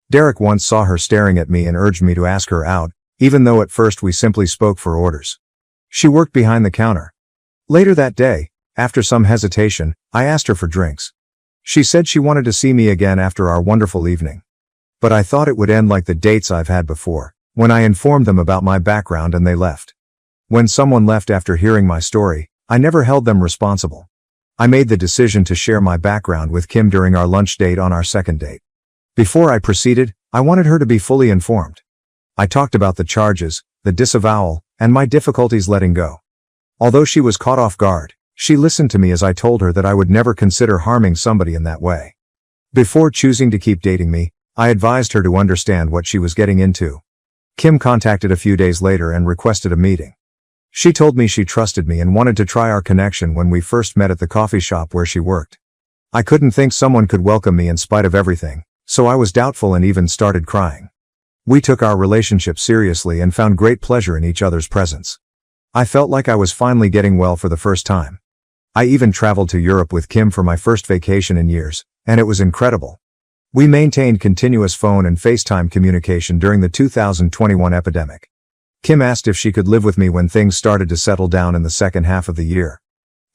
Speaker 1: Derek once saw her staring at me and urged me to ask her out, even though at first we simply spoke for orders. She worked behind the counter. Later that day, after some hesitation, I asked her for drinks. She said she wanted to see me again after our wonderful evening. But I thought it would end like the dates I've had before, when I informed them about my background and they left. When someone left after hearing my story, I never held them responsible. I made the decision to share my background with Kim during our lunch date on our second date. Before I proceeded, I wanted her to be fully informed. I talked about the charges, the disavowal, and my difficulties letting go. Although she was caught off guard, she listened to me as I told her that I would never consider harming somebody in that way. Before choosing to keep dating me, I advised her to understand what she was getting into. Kim contacted a few days later and requested a meeting. She told me she trusted me and wanted to try our connection when we first met at the coffee shop where she worked. I couldn't think someone could welcome me in spite of everything, so I was doubtful and even started crying. We took our relationship seriously and found great pleasure in each other's presence. I felt like I was finally getting well for the first time. I even traveled to Europe with Kim for my first vacation in years, and it was incredible. We maintained continuous phone and FaceTime communication during the 2021 epidemic. Kim asked if she could live with me when things started to settle down in the second half of the year.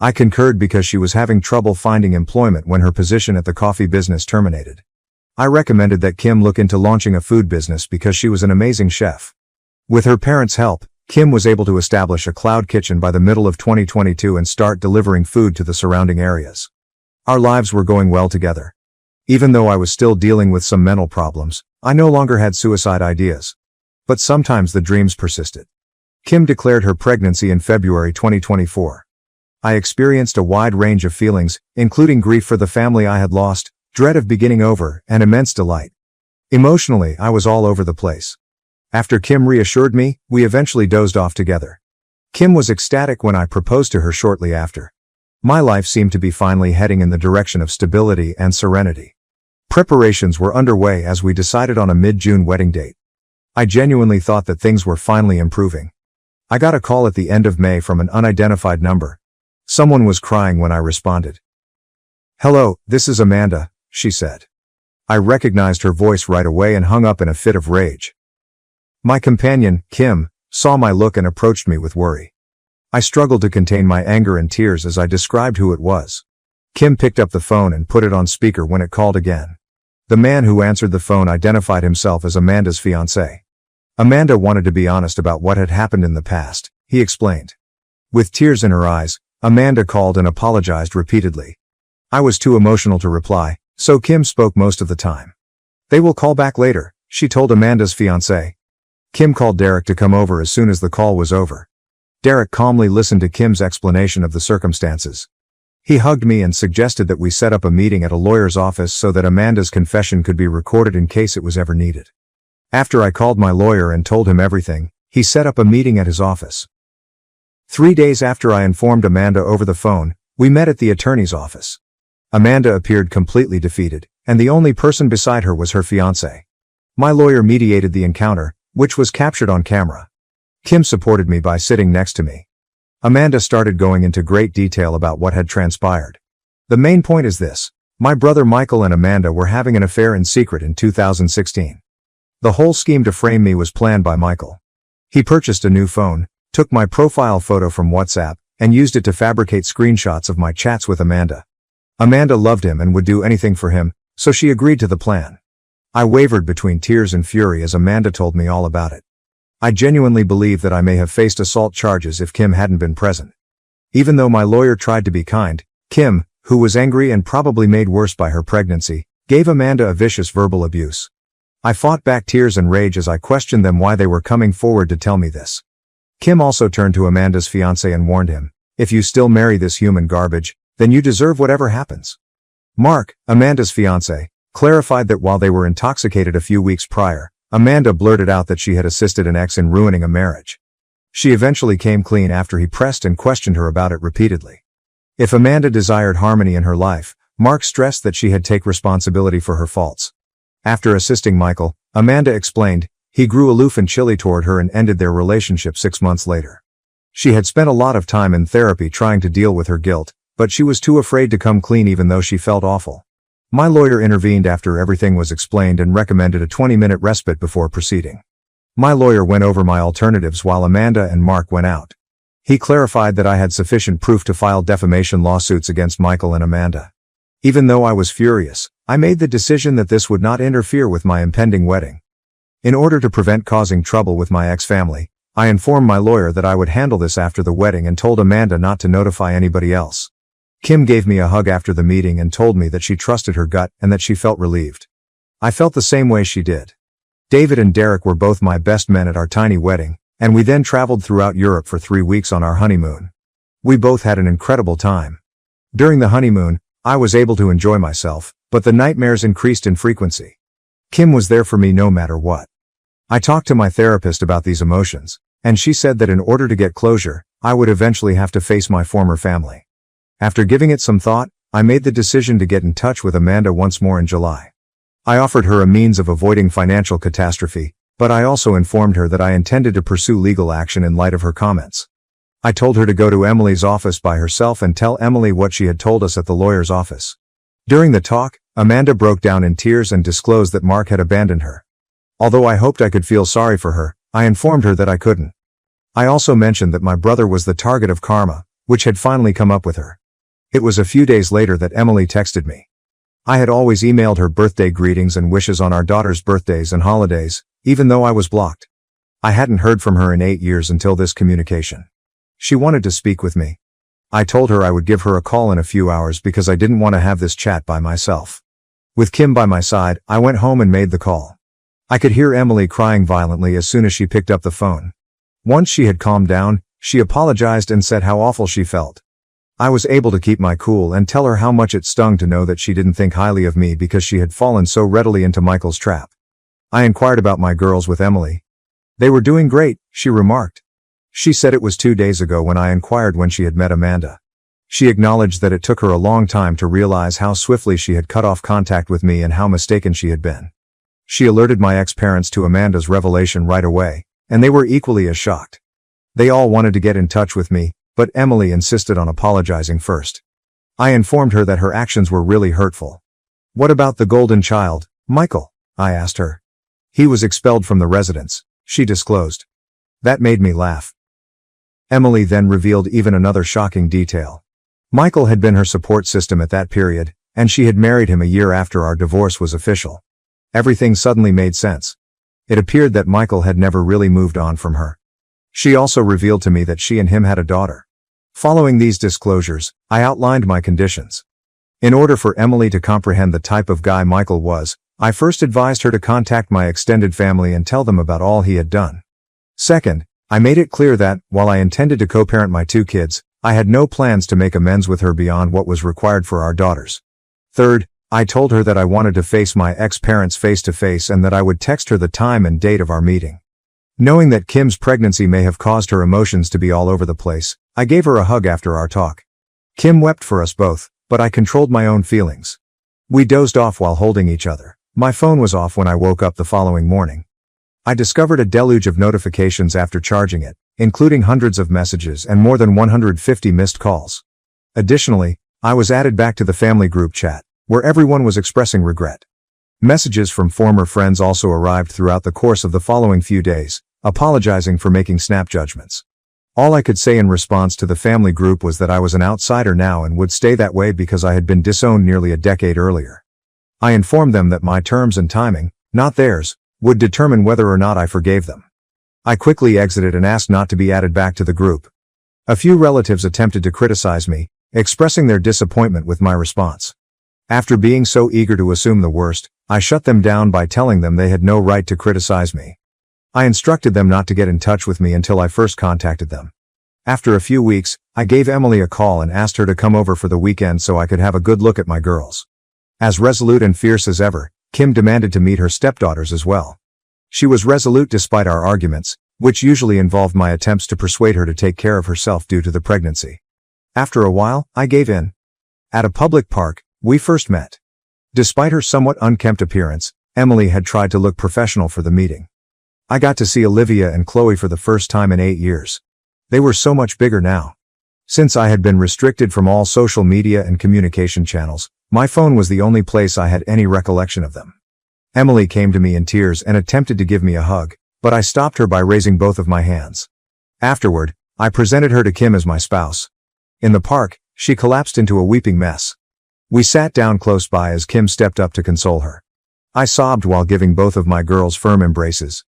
Speaker 1: I concurred because she was having trouble finding employment when her position at the coffee business terminated. I recommended that Kim look into launching a food business because she was an amazing chef. With her parents' help, Kim was able to establish a cloud kitchen by the middle of 2022 and start delivering food to the surrounding areas. Our lives were going well together. Even though I was still dealing with some mental problems, I no longer had suicide ideas. But sometimes the dreams persisted. Kim declared her pregnancy in February 2024. I experienced a wide range of feelings, including grief for the family I had lost, dread of beginning over, and immense delight. Emotionally, I was all over the place. After Kim reassured me, we eventually dozed off together. Kim was ecstatic when I proposed to her shortly after. My life seemed to be finally heading in the direction of stability and serenity. Preparations were underway as we decided on a mid-June wedding date. I genuinely thought that things were finally improving. I got a call at the end of May from an unidentified number. Someone was crying when I responded. "Hello, this is Amanda," she said. I recognized her voice right away and hung up in a fit of rage. My companion, Kim, saw my look and approached me with worry. I struggled to contain my anger and tears as I described who it was. Kim picked up the phone and put it on speaker when it called again. The man who answered the phone identified himself as Amanda's fiancé. Amanda wanted to be honest about what had happened in the past, he explained. With tears in her eyes, Amanda called and apologized repeatedly. I was too emotional to reply, so Kim spoke most of the time. "They will call back later," she told Amanda's fiancé. Kim called Derek to come over as soon as the call was over. Derek calmly listened to Kim's explanation of the circumstances. He hugged me and suggested that we set up a meeting at a lawyer's office so that Amanda's confession could be recorded in case it was ever needed. After I called my lawyer and told him everything, he set up a meeting at his office. 3 days after I informed Amanda over the phone, we met at the attorney's office. Amanda appeared completely defeated, and the only person beside her was her fiancé. My lawyer mediated the encounter, which was captured on camera. Kim supported me by sitting next to me. Amanda started going into great detail about what had transpired. The main point is this: my brother Michael and Amanda were having an affair in secret in 2016. The whole scheme to frame me was planned by Michael. He purchased a new phone, took my profile photo from WhatsApp, and used it to fabricate screenshots of my chats with Amanda. Amanda loved him and would do anything for him, so she agreed to the plan. I wavered between tears and fury as Amanda told me all about it. I genuinely believe that I may have faced assault charges if Kim hadn't been present. Even though my lawyer tried to be kind, Kim, who was angry and probably made worse by her pregnancy, gave Amanda a vicious verbal abuse. I fought back tears and rage as I questioned them why they were coming forward to tell me this. Kim also turned to Amanda's fiancé and warned him, "If you still marry this human garbage, then you deserve whatever happens." Mark, Amanda's fiancé, clarified that while they were intoxicated a few weeks prior, Amanda blurted out that she had assisted an ex in ruining a marriage. She eventually came clean after he pressed and questioned her about it repeatedly. If Amanda desired harmony in her life, Mark stressed that she had take responsibility for her faults. After assisting Michael, Amanda explained, he grew aloof and chilly toward her and ended their relationship 6 months later. She had spent a lot of time in therapy trying to deal with her guilt, but she was too afraid to come clean even though she felt awful. My lawyer intervened after everything was explained and recommended a 20-minute respite before proceeding. My lawyer went over my alternatives while Amanda and Mark went out. He clarified that I had sufficient proof to file defamation lawsuits against Michael and Amanda. Even though I was furious, I made the decision that this would not interfere with my impending wedding. In order to prevent causing trouble with my ex-family, I informed my lawyer that I would handle this after the wedding and told Amanda not to notify anybody else. Kim gave me a hug after the meeting and told me that she trusted her gut and that she felt relieved. I felt the same way she did. David and Derek were both my best men at our tiny wedding, and we then traveled throughout Europe for 3 weeks on our honeymoon. We both had an incredible time. During the honeymoon, I was able to enjoy myself, but the nightmares increased in frequency. Kim was there for me no matter what. I talked to my therapist about these emotions, and she said that in order to get closure, I would eventually have to face my former family. After giving it some thought, I made the decision to get in touch with Amanda once more in July. I offered her a means of avoiding financial catastrophe, but I also informed her that I intended to pursue legal action in light of her comments. I told her to go to Emily's office by herself and tell Emily what she had told us at the lawyer's office. During the talk, Amanda broke down in tears and disclosed that Mark had abandoned her. Although I hoped I could feel sorry for her, I informed her that I couldn't. I also mentioned that my brother was the target of karma, which had finally come up with her. It was a few days later that Emily texted me. I had always emailed her birthday greetings and wishes on our daughter's birthdays and holidays, even though I was blocked. I hadn't heard from her in 8 years until this communication. She wanted to speak with me. I told her I would give her a call in a few hours because I didn't want to have this chat by myself. With Kim by my side, I went home and made the call. I could hear Emily crying violently as soon as she picked up the phone. Once she had calmed down, she apologized and said how awful she felt. I was able to keep my cool and tell her how much it stung to know that she didn't think highly of me because she had fallen so readily into Michael's trap. I inquired about my girls with Emily. They were doing great, she remarked. She said it was 2 days ago when I inquired when she had met Amanda. She acknowledged that it took her a long time to realize how swiftly she had cut off contact with me and how mistaken she had been. She alerted my ex-parents to Amanda's revelation right away, and they were equally as shocked. They all wanted to get in touch with me, but Emily insisted on apologizing first. I informed her that her actions were really hurtful. "What about the golden child, Michael?" I asked her. "He was expelled from the residence," she disclosed. That made me laugh. Emily then revealed even another shocking detail. Michael had been her support system at that period, and she had married him a year after our divorce was official. Everything suddenly made sense. It appeared that Michael had never really moved on from her. She also revealed to me that she and him had a daughter. Following these disclosures, I outlined my conditions. In order for Emily to comprehend the type of guy Michael was, I first advised her to contact my extended family and tell them about all he had done. Second, I made it clear that, while I intended to co-parent my 2 kids, I had no plans to make amends with her beyond what was required for our daughters. Third, I told her that I wanted to face my ex-parents face-to-face and that I would text her the time and date of our meeting. Knowing that Kim's pregnancy may have caused her emotions to be all over the place, I gave her a hug after our talk. Kim wept for us both, but I controlled my own feelings. We dozed off while holding each other. My phone was off when I woke up the following morning. I discovered a deluge of notifications after charging it, including hundreds of messages and more than 150 missed calls. Additionally, I was added back to the family group chat, where everyone was expressing regret. Messages from former friends also arrived throughout the course of the following few days, apologizing for making snap judgments. All I could say in response to the family group was that I was an outsider now and would stay that way because I had been disowned nearly a decade earlier. I informed them that my terms and timing, not theirs, would determine whether or not I forgave them. I quickly exited and asked not to be added back to the group. A few relatives attempted to criticize me, expressing their disappointment with my response. After being so eager to assume the worst, I shut them down by telling them they had no right to criticize me. I instructed them not to get in touch with me until I first contacted them. After a few weeks, I gave Emily a call and asked her to come over for the weekend so I could have a good look at my girls. As resolute and fierce as ever, Kim demanded to meet her stepdaughters as well. She was resolute despite our arguments, which usually involved my attempts to persuade her to take care of herself due to the pregnancy. After a while, I gave in. At a public park, we first met. Despite her somewhat unkempt appearance, Emily had tried to look professional for the meeting. I got to see Olivia and Chloe for the first time in 8 years. They were so much bigger now. Since I had been restricted from all social media and communication channels, my phone was the only place I had any recollection of them. Emily came to me in tears and attempted to give me a hug, but I stopped her by raising both of my hands. Afterward, I presented her to Kim as my spouse. In the park, she collapsed into a weeping mess. We sat down close by as Kim stepped up to console her. I sobbed while giving both of my girls firm embraces.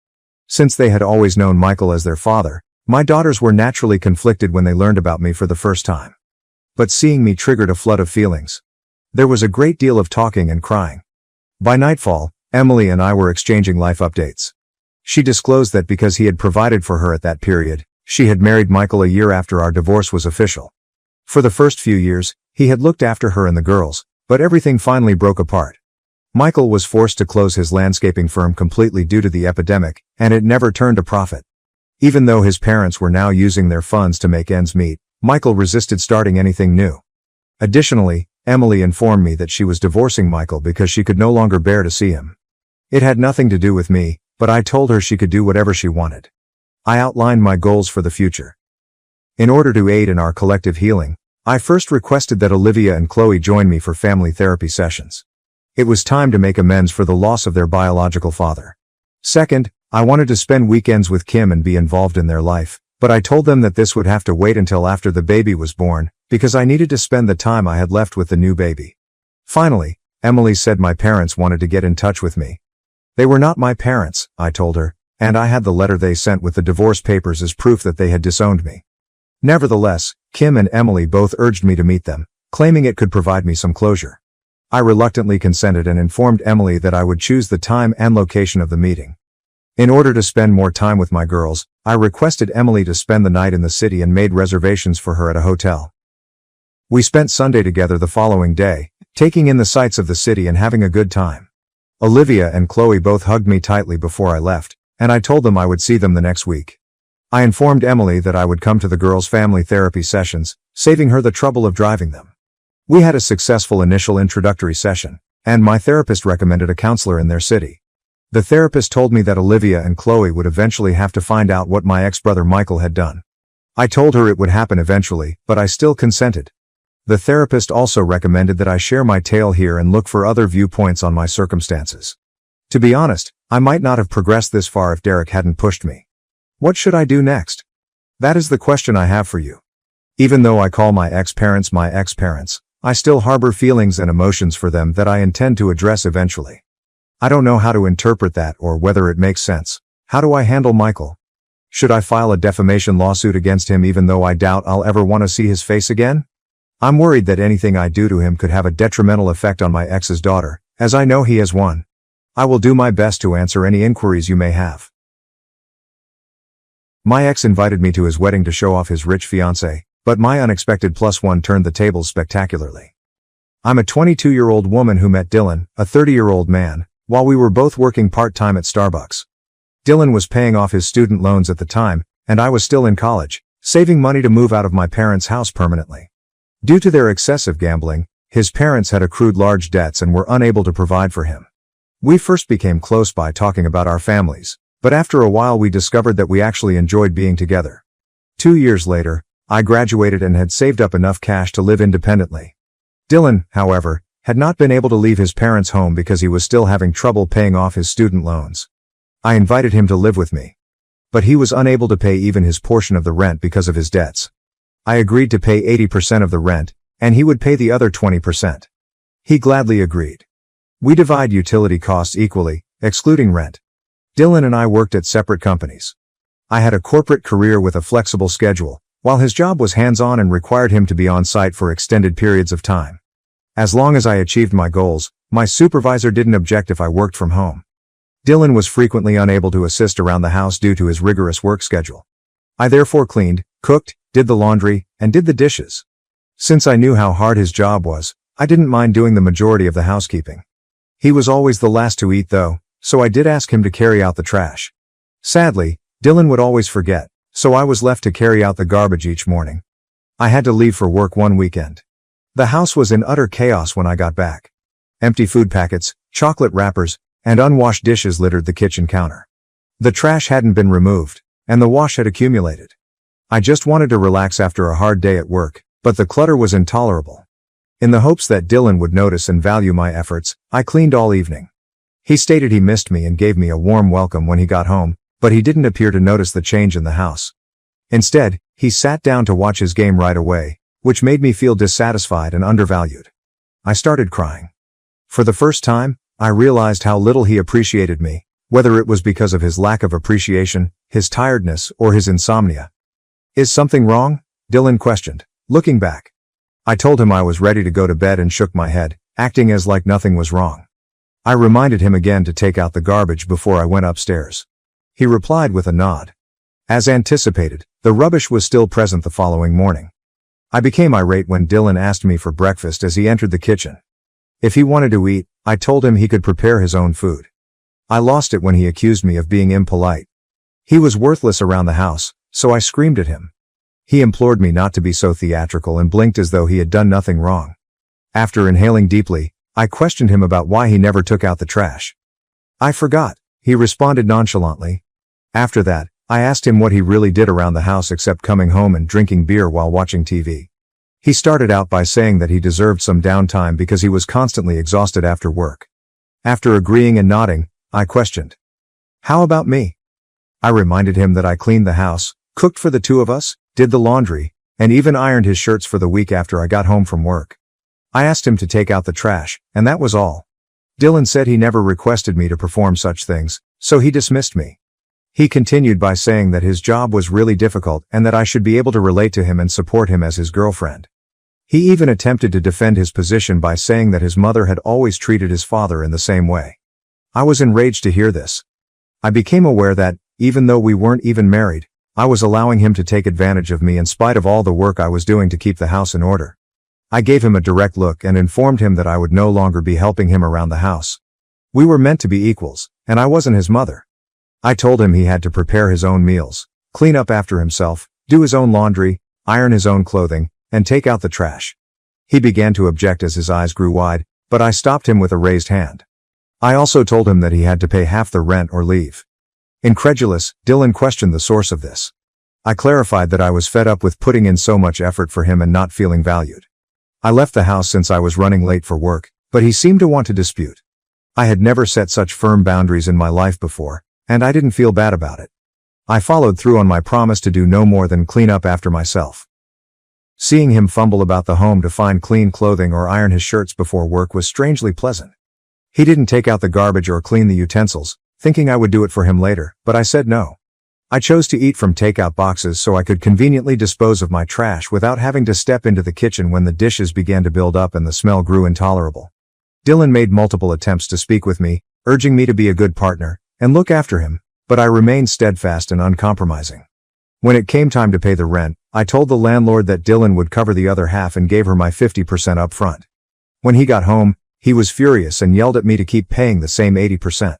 Speaker 1: Since they had always known Michael as their father, my daughters were naturally conflicted when they learned about me for the first time. But seeing me triggered a flood of feelings. There was a great deal of talking and crying. By nightfall, Emily and I were exchanging life updates. She disclosed that because he had provided for her at that period, she had married Michael a year after our divorce was official. For the first few years, he had looked after her and the girls, but everything finally broke apart. Michael was forced to close his landscaping firm completely due to the epidemic, and it never turned a profit. Even though his parents were now using their funds to make ends meet, Michael resisted starting anything new. Additionally, Emily informed me that she was divorcing Michael because she could no longer bear to see him. It had nothing to do with me, but I told her she could do whatever she wanted. I outlined my goals for the future. In order to aid in our collective healing, I first requested that Olivia and Chloe join me for family therapy sessions. It was time to make amends for the loss of their biological father. Second, I wanted to spend weekends with Kim and be involved in their life, but I told them that this would have to wait until after the baby was born, because I needed to spend the time I had left with the new baby. Finally, Emily said my parents wanted to get in touch with me. They were not my parents, I told her, and I had the letter they sent with the divorce papers as proof that they had disowned me. Nevertheless, Kim and Emily both urged me to meet them, claiming it could provide me some closure. I reluctantly consented and informed Emily that I would choose the time and location of the meeting. In order to spend more time with my girls, I requested Emily to spend the night in the city and made reservations for her at a hotel. We spent Sunday together the following day, taking in the sights of the city and having a good time. Olivia and Chloe both hugged me tightly before I left, and I told them I would see them the next week. I informed Emily that I would come to the girls' family therapy sessions, saving her the trouble of driving them. We had a successful initial introductory session, and my therapist recommended a counselor in their city. The therapist told me that Olivia and Chloe would eventually have to find out what my ex-brother Michael had done. I told her it would happen eventually, but I still consented. The therapist also recommended that I share my tale here and look for other viewpoints on my circumstances. To be honest, I might not have progressed this far if Derek hadn't pushed me. What should I do next? That is the question I have for you. Even though I call my ex-parents, I still harbor feelings and emotions for them that I intend to address eventually. I don't know how to interpret that or whether it makes sense. How do I handle Michael? Should I file a defamation lawsuit against him even though I doubt I'll ever want to see his face again? I'm worried that anything I do to him could have a detrimental effect on my ex's daughter, as I know he has one. I will do my best to answer any inquiries you may have. My ex invited me to his wedding to show off his rich fiancé, but my unexpected +1 turned the tables spectacularly. I'm a 22-year-old woman who met Dylan, a 30-year-old man, while we were both working part-time at Starbucks. Dylan was paying off his student loans at the time, and I was still in college, saving money to move out of my parents' house permanently. Due to their excessive gambling, his parents had accrued large debts and were unable to provide for him. We first became close by talking about our families, but after a while we discovered that we actually enjoyed being together. 2 years later, I graduated and had saved up enough cash to live independently. Dylan, however, had not been able to leave his parents' home because he was still having trouble paying off his student loans. I invited him to live with me. But he was unable to pay even his portion of the rent because of his debts. I agreed to pay 80% of the rent, and he would pay the other 20%. He gladly agreed. We divide utility costs equally, excluding rent. Dylan and I worked at separate companies. I had a corporate career with a flexible schedule, while his job was hands-on and required him to be on site for extended periods of time. As long as I achieved my goals, my supervisor didn't object if I worked from home. Dylan was frequently unable to assist around the house due to his rigorous work schedule. I therefore cleaned, cooked, did the laundry, and did the dishes. Since I knew how hard his job was, I didn't mind doing the majority of the housekeeping. He was always the last to eat though, so I did ask him to carry out the trash. Sadly, Dylan would always forget, so I was left to carry out the garbage each morning. I had to leave for work one weekend. The house was in utter chaos when I got back. Empty food packets, chocolate wrappers, and unwashed dishes littered the kitchen counter. The trash hadn't been removed, and the wash had accumulated. I just wanted to relax after a hard day at work, but the clutter was intolerable. In the hopes that Dylan would notice and value my efforts, I cleaned all evening. He stated he missed me and gave me a warm welcome when he got home, but he didn't appear to notice the change in the house. Instead, he sat down to watch his game right away, which made me feel dissatisfied and undervalued. I started crying. For the first time, I realized how little he appreciated me, whether it was because of his lack of appreciation, his tiredness, or his insomnia. Is something wrong? Dylan questioned, looking back. I told him I was ready to go to bed and shook my head, acting as like nothing was wrong. I reminded him again to take out the garbage before I went upstairs. He replied with a nod. As anticipated, the rubbish was still present the following morning. I became irate when Dylan asked me for breakfast as he entered the kitchen. If he wanted to eat, I told him he could prepare his own food. I lost it when he accused me of being impolite. He was worthless around the house, so I screamed at him. He implored me not to be so theatrical and blinked as though he had done nothing wrong. After inhaling deeply, I questioned him about why he never took out the trash. I forgot, he responded nonchalantly. After that, I asked him what he really did around the house except coming home and drinking beer while watching TV. He started out by saying that he deserved some downtime because he was constantly exhausted after work. After agreeing and nodding, I questioned. How about me? I reminded him that I cleaned the house, cooked for the two of us, did the laundry, and even ironed his shirts for the week after I got home from work. I asked him to take out the trash, and that was all. Dylan said he never requested me to perform such things, so he dismissed me. He continued by saying that his job was really difficult and that I should be able to relate to him and support him as his girlfriend. He even attempted to defend his position by saying that his mother had always treated his father in the same way. I was enraged to hear this. I became aware that, even though we weren't even married, I was allowing him to take advantage of me in spite of all the work I was doing to keep the house in order. I gave him a direct look and informed him that I would no longer be helping him around the house. We were meant to be equals, and I wasn't his mother. I told him he had to prepare his own meals, clean up after himself, do his own laundry, iron his own clothing, and take out the trash. He began to object as his eyes grew wide, but I stopped him with a raised hand. I also told him that he had to pay half the rent or leave. Incredulous, Dylan questioned the source of this. I clarified that I was fed up with putting in so much effort for him and not feeling valued. I left the house since I was running late for work, but he seemed to want to dispute. I had never set such firm boundaries in my life before, and I didn't feel bad about it. I followed through on my promise to do no more than clean up after myself. Seeing him fumble about the home to find clean clothing or iron his shirts before work was strangely pleasant. He didn't take out the garbage or clean the utensils, thinking I would do it for him later, but I said no. I chose to eat from takeout boxes so I could conveniently dispose of my trash without having to step into the kitchen when the dishes began to build up and the smell grew intolerable. Dylan made multiple attempts to speak with me, urging me to be a good partner and look after him, but I remained steadfast and uncompromising. When it came time to pay the rent, I told the landlord that Dylan would cover the other half and gave her my 50% up front. When he got home, he was furious and yelled at me to keep paying the same 80%.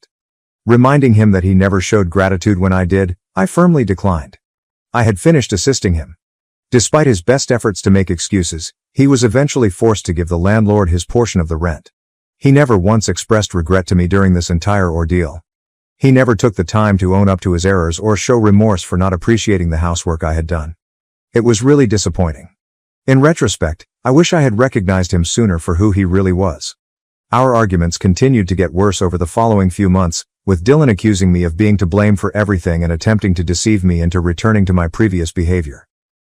Speaker 1: Reminding him that he never showed gratitude when I did, I firmly declined. I had finished assisting him. Despite his best efforts to make excuses, he was eventually forced to give the landlord his portion of the rent. He never once expressed regret to me during this entire ordeal. He never took the time to own up to his errors or show remorse for not appreciating the housework I had done. It was really disappointing. In retrospect, I wish I had recognized him sooner for who he really was. Our arguments continued to get worse over the following few months, with Dylan accusing me of being to blame for everything and attempting to deceive me into returning to my previous behavior.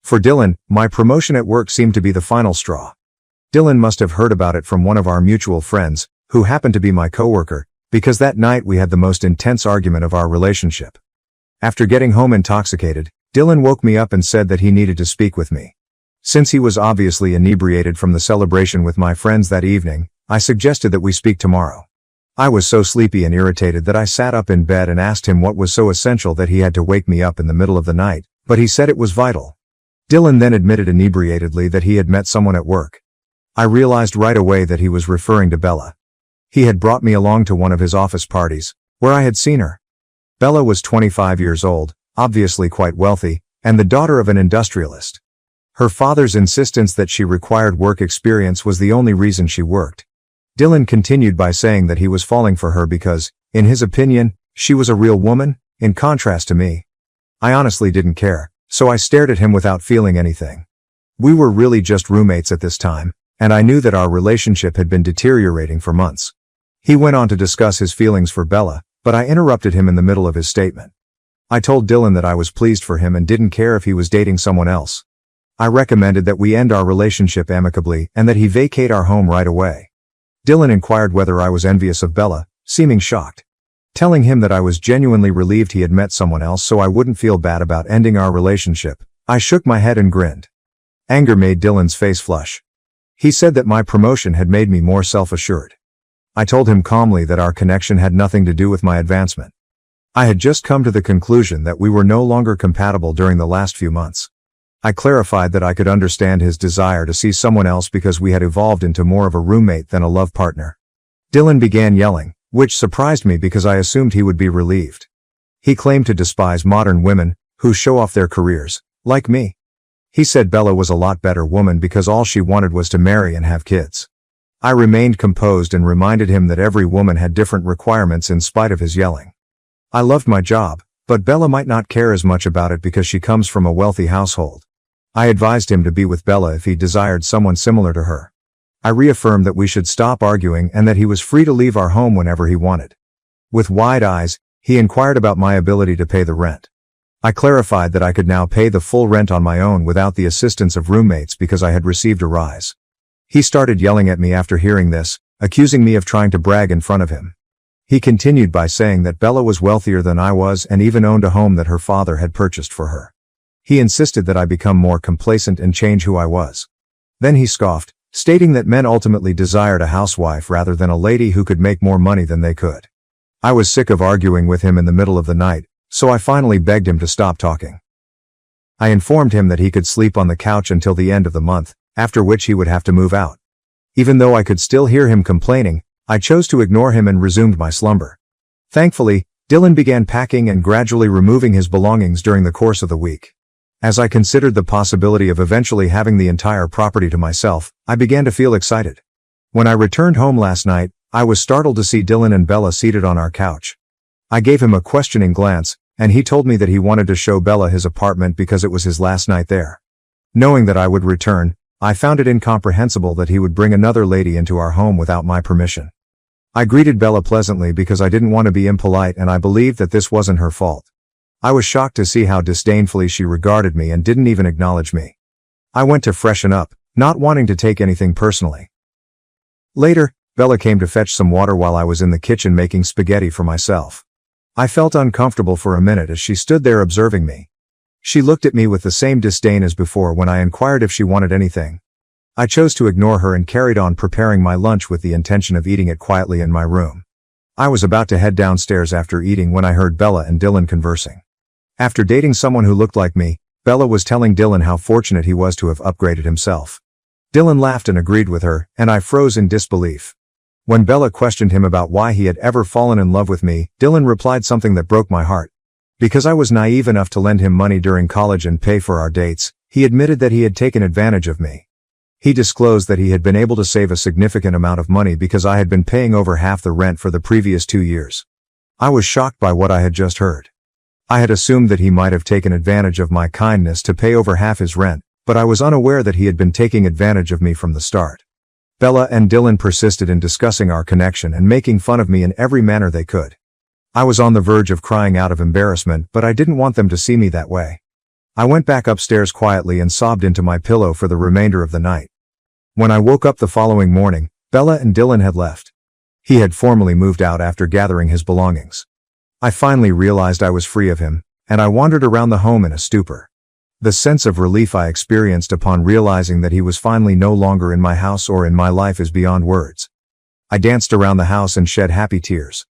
Speaker 1: For Dylan, my promotion at work seemed to be the final straw. Dylan must have heard about it from one of our mutual friends, who happened to be my coworker, because that night we had the most intense argument of our relationship. After getting home intoxicated, Dylan woke me up and said that he needed to speak with me. Since he was obviously inebriated from the celebration with my friends that evening, I suggested that we speak tomorrow. I was so sleepy and irritated that I sat up in bed and asked him what was so essential that he had to wake me up in the middle of the night, but he said it was vital. Dylan then admitted inebriatedly that he had met someone at work. I realized right away that he was referring to Bella. He had brought me along to one of his office parties, where I had seen her. Bella was 25 years old, obviously quite wealthy, and the daughter of an industrialist. Her father's insistence that she required work experience was the only reason she worked. Dylan continued by saying that he was falling for her because, in his opinion, she was a real woman, in contrast to me. I honestly didn't care, so I stared at him without feeling anything. We were really just roommates at this time, and I knew that our relationship had been deteriorating for months. He went on to discuss his feelings for Bella, but I interrupted him in the middle of his statement. I told Dylan that I was pleased for him and didn't care if he was dating someone else. I recommended that we end our relationship amicably and that he vacate our home right away. Dylan inquired whether I was envious of Bella, seeming shocked. Telling him that I was genuinely relieved he had met someone else so I wouldn't feel bad about ending our relationship, I shook my head and grinned. Anger made Dylan's face flush. He said that my promotion had made me more self-assured. I told him calmly that our connection had nothing to do with my advancement. I had just come to the conclusion that we were no longer compatible during the last few months. I clarified that I could understand his desire to see someone else because we had evolved into more of a roommate than a love partner. Dylan began yelling, which surprised me because I assumed he would be relieved. He claimed to despise modern women, who show off their careers, like me. He said Bella was a lot better woman because all she wanted was to marry and have kids. I remained composed and reminded him that every woman had different requirements in spite of his yelling. I loved my job, but Bella might not care as much about it because she comes from a wealthy household. I advised him to be with Bella if he desired someone similar to her. I reaffirmed that we should stop arguing and that he was free to leave our home whenever he wanted. With wide eyes, he inquired about my ability to pay the rent. I clarified that I could now pay the full rent on my own without the assistance of roommates because I had received a rise. He started yelling at me after hearing this, accusing me of trying to brag in front of him. He continued by saying that Bella was wealthier than I was and even owned a home that her father had purchased for her. He insisted that I become more complacent and change who I was. Then he scoffed, stating that men ultimately desired a housewife rather than a lady who could make more money than they could. I was sick of arguing with him in the middle of the night, so I finally begged him to stop talking. I informed him that he could sleep on the couch until the end of the month, after which he would have to move out. Even though I could still hear him complaining, I chose to ignore him and resumed my slumber. Thankfully, Dylan began packing and gradually removing his belongings during the course of the week. As I considered the possibility of eventually having the entire property to myself, I began to feel excited. When I returned home last night, I was startled to see Dylan and Bella seated on our couch. I gave him a questioning glance, and he told me that he wanted to show Bella his apartment because it was his last night there. Knowing that I would return, I found it incomprehensible that he would bring another lady into our home without my permission. I greeted Bella pleasantly because I didn't want to be impolite and I believed that this wasn't her fault. I was shocked to see how disdainfully she regarded me and didn't even acknowledge me. I went to freshen up, not wanting to take anything personally. Later, Bella came to fetch some water while I was in the kitchen making spaghetti for myself. I felt uncomfortable for a minute as she stood there observing me. She looked at me with the same disdain as before when I inquired if she wanted anything. I chose to ignore her and carried on preparing my lunch with the intention of eating it quietly in my room. I was about to head downstairs after eating when I heard Bella and Dylan conversing. After dating someone who looked like me, Bella was telling Dylan how fortunate he was to have upgraded himself. Dylan laughed and agreed with her, and I froze in disbelief. When Bella questioned him about why he had ever fallen in love with me, Dylan replied something that broke my heart. Because I was naive enough to lend him money during college and pay for our dates, he admitted that he had taken advantage of me. He disclosed that he had been able to save a significant amount of money because I had been paying over half the rent for the previous 2 years. I was shocked by what I had just heard. I had assumed that he might have taken advantage of my kindness to pay over half his rent, but I was unaware that he had been taking advantage of me from the start. Bella and Dylan persisted in discussing our connection and making fun of me in every manner they could. I was on the verge of crying out of embarrassment, but I didn't want them to see me that way. I went back upstairs quietly and sobbed into my pillow for the remainder of the night. When I woke up the following morning, Bella and Dylan had left. He had formally moved out after gathering his belongings. I finally realized I was free of him, and I wandered around the home in a stupor. The sense of relief I experienced upon realizing that he was finally no longer in my house or in my life is beyond words. I danced around the house and shed happy tears.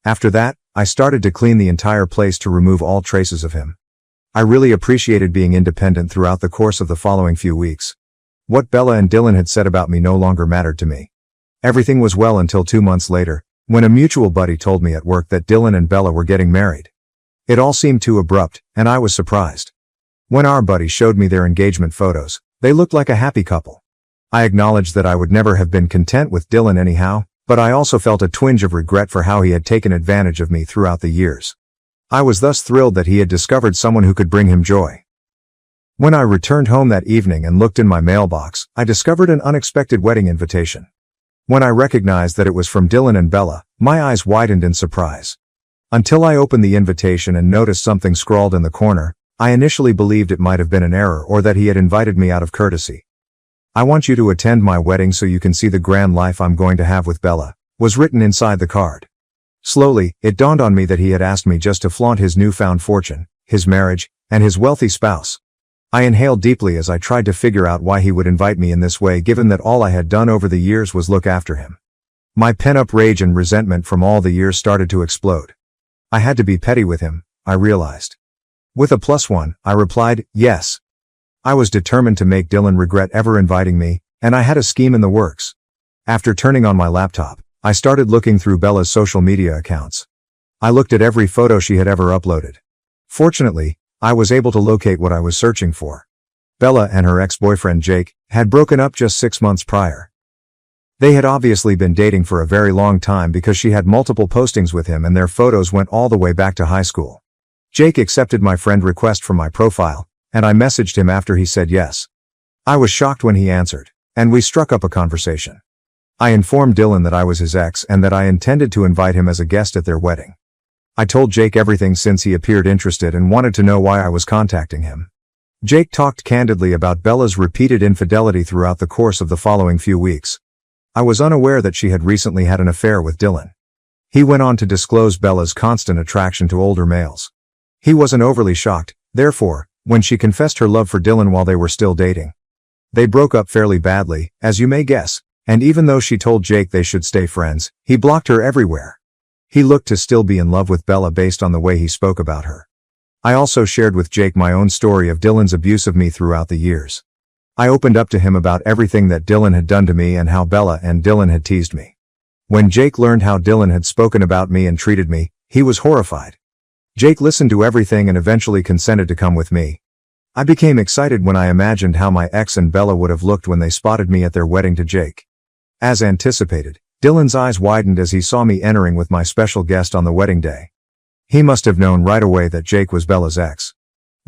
Speaker 1: After that, I started to clean the entire place to remove all traces of him. I really appreciated being independent throughout the course of the following few weeks. What Bella and Dylan had said about me no longer mattered to me. Everything was well until 2 months later, when a mutual buddy told me at work that Dylan and Bella were getting married. It all seemed too abrupt, and I was surprised. When our buddy showed me their engagement photos, they looked like a happy couple. I acknowledged that I would never have been content with Dylan anyhow, but I also felt a twinge of regret for how he had taken advantage of me throughout the years. I was thus thrilled that he had discovered someone who could bring him joy. When I returned home that evening and looked in my mailbox, I discovered an unexpected wedding invitation. When I recognized that it was from Dylan and Bella, my eyes widened in surprise. Until I opened the invitation and noticed something scrawled in the corner, I initially believed it might have been an error or that he had invited me out of courtesy. "I want you to attend my wedding so you can see the grand life I'm going to have with Bella," was written inside the card. Slowly, it dawned on me that he had asked me just to flaunt his newfound fortune, his marriage, and his wealthy spouse. I inhaled deeply as I tried to figure out why he would invite me in this way given that all I had done over the years was look after him. My pent-up rage and resentment from all the years started to explode. I had to be petty with him, I realized. With a +1, I replied, yes. I was determined to make Dylan regret ever inviting me, and I had a scheme in the works. After turning on my laptop, I started looking through Bella's social media accounts. I looked at every photo she had ever uploaded. Fortunately, I was able to locate what I was searching for. Bella and her ex-boyfriend Jake had broken up just 6 months prior. They had obviously been dating for a very long time because she had multiple postings with him and their photos went all the way back to high school. Jake accepted my friend request from my profile, and I messaged him after he said yes. I was shocked when he answered, and we struck up a conversation. I informed Dylan that I was his ex and that I intended to invite him as a guest at their wedding. I told Jake everything since he appeared interested and wanted to know why I was contacting him. Jake talked candidly about Bella's repeated infidelity throughout the course of the following few weeks. I was unaware that she had recently had an affair with Dylan. He went on to disclose Bella's constant attraction to older males. He wasn't overly shocked, therefore, when she confessed her love for Dylan while they were still dating. They broke up fairly badly, as you may guess, and even though she told Jake they should stay friends, he blocked her everywhere. He looked to still be in love with Bella based on the way he spoke about her. I also shared with Jake my own story of Dylan's abuse of me throughout the years. I opened up to him about everything that Dylan had done to me and how Bella and Dylan had teased me. When Jake learned how Dylan had spoken about me and treated me, he was horrified. Jake listened to everything and eventually consented to come with me. I became excited when I imagined how my ex and Bella would have looked when they spotted me at their wedding to Jake. As anticipated, Dylan's eyes widened as he saw me entering with my special guest on the wedding day. He must have known right away that Jake was Bella's ex.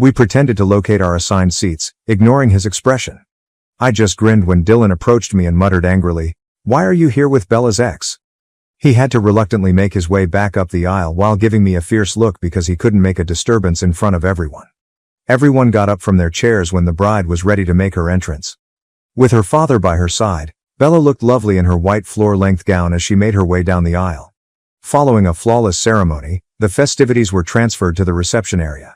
Speaker 1: We pretended to locate our assigned seats, ignoring his expression. I just grinned when Dylan approached me and muttered angrily, "Why are you here with Bella's ex?" He had to reluctantly make his way back up the aisle while giving me a fierce look because he couldn't make a disturbance in front of everyone. Everyone got up from their chairs when the bride was ready to make her entrance. With her father by her side, Bella looked lovely in her white floor-length gown as she made her way down the aisle. Following a flawless ceremony, the festivities were transferred to the reception area.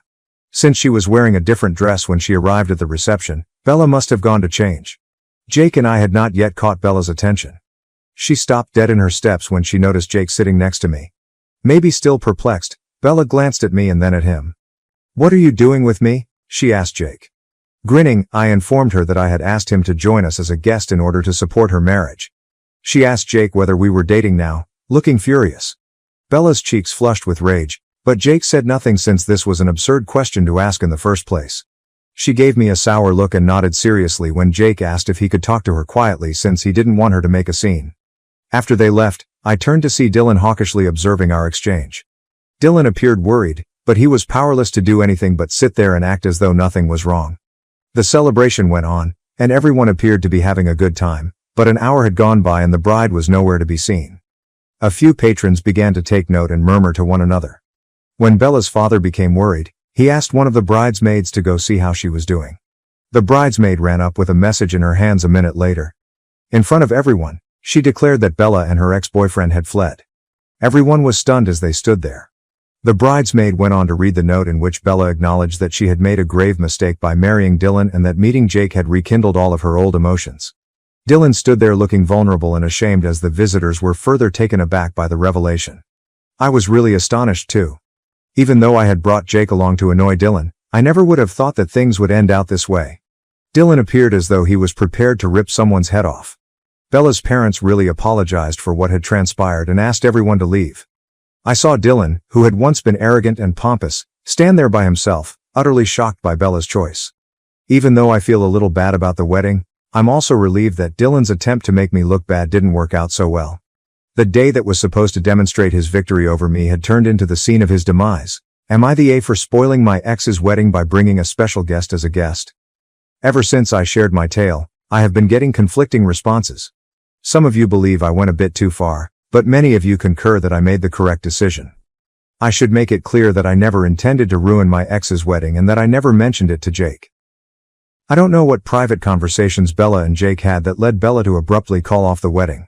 Speaker 1: Since she was wearing a different dress when she arrived at the reception, Bella must have gone to change. Jake and I had not yet caught Bella's attention. She stopped dead in her steps when she noticed Jake sitting next to me. Maybe still perplexed, Bella glanced at me and then at him. "What are you doing with me?" she asked Jake. Grinning, I informed her that I had asked him to join us as a guest in order to support her marriage. She asked Jake whether we were dating now, looking furious. Bella's cheeks flushed with rage, but Jake said nothing since this was an absurd question to ask in the first place. She gave me a sour look and nodded seriously when Jake asked if he could talk to her quietly since he didn't want her to make a scene. After they left, I turned to see Dylan hawkishly observing our exchange. Dylan appeared worried, but he was powerless to do anything but sit there and act as though nothing was wrong. The celebration went on, and everyone appeared to be having a good time, but an hour had gone by and the bride was nowhere to be seen. A few patrons began to take note and murmur to one another. When Bella's father became worried, he asked one of the bridesmaids to go see how she was doing. The bridesmaid ran up with a message in her hands a minute later. In front of everyone, she declared that Bella and her ex-boyfriend had fled. Everyone was stunned as they stood there. The bridesmaid went on to read the note in which Bella acknowledged that she had made a grave mistake by marrying Dylan and that meeting Jake had rekindled all of her old emotions. Dylan stood there looking vulnerable and ashamed as the visitors were further taken aback by the revelation. I was really astonished too. Even though I had brought Jake along to annoy Dylan, I never would have thought that things would end out this way. Dylan appeared as though he was prepared to rip someone's head off. Bella's parents really apologized for what had transpired and asked everyone to leave. I saw Dylan, who had once been arrogant and pompous, stand there by himself, utterly shocked by Bella's choice. Even though I feel a little bad about the wedding, I'm also relieved that Dylan's attempt to make me look bad didn't work out so well. The day that was supposed to demonstrate his victory over me had turned into the scene of his demise. Am I the A for spoiling my ex's wedding by bringing a special guest as a guest? Ever since I shared my tale, I have been getting conflicting responses. Some of you believe I went a bit too far, but many of you concur that I made the correct decision. I should make it clear that I never intended to ruin my ex's wedding and that I never mentioned it to Jake. I don't know what private conversations Bella and Jake had that led Bella to abruptly call off the wedding.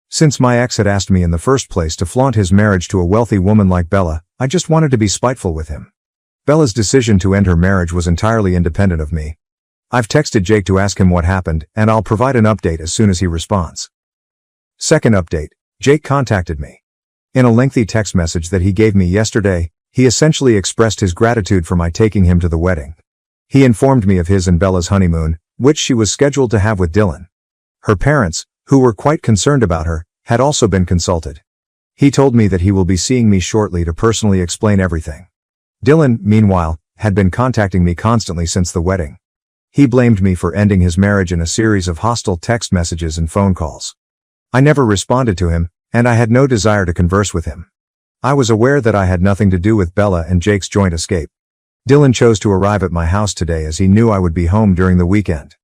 Speaker 1: Since my ex had asked me in the first place to flaunt his marriage to a wealthy woman like Bella, I just wanted to be spiteful with him. Bella's decision to end her marriage was entirely independent of me. I've texted Jake to ask him what happened, and I'll provide an update as soon as he responds. Second update, Jake contacted me. In a lengthy text message that he gave me yesterday, he essentially expressed his gratitude for my taking him to the wedding. He informed me of his and Bella's honeymoon, which she was scheduled to have with Dylan. Her parents, who were quite concerned about her, had also been consulted. He told me that he will be seeing me shortly to personally explain everything. Dylan, meanwhile, had been contacting me constantly since the wedding. He blamed me for ending his marriage in a series of hostile text messages and phone calls. I never responded to him, and I had no desire to converse with him. I was aware that I had nothing to do with Bella and Jake's joint escape. Dylan chose to arrive at my house today as he knew I would be home during the weekend.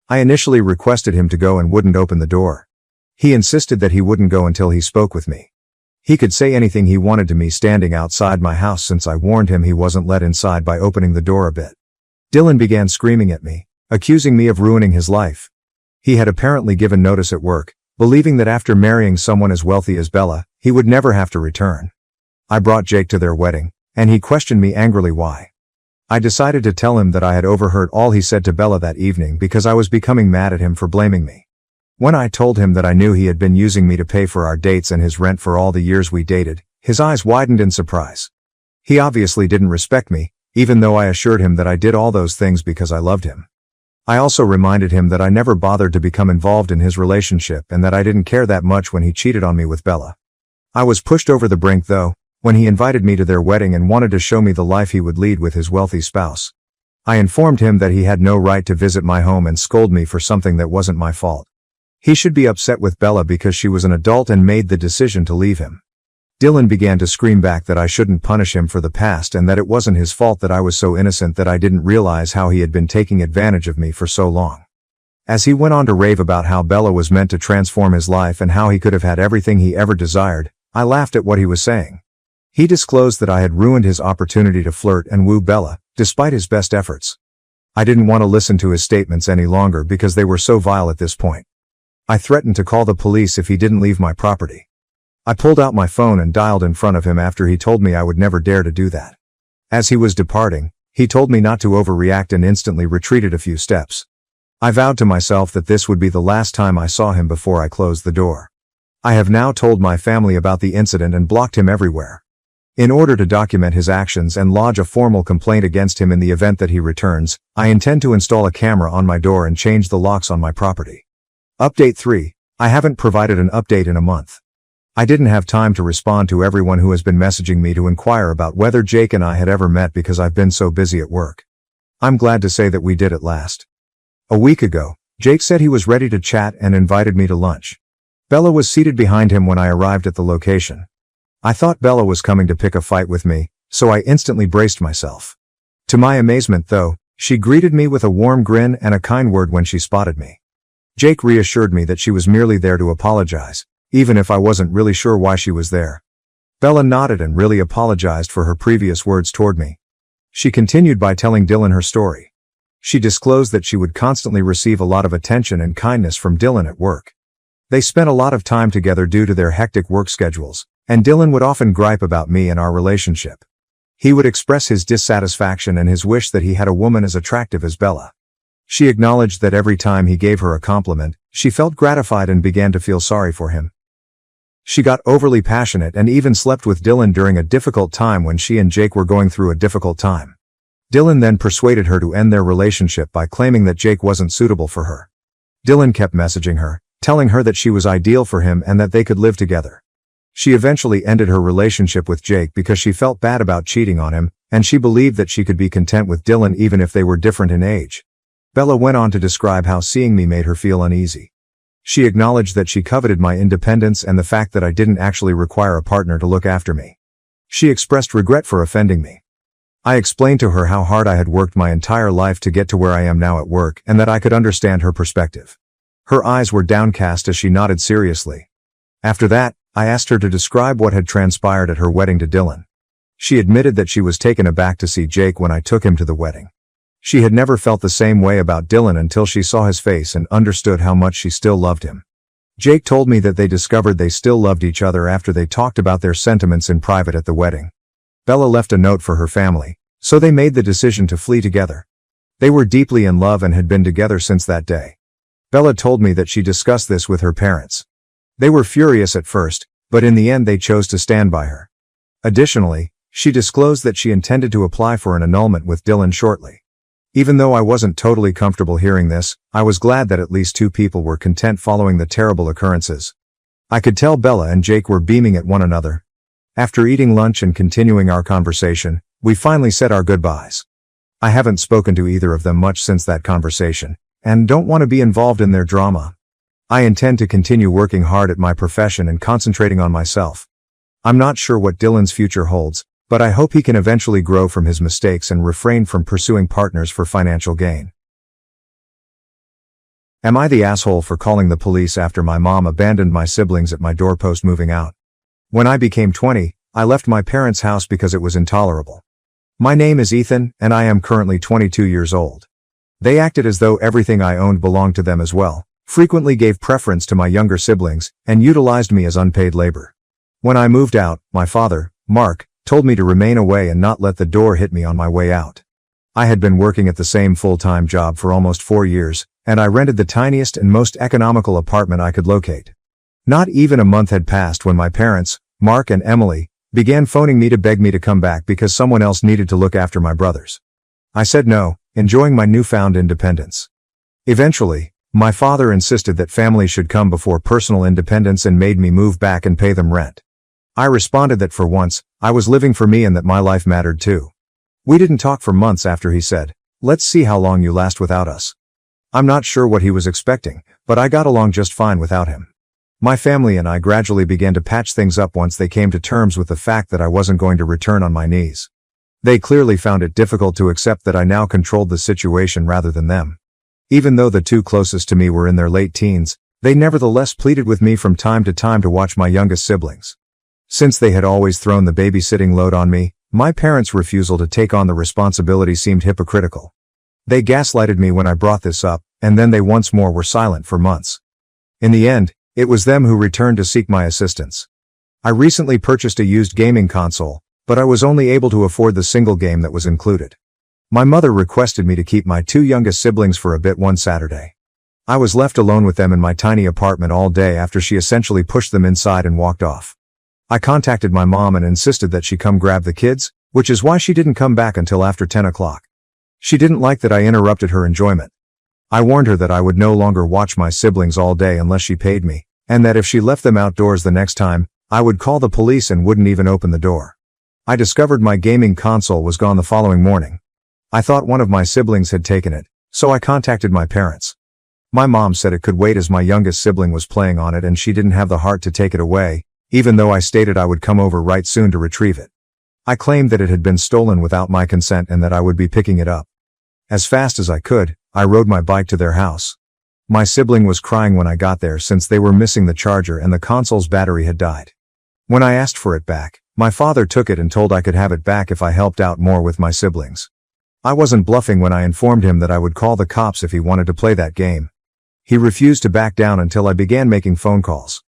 Speaker 1: I initially requested him to go and wouldn't open the door. He insisted that he wouldn't go until he spoke with me. He could say anything he wanted to me standing outside my house since I warned him he wasn't let inside by opening the door a bit. Dylan began screaming at me, accusing me of ruining his life. He had apparently given notice at work, believing that after marrying someone as wealthy as Bella, he would never have to return. I brought Jake to their wedding, and he questioned me angrily why. I decided to tell him that I had overheard all he said to Bella that evening because I was becoming mad at him for blaming me. When I told him that I knew he had been using me to pay for our dates and his rent for all the years we dated, his eyes widened in surprise. He obviously didn't respect me, even though I assured him that I did all those things because I loved him. I also reminded him that I never bothered to become involved in his relationship and that I didn't care that much when he cheated on me with Bella. I was pushed over the brink though, when he invited me to their wedding and wanted to show me the life he would lead with his wealthy spouse. I informed him that he had no right to visit my home and scold me for something that wasn't my fault. He should be upset with Bella because she was an adult and made the decision to leave him. Dylan began to scream back that I shouldn't punish him for the past and that it wasn't his fault that I was so innocent that I didn't realize how he had been taking advantage of me for so long. As he went on to rave about how Bella was meant to transform his life and how he could have had everything he ever desired, I laughed at what he was saying. He disclosed that I had ruined his opportunity to flirt and woo Bella, despite his best efforts. I didn't want to listen to his statements any longer because they were so vile at this point. I threatened to call the police if he didn't leave my property. I pulled out my phone and dialed in front of him after he told me I would never dare to do that. As he was departing, he told me not to overreact and instantly retreated a few steps. I vowed to myself that this would be the last time I saw him before I closed the door. I have now told my family about the incident and blocked him everywhere. In order to document his actions and lodge a formal complaint against him in the event that he returns, I intend to install a camera on my door and change the locks on my property. Update 3. I haven't provided an update in a month. I didn't have time to respond to everyone who has been messaging me to inquire about whether Jake and I had ever met because I've been so busy at work. I'm glad to say that we did at last. A week ago, Jake said he was ready to chat and invited me to lunch. Bella was seated behind him when I arrived at the location. I thought Bella was coming to pick a fight with me, so I instantly braced myself. To my amazement though, she greeted me with a warm grin and a kind word when she spotted me. Jake reassured me that she was merely there to apologize, even if I wasn't really sure why she was there. Bella nodded and really apologized for her previous words toward me. She continued by telling Dylan her story. She disclosed that she would constantly receive a lot of attention and kindness from Dylan at work. They spent a lot of time together due to their hectic work schedules, and Dylan would often gripe about me and our relationship. He would express his dissatisfaction and his wish that he had a woman as attractive as Bella. She acknowledged that every time he gave her a compliment, she felt gratified and began to feel sorry for him. She got overly passionate and even slept with Dylan during a difficult time when she and Jake were going through a difficult time. Dylan then persuaded her to end their relationship by claiming that Jake wasn't suitable for her. Dylan kept messaging her, telling her that she was ideal for him and that they could live together. She eventually ended her relationship with Jake because she felt bad about cheating on him, and she believed that she could be content with Dylan even if they were different in age. Bella went on to describe how seeing me made her feel uneasy. She acknowledged that she coveted my independence and the fact that I didn't actually require a partner to look after me. She expressed regret for offending me. I explained to her how hard I had worked my entire life to get to where I am now at work and that I could understand her perspective. Her eyes were downcast as she nodded seriously. After that, I asked her to describe what had transpired at her wedding to Dylan. She admitted that she was taken aback to see Jake when I took him to the wedding. She had never felt the same way about Dylan until she saw his face and understood how much she still loved him. Jake told me that they discovered they still loved each other after they talked about their sentiments in private at the wedding. Bella left a note for her family, so they made the decision to flee together. They were deeply in love and had been together since that day. Bella told me that she discussed this with her parents. They were furious at first, but in the end they chose to stand by her. Additionally, she disclosed that she intended to apply for an annulment with Dylan shortly. Even though I wasn't totally comfortable hearing this, I was glad that at least two people were content following the terrible occurrences. I could tell Bella and Jake were beaming at one another. After eating lunch and continuing our conversation, we finally said our goodbyes. I haven't spoken to either of them much since that conversation, and don't want to be involved in their drama. I intend to continue working hard at my profession and concentrating on myself. I'm not sure what Dylan's future holds, but I hope he can eventually grow from his mistakes and refrain from pursuing partners for financial gain. Am I the asshole for calling the police after my mom abandoned my siblings at my doorpost moving out? When I became 20, I left my parents' house because it was intolerable. My name is Ethan, and I am currently 22 years old. They acted as though everything I owned belonged to them as well, frequently gave preference to my younger siblings, and utilized me as unpaid labor. When I moved out, my father, Mark, told me to remain away and not let the door hit me on my way out. I had been working at the same full-time job for almost 4 years, and I rented the tiniest and most economical apartment I could locate. Not even a month had passed when my parents, Mark and Emily, began phoning me to beg me to come back because someone else needed to look after my brothers. I said no, enjoying my newfound independence. Eventually, my father insisted that family should come before personal independence and made me move back and pay them rent. I responded that for once, I was living for me and that my life mattered too. We didn't talk for months after he said, "Let's see how long you last without us." I'm not sure what he was expecting, but I got along just fine without him. My family and I gradually began to patch things up once they came to terms with the fact that I wasn't going to return on my knees. They clearly found it difficult to accept that I now controlled the situation rather than them. Even though the two closest to me were in their late teens, they nevertheless pleaded with me from time to watch my youngest siblings. Since they had always thrown the babysitting load on me, my parents' refusal to take on the responsibility seemed hypocritical. They gaslighted me when I brought this up, and then they once more were silent for months. In the end, it was them who returned to seek my assistance. I recently purchased a used gaming console, but I was only able to afford the single game that was included. My mother requested me to keep my two youngest siblings for a bit one Saturday. I was left alone with them in my tiny apartment all day after she essentially pushed them inside and walked off. I contacted my mom and insisted that she come grab the kids, which is why she didn't come back until after 10 o'clock. She didn't like that I interrupted her enjoyment. I warned her that I would no longer watch my siblings all day unless she paid me, and that if she left them outdoors the next time, I would call the police and wouldn't even open the door. I discovered my gaming console was gone the following morning. I thought one of my siblings had taken it, so I contacted my parents. My mom said it could wait as my youngest sibling was playing on it and she didn't have the heart to take it away, even though I stated I would come over right soon to retrieve it. I claimed that it had been stolen without my consent and that I would be picking it up. As fast as I could, I rode my bike to their house. My sibling was crying when I got there since they were missing the charger and the console's battery had died. When I asked for it back, my father took it and told I could have it back if I helped out more with my siblings. I wasn't bluffing when I informed him that I would call the cops if he wanted to play that game. He refused to back down until I began making phone calls.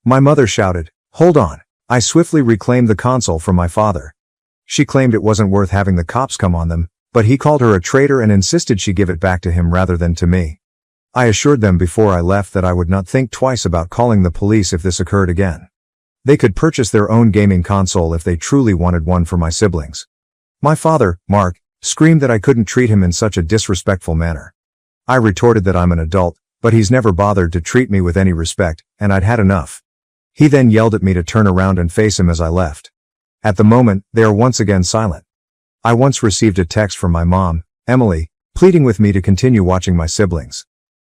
Speaker 1: My mother shouted, "Hold on." I swiftly reclaimed the console from my father. She claimed it wasn't worth having the cops come on them, but he called her a traitor and insisted she give it back to him rather than to me. I assured them before I left that I would not think twice about calling the police if this occurred again. They could purchase their own gaming console if they truly wanted one for my siblings. My father, Mark, screamed that I couldn't treat him in such a disrespectful manner. I retorted that I'm an adult, but he's never bothered to treat me with any respect, and I'd had enough. He then yelled at me to turn around and face him as I left. At the moment, they are once again silent. I once received a text from my mom, Emily, pleading with me to continue watching my siblings.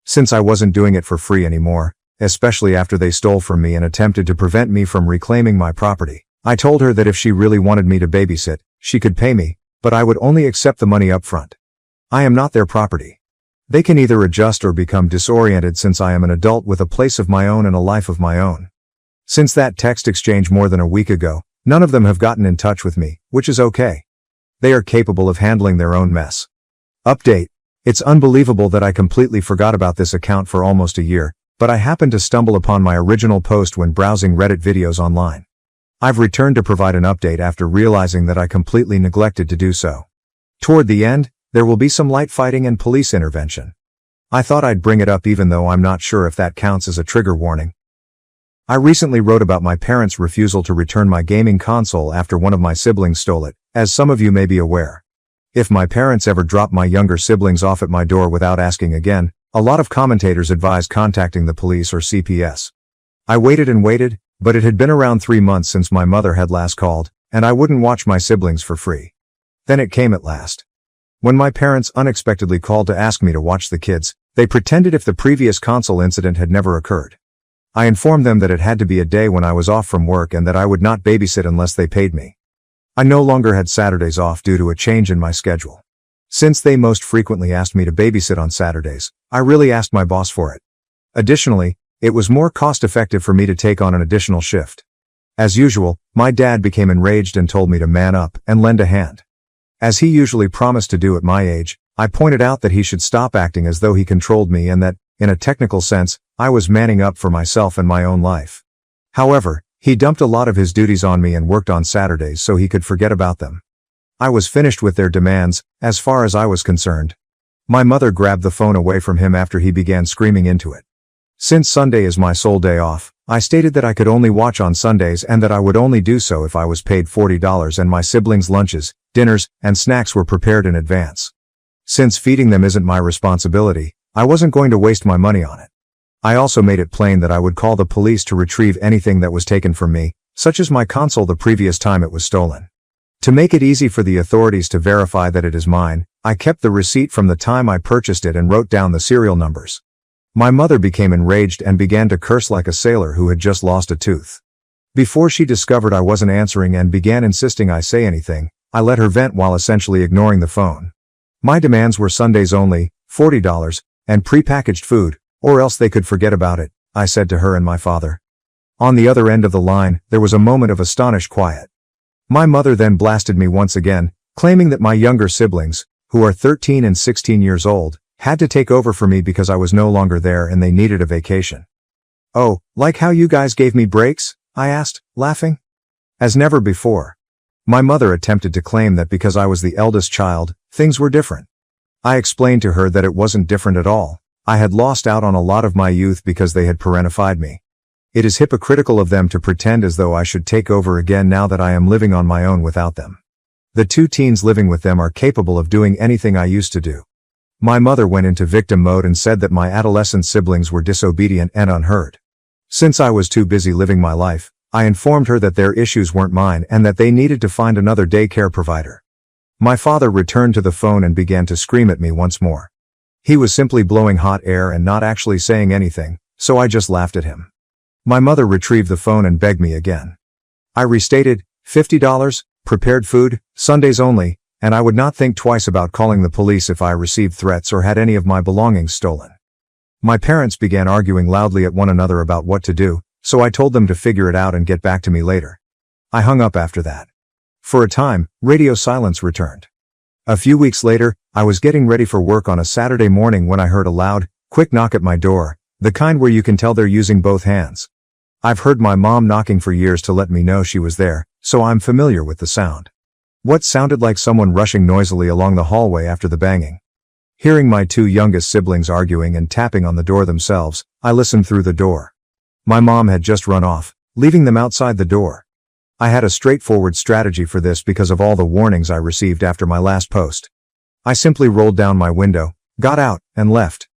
Speaker 1: Since I wasn't doing it for free anymore, especially after they stole from me and attempted to prevent me from reclaiming my property, I told her that if she really wanted me to babysit, she could pay me, but I would only accept the money up front. I am not their property. They can either adjust or become disoriented since I am an adult with a place of my own and a life of my own. Since that text exchange more than a week ago, none of them have gotten in touch with me, which is okay. They are capable of handling their own mess. Update. It's unbelievable that I completely forgot about this account for almost a year, but I happened to stumble upon my original post when browsing Reddit videos online. I've returned to provide an update after realizing that I completely neglected to do so. Toward the end, there will be some light fighting and police intervention. I thought I'd bring it up even though I'm not sure if that counts as a trigger warning. I recently wrote about my parents' refusal to return my gaming console after one of my siblings stole it, as some of you may be aware. If my parents ever drop my younger siblings off at my door without asking again, a lot of commentators advise contacting the police or CPS. I waited and waited, but it had been around 3 months since my mother had last called, and I wouldn't watch my siblings for free. Then it came at last. When my parents unexpectedly called to ask me to watch the kids, they pretended if the previous console incident had never occurred. I informed them that it had to be a day when I was off from work and that I would not babysit unless they paid me. I no longer had Saturdays off due to a change in my schedule. Since they most frequently asked me to babysit on Saturdays, I really asked my boss for it. Additionally, it was more cost-effective for me to take on an additional shift. As usual, my dad became enraged and told me to man up and lend a hand. As he usually promised to do at my age, I pointed out that he should stop acting as though he controlled me and that, in a technical sense, I was manning up for myself and my own life. However, he dumped a lot of his duties on me and worked on Saturdays so he could forget about them. I was finished with their demands, as far as I was concerned. My mother grabbed the phone away from him after he began screaming into it. Since Sunday is my sole day off, I stated that I could only watch on Sundays and that I would only do so if I was paid $40 and my siblings' lunches, dinners, and snacks were prepared in advance. Since feeding them isn't my responsibility, I wasn't going to waste my money on it. I also made it plain that I would call the police to retrieve anything that was taken from me, such as my console the previous time it was stolen. To make it easy for the authorities to verify that it is mine, I kept the receipt from the time I purchased it and wrote down the serial numbers. My mother became enraged and began to curse like a sailor who had just lost a tooth. Before she discovered I wasn't answering and began insisting I say anything, I let her vent while essentially ignoring the phone. My demands were Sundays only, $40, and prepackaged food, or else they could forget about it, I said to her and my father. On the other end of the line, there was a moment of astonished quiet. My mother then blasted me once again, claiming that my younger siblings, who are 13 and 16 years old, had to take over for me because I was no longer there and they needed a vacation. "Oh, like how you guys gave me breaks?" I asked, laughing. As never before. My mother attempted to claim that because I was the eldest child, things were different. I explained to her that it wasn't different at all. I had lost out on a lot of my youth because they had parentified me. It is hypocritical of them to pretend as though I should take over again now that I am living on my own without them. The two teens living with them are capable of doing anything I used to do. My mother went into victim mode and said that my adolescent siblings were disobedient and unheard. Since I was too busy living my life, I informed her that their issues weren't mine and that they needed to find another daycare provider. My father returned to the phone and began to scream at me once more. He was simply blowing hot air and not actually saying anything, so I just laughed at him. My mother retrieved the phone and begged me again. I restated, $50, prepared food, Sundays only, and I would not think twice about calling the police if I received threats or had any of my belongings stolen. My parents began arguing loudly at one another about what to do, so I told them to figure it out and get back to me later. I hung up after that. For a time, radio silence returned. A few weeks later, I was getting ready for work on a Saturday morning when I heard a loud, quick knock at my door, the kind where you can tell they're using both hands. I've heard my mom knocking for years to let me know she was there, so I'm familiar with the sound. What sounded like someone rushing noisily along the hallway after the banging. Hearing my two youngest siblings arguing and tapping on the door themselves, I listened through the door. My mom had just run off, leaving them outside the door. I had a straightforward strategy for this because of all the warnings I received after my last post. I simply rolled down my window, got out, and left.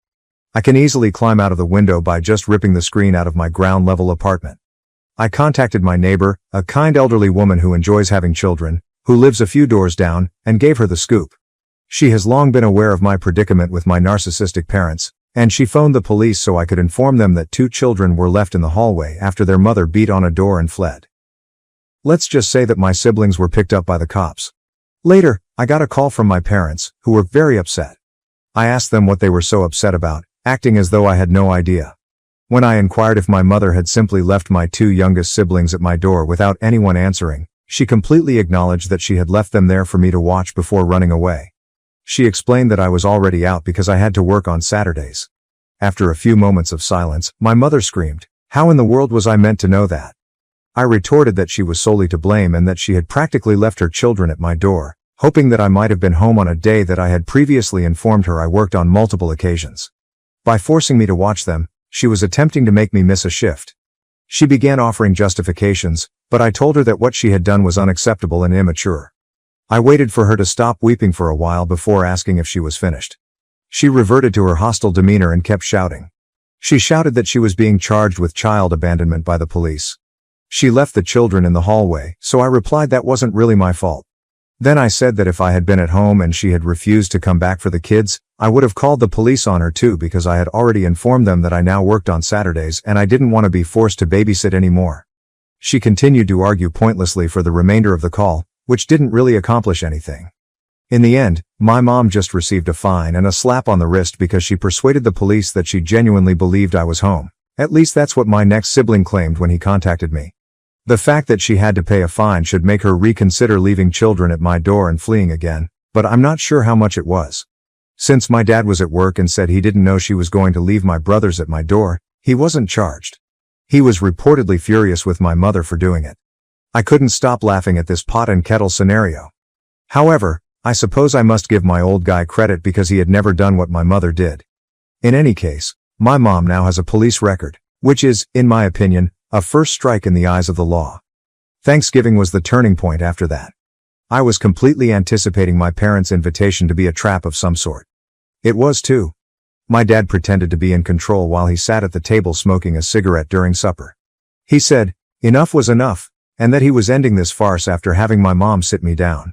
Speaker 1: I can easily climb out of the window by just ripping the screen out of my ground-level apartment. I contacted my neighbor, a kind elderly woman who enjoys having children, who lives a few doors down, and gave her the scoop. She has long been aware of my predicament with my narcissistic parents, and she phoned the police so I could inform them that two children were left in the hallway after their mother beat on a door and fled. Let's just say that my siblings were picked up by the cops. Later, I got a call from my parents, who were very upset. I asked them what they were so upset about, acting as though I had no idea. When I inquired if my mother had simply left my two youngest siblings at my door without anyone answering, she completely acknowledged that she had left them there for me to watch before running away. She explained that I was already out because I had to work on Saturdays. After a few moments of silence, my mother screamed, "How in the world was I meant to know that?" I retorted that she was solely to blame and that she had practically left her children at my door, hoping that I might have been home on a day that I had previously informed her I worked on multiple occasions. By forcing me to watch them, she was attempting to make me miss a shift. She began offering justifications, but I told her that what she had done was unacceptable and immature. I waited for her to stop weeping for a while before asking if she was finished. She reverted to her hostile demeanor and kept shouting. She shouted that she was being charged with child abandonment by the police. She left the children in the hallway, so I replied that wasn't really my fault. Then I said that if I had been at home and she had refused to come back for the kids, I would have called the police on her too because I had already informed them that I now worked on Saturdays and I didn't want to be forced to babysit anymore. She continued to argue pointlessly for the remainder of the call, which didn't really accomplish anything. In the end, my mom just received a fine and a slap on the wrist because she persuaded the police that she genuinely believed I was home. At least that's what my next sibling claimed when he contacted me. The fact that she had to pay a fine should make her reconsider leaving children at my door and fleeing again, but I'm not sure how much it was. Since my dad was at work and said he didn't know she was going to leave my brothers at my door, he wasn't charged. He was reportedly furious with my mother for doing it. I couldn't stop laughing at this pot and kettle scenario. However, I suppose I must give my old guy credit because he had never done what my mother did. In any case, my mom now has a police record, which is, in my opinion, a first strike in the eyes of the law. Thanksgiving was the turning point after that. I was completely anticipating my parents' invitation to be a trap of some sort. It was too. My dad pretended to be in control while he sat at the table smoking a cigarette during supper. He said, enough was enough, and that he was ending this farce after having my mom sit me down.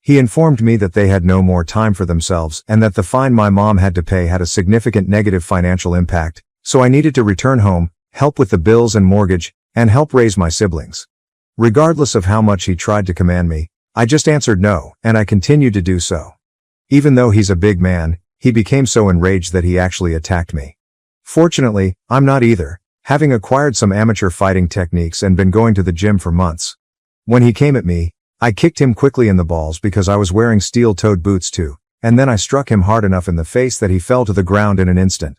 Speaker 1: He informed me that they had no more time for themselves and that the fine my mom had to pay had a significant negative financial impact, so I needed to return home, help with the bills and mortgage, and help raise my siblings. Regardless of how much he tried to command me, I just answered no, and I continued to do so. Even though he's a big man, he became so enraged that he actually attacked me. Fortunately, I'm not either, having acquired some amateur fighting techniques and been going to the gym for months. When he came at me, I kicked him quickly in the balls because I was wearing steel-toed boots too, and then I struck him hard enough in the face that he fell to the ground in an instant.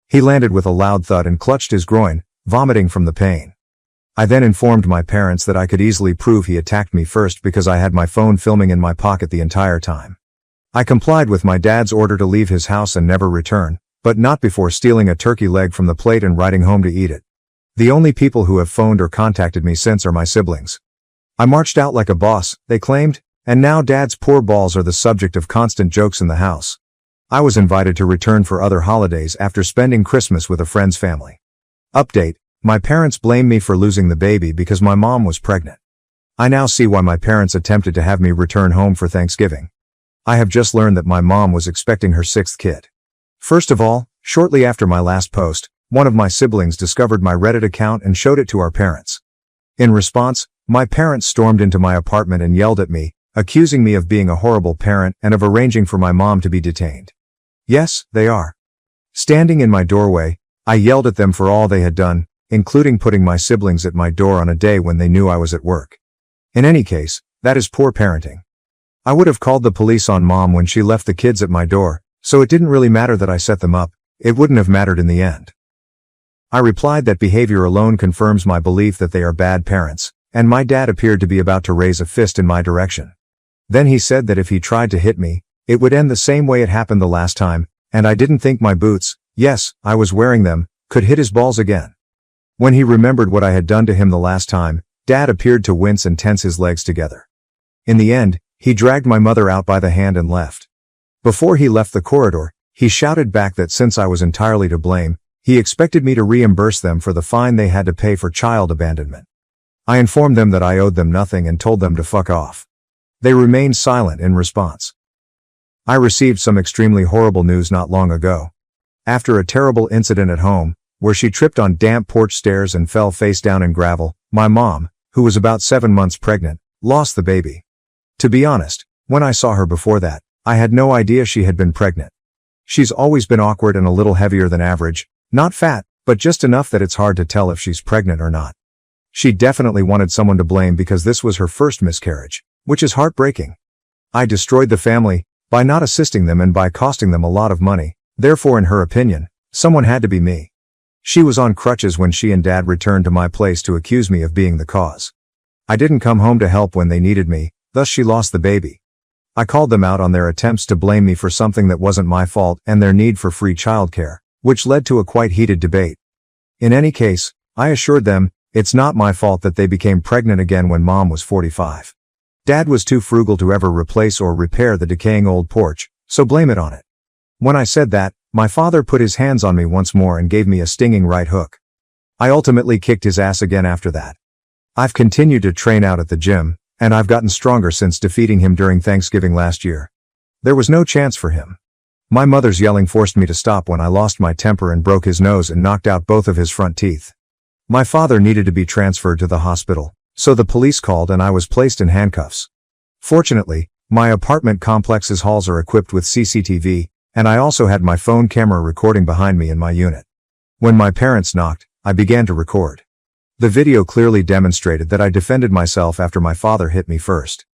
Speaker 1: He landed with a loud thud and clutched his groin, vomiting from the pain. I then informed my parents that I could easily prove he attacked me first because I had my phone filming in my pocket the entire time. I complied with my dad's order to leave his house and never return, but not before stealing a turkey leg from the plate and riding home to eat it. The only people who have phoned or contacted me since are my siblings. I marched out like a boss, they claimed, and now dad's poor balls are the subject of constant jokes in the house. I was invited to return for other holidays after spending Christmas with a friend's family. Update: my parents blame me for losing the baby because my mom was pregnant. I now see why my parents attempted to have me return home for Thanksgiving. I have just learned that my mom was expecting her 6th kid. First of all, shortly after my last post, one of my siblings discovered my Reddit account and showed it to our parents. In response, my parents stormed into my apartment and yelled at me, accusing me of being a horrible parent and of arranging for my mom to be detained. Yes, they are. Standing in my doorway, I yelled at them for all they had done, including putting my siblings at my door on a day when they knew I was at work. In any case, that is poor parenting. I would have called the police on mom when she left the kids at my door, so it didn't really matter that I set them up, it wouldn't have mattered in the end. I replied that behavior alone confirms my belief that they are bad parents, and my dad appeared to be about to raise a fist in my direction. Then he said that if he tried to hit me, it would end the same way it happened the last time, and I didn't think my boots, yes, I was wearing them, could hit his balls again. When he remembered what I had done to him the last time, Dad appeared to wince and tense his legs together. In the end, he dragged my mother out by the hand and left. Before he left the corridor, he shouted back that since I was entirely to blame, he expected me to reimburse them for the fine they had to pay for child abandonment. I informed them that I owed them nothing and told them to fuck off. They remained silent in response. I received some extremely horrible news not long ago. After a terrible incident at home, where she tripped on damp porch stairs and fell face down in gravel, my mom, who was about 7 months pregnant, lost the baby. To be honest, when I saw her before that, I had no idea she had been pregnant. She's always been awkward and a little heavier than average, not fat, but just enough that it's hard to tell if she's pregnant or not. She definitely wanted someone to blame because this was her first miscarriage, which is heartbreaking. I destroyed the family by not assisting them and by costing them a lot of money, therefore in her opinion, someone had to be me. She was on crutches when she and Dad returned to my place to accuse me of being the cause. I didn't come home to help when they needed me, thus she lost the baby. I called them out on their attempts to blame me for something that wasn't my fault and their need for free childcare, which led to a quite heated debate. In any case, I assured them, it's not my fault that they became pregnant again when Mom was 45. Dad was too frugal to ever replace or repair the decaying old porch, so blame it on it. When I said that, my father put his hands on me once more and gave me a stinging right hook. I ultimately kicked his ass again after that. I've continued to train out at the gym, and I've gotten stronger since defeating him during Thanksgiving last year. There was no chance for him. My mother's yelling forced me to stop when I lost my temper and broke his nose and knocked out both of his front teeth. My father needed to be transferred to the hospital, so the police called and I was placed in handcuffs. Fortunately, my apartment complex's halls are equipped with CCTV, and I also had my phone camera recording behind me in my unit. When my parents knocked, I began to record. The video clearly demonstrated that I defended myself after my father hit me first.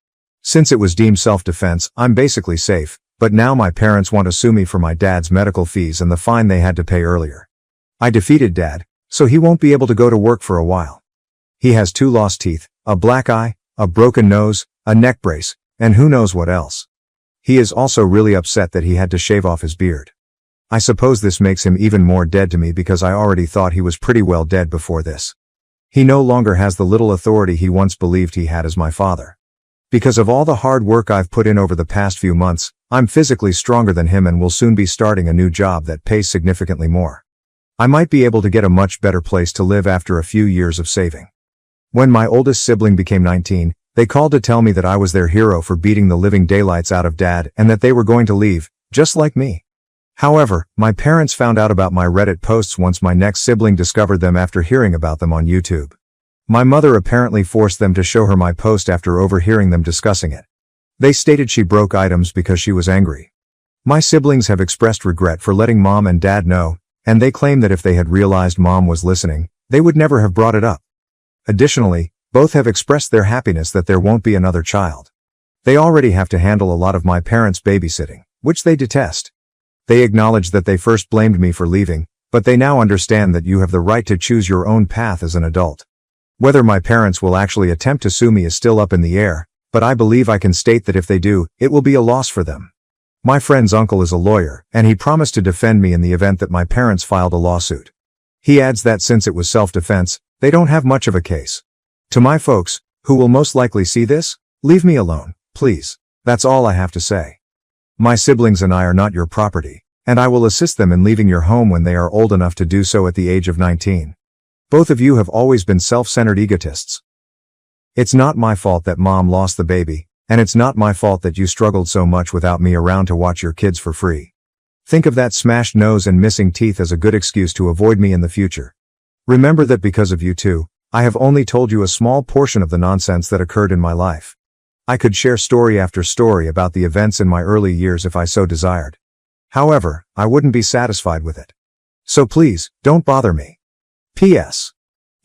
Speaker 1: Since it was deemed self-defense, I'm basically safe, but now my parents want to sue me for my dad's medical fees and the fine they had to pay earlier. I defeated Dad, so he won't be able to go to work for a while. He has 2 lost teeth, a black eye, a broken nose, a neck brace, and who knows what else. He is also really upset that he had to shave off his beard. I suppose this makes him even more dead to me because I already thought he was pretty well dead before this. He no longer has the little authority he once believed he had as my father. Because of all the hard work I've put in over the past few months, I'm physically stronger than him and will soon be starting a new job that pays significantly more. I might be able to get a much better place to live after a few years of saving. When my oldest sibling became 19, they called to tell me that I was their hero for beating the living daylights out of Dad and that they were going to leave, just like me. However, my parents found out about my Reddit posts once my next sibling discovered them after hearing about them on YouTube. My mother apparently forced them to show her my post after overhearing them discussing it. They stated she broke items because she was angry. My siblings have expressed regret for letting Mom and Dad know, and they claim that if they had realized Mom was listening, they would never have brought it up. Additionally, both have expressed their happiness that there won't be another child. They already have to handle a lot of my parents' babysitting, which they detest. They acknowledge that they first blamed me for leaving, but they now understand that you have the right to choose your own path as an adult. Whether my parents will actually attempt to sue me is still up in the air, but I believe I can state that if they do, it will be a loss for them. My friend's uncle is a lawyer, and he promised to defend me in the event that my parents filed a lawsuit. He adds that since it was self-defense, they don't have much of a case. To my folks, who will most likely see this, leave me alone, please. That's all I have to say. My siblings and I are not your property, and I will assist them in leaving your home when they are old enough to do so at the age of 19. Both of you have always been self-centered egotists. It's not my fault that Mom lost the baby, and it's not my fault that you struggled so much without me around to watch your kids for free. Think of that smashed nose and missing teeth as a good excuse to avoid me in the future. Remember that because of you two, I have only told you a small portion of the nonsense that occurred in my life. I could share story after story about the events in my early years if I so desired. However, I wouldn't be satisfied with it. So please, don't bother me. P.S.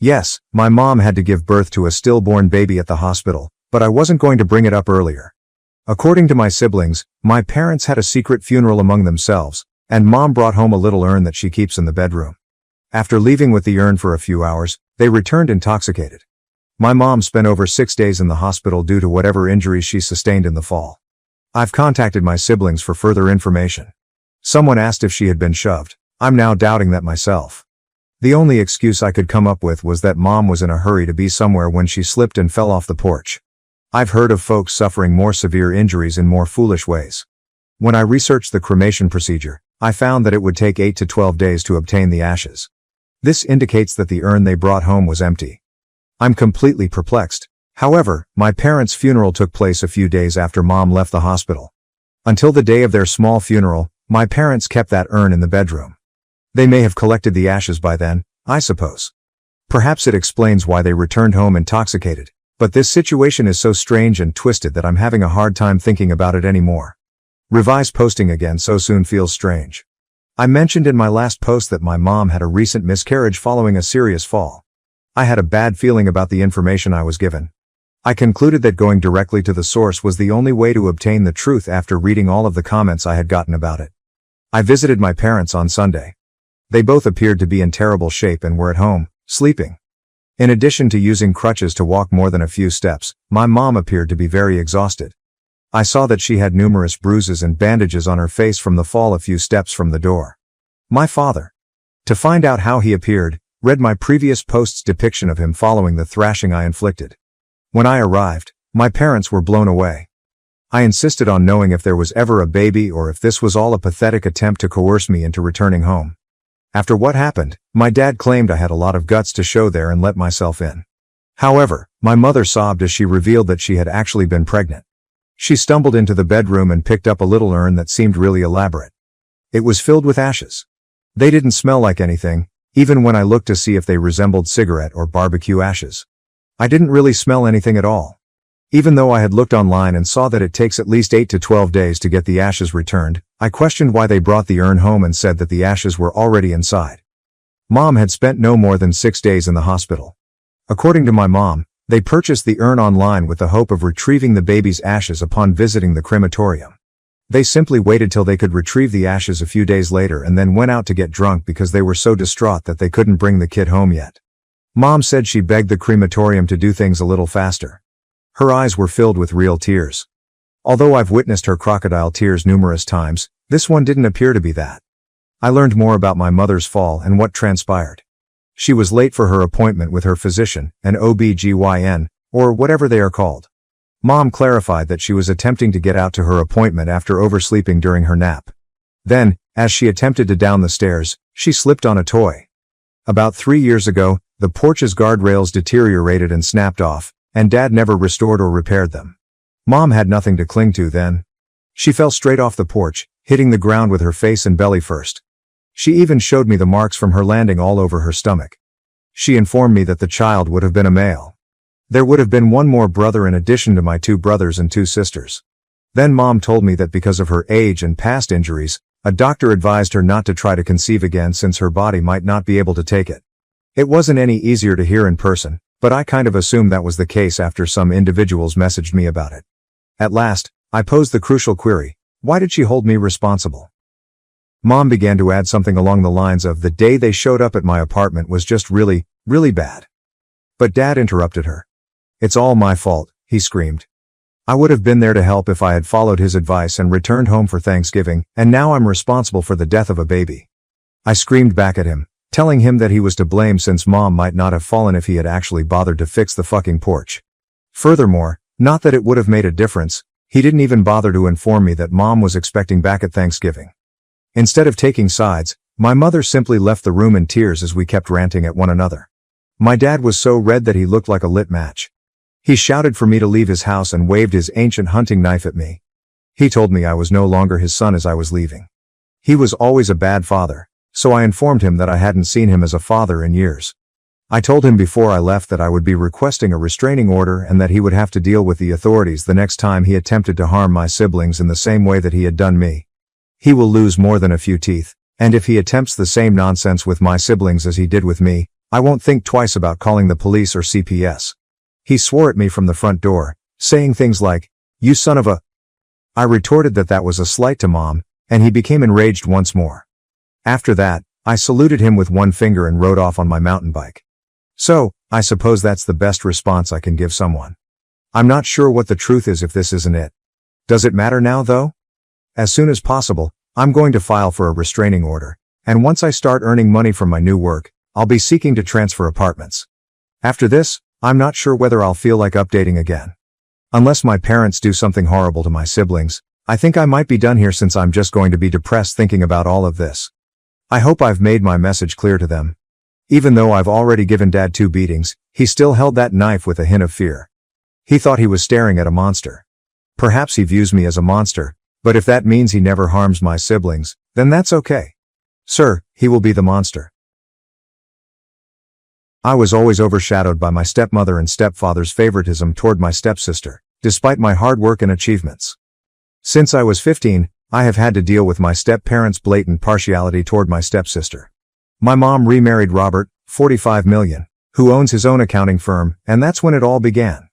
Speaker 1: Yes, my mom had to give birth to a stillborn baby at the hospital, but I wasn't going to bring it up earlier. According to my siblings, my parents had a secret funeral among themselves, and Mom brought home a little urn that she keeps in the bedroom. After leaving with the urn for a few hours, they returned intoxicated. My mom spent over 6 days in the hospital due to whatever injuries she sustained in the fall. I've contacted my siblings for further information. Someone asked if she had been shoved. I'm now doubting that myself. The only excuse I could come up with was that Mom was in a hurry to be somewhere when she slipped and fell off the porch. I've heard of folks suffering more severe injuries in more foolish ways. When I researched the cremation procedure, I found that it would take 8 to 12 days to obtain the ashes. This indicates that the urn they brought home was empty. I'm completely perplexed. However, my parents' funeral took place a few days after Mom left the hospital. Until the day of their small funeral, my parents kept that urn in the bedroom. They may have collected the ashes by then, I suppose. Perhaps it explains why they returned home intoxicated, but this situation is so strange and twisted that I'm having a hard time thinking about it anymore. Revise posting again so soon feels strange. I mentioned in my last post that my mom had a recent miscarriage following a serious fall. I had a bad feeling about the information I was given. I concluded that going directly to the source was the only way to obtain the truth after reading all of the comments I had gotten about it. I visited my parents on Sunday. They both appeared to be in terrible shape and were at home, sleeping. In addition to using crutches to walk more than a few steps, my mom appeared to be very exhausted. I saw that she had numerous bruises and bandages on her face from the fall a few steps from the door. My father. To find out how he appeared, read my previous post's depiction of him following the thrashing I inflicted. When I arrived, my parents were blown away. I insisted on knowing if there was ever a baby or if this was all a pathetic attempt to coerce me into returning home. After what happened, my dad claimed I had a lot of guts to show there and let myself in. However, my mother sobbed as she revealed that she had actually been pregnant. She stumbled into the bedroom and picked up a little urn that seemed really elaborate. It was filled with ashes. They didn't smell like anything, even when I looked to see if they resembled cigarette or barbecue ashes. I didn't really smell anything at all. Even though I had looked online and saw that it takes at least 8 to 12 days to get the ashes returned, I questioned why they brought the urn home and said that the ashes were already inside. Mom had spent no more than 6 days in the hospital. According to my mom, they purchased the urn online with the hope of retrieving the baby's ashes upon visiting the crematorium. They simply waited till they could retrieve the ashes a few days later and then went out to get drunk because they were so distraught that they couldn't bring the kid home yet. Mom said she begged the crematorium to do things a little faster. Her eyes were filled with real tears. Although I've witnessed her crocodile tears numerous times, this one didn't appear to be that. I learned more about my mother's fall and what transpired. She was late for her appointment with her physician, an OB/GYN, or whatever they are called. Mom clarified that she was attempting to get out to her appointment after oversleeping during her nap. Then, as she attempted to down the stairs, she slipped on a toy. About 3 years ago, the porch's guardrails deteriorated and snapped off, and Dad never restored or repaired them. Mom had nothing to cling to then. She fell straight off the porch, hitting the ground with her face and belly first. She even showed me the marks from her landing all over her stomach. She informed me that the child would have been a male. There would have been one more brother in addition to my 2 brothers and 2 sisters. Then Mom told me that because of her age and past injuries, a doctor advised her not to try to conceive again since her body might not be able to take it. It wasn't any easier to hear in person, but I kind of assumed that was the case after some individuals messaged me about it. At last, I posed the crucial query: why did she hold me responsible? Mom began to add something along the lines of, the day they showed up at my apartment was just really, really bad. But Dad interrupted her. It's all my fault, he screamed. I would have been there to help if I had followed his advice and returned home for Thanksgiving, and now I'm responsible for the death of a baby. I screamed back at him, telling him that he was to blame since Mom might not have fallen if he had actually bothered to fix the fucking porch. Furthermore, not that it would have made a difference, he didn't even bother to inform me that Mom was expecting back at Thanksgiving. Instead of taking sides, my mother simply left the room in tears as we kept ranting at one another. My dad was so red that he looked like a lit match. He shouted for me to leave his house and waved his ancient hunting knife at me. He told me I was no longer his son as I was leaving. He was always a bad father, so I informed him that I hadn't seen him as a father in years. I told him before I left that I would be requesting a restraining order and that he would have to deal with the authorities the next time he attempted to harm my siblings in the same way that he had done me. He will lose more than a few teeth, and if he attempts the same nonsense with my siblings as he did with me, I won't think twice about calling the police or CPS. He swore at me from the front door, saying things like, "You son of a..." I retorted that that was a slight to Mom, and he became enraged once more. After that, I saluted him with one finger and rode off on my mountain bike. So, I suppose that's the best response I can give someone. I'm not sure what the truth is if this isn't it. Does it matter now though? As soon as possible, I'm going to file for a restraining order, and once I start earning money from my new work, I'll be seeking to transfer apartments. After this, I'm not sure whether I'll feel like updating again. Unless my parents do something horrible to my siblings, I think I might be done here since I'm just going to be depressed thinking about all of this. I hope I've made my message clear to them. Even though I've already given Dad 2 beatings, he still held that knife with a hint of fear. He thought he was staring at a monster. Perhaps he views me as a monster, but if that means he never harms my siblings, then that's okay. Sir, he will be the monster. I was always overshadowed by my stepmother and stepfather's favoritism toward my stepsister, despite my hard work and achievements. Since I was 15, I have had to deal with my step-parents' blatant partiality toward my stepsister. My mom remarried Robert, 45 million, who owns his own accounting firm, and that's when it all began.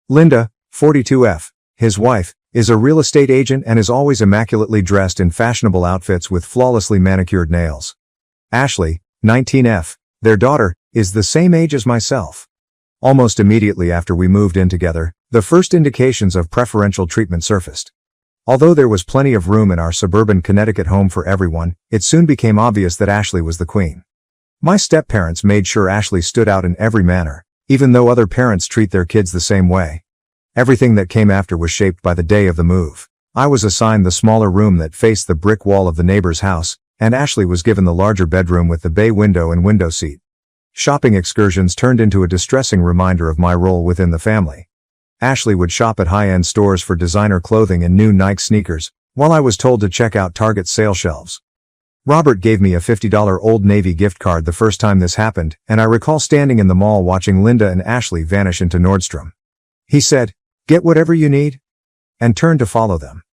Speaker 1: Linda, 42F, his wife, is a real estate agent and is always immaculately dressed in fashionable outfits with flawlessly manicured nails. Ashley, 19F, their daughter, is the same age as myself. Almost immediately after we moved in together, the first indications of preferential treatment surfaced. Although there was plenty of room in our suburban Connecticut home for everyone, it soon became obvious that Ashley was the queen. My step-parents made sure Ashley stood out in every manner, even though other parents treat their kids the same way. Everything that came after was shaped by the day of the move. I was assigned the smaller room that faced the brick wall of the neighbor's house, and Ashley was given the larger bedroom with the bay window and window seat. Shopping excursions turned into a distressing reminder of my role within the family. Ashley would shop at high-end stores for designer clothing and new Nike sneakers, while I was told to check out Target's sale shelves. Robert gave me a $50 Old Navy gift card the first time this happened, and I recall standing in the mall watching Linda and Ashley vanish into Nordstrom. He said, "Get whatever you need," and turned to follow them.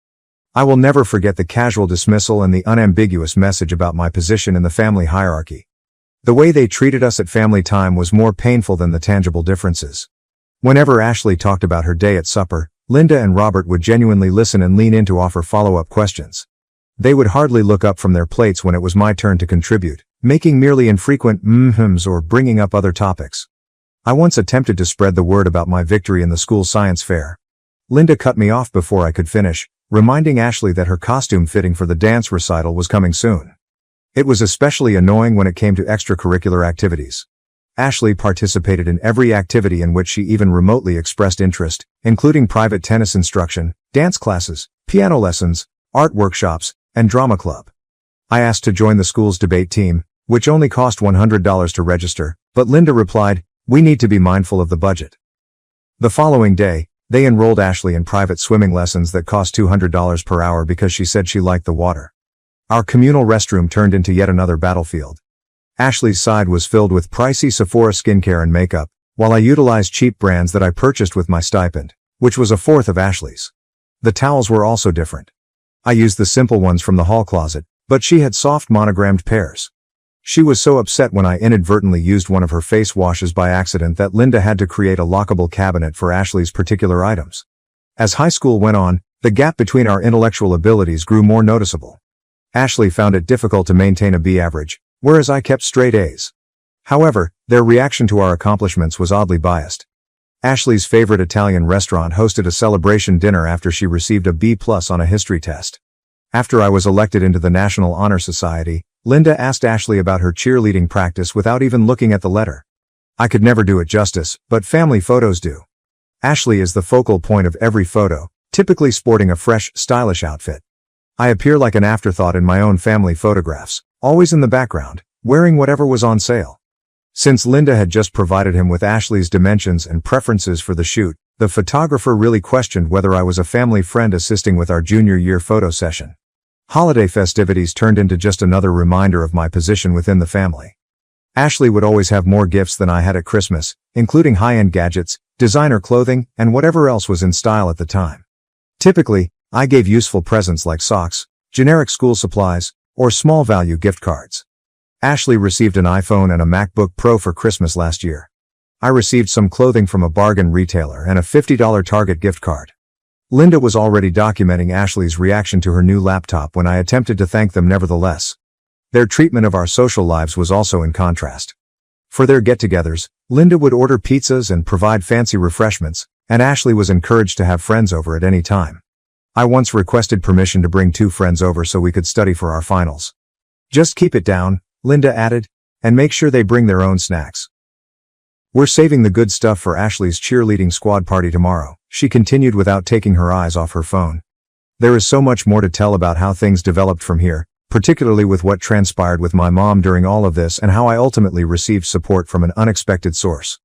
Speaker 1: I will never forget the casual dismissal and the unambiguous message about my position in the family hierarchy. The way they treated us at family time was more painful than the tangible differences. Whenever Ashley talked about her day at supper, Linda and Robert would genuinely listen and lean in to offer follow-up questions. They would hardly look up from their plates when it was my turn to contribute, making merely infrequent mm-hms or bringing up other topics. I once attempted to spread the word about my victory in the school science fair. Linda cut me off before I could finish, reminding Ashley that her costume fitting for the dance recital was coming soon. It was especially annoying when it came to extracurricular activities. Ashley participated in every activity in which she even remotely expressed interest, including private tennis instruction, dance classes, piano lessons, art workshops, and drama club. I asked to join the school's debate team, which only cost $100 to register, but Linda replied, "We need to be mindful of the budget." The following day, they enrolled Ashley in private swimming lessons that cost $200 per hour because she said she liked the water. Our communal restroom turned into yet another battlefield. Ashley's side was filled with pricey Sephora skincare and makeup, while I utilized cheap brands that I purchased with my stipend, which was a fourth of Ashley's. The towels were also different. I used the simple ones from the hall closet, but she had soft monogrammed pairs. She was so upset when I inadvertently used one of her face washes by accident that Linda had to create a lockable cabinet for Ashley's particular items. As high school went on, the gap between our intellectual abilities grew more noticeable. Ashley found it difficult to maintain a B average, whereas I kept straight A's. However, their reaction to our accomplishments was oddly biased. Ashley's favorite Italian restaurant hosted a celebration dinner after she received a B+ on a history test. After I was elected into the National Honor Society, Linda asked Ashley about her cheerleading practice without even looking at the letter. I could never do it justice, but family photos do. Ashley is the focal point of every photo, typically sporting a fresh, stylish outfit. I appear like an afterthought in my own family photographs, always in the background, wearing whatever was on sale. Since Linda had just provided him with Ashley's dimensions and preferences for the shoot, the photographer really questioned whether I was a family friend assisting with our junior year photo session. Holiday festivities turned into just another reminder of my position within the family. Ashley would always have more gifts than I had at Christmas, including high-end gadgets, designer clothing, and whatever else was in style at the time. Typically, I gave useful presents like socks, generic school supplies, or small-value gift cards. Ashley received an iPhone and a MacBook Pro for Christmas last year. I received some clothing from a bargain retailer and a $50 Target gift card. Linda was already documenting Ashley's reaction to her new laptop when I attempted to thank them nevertheless. Their treatment of our social lives was also in contrast. For their get-togethers, Linda would order pizzas and provide fancy refreshments, and Ashley was encouraged to have friends over at any time. I once requested permission to bring 2 friends over so we could study for our finals. "Just keep it down," Linda added, "and make sure they bring their own snacks." "We're saving the good stuff for Ashley's cheerleading squad party tomorrow," she continued without taking her eyes off her phone. There is so much more to tell about how things developed from here, particularly with what transpired with my mom during all of this and how I ultimately received support from an unexpected source.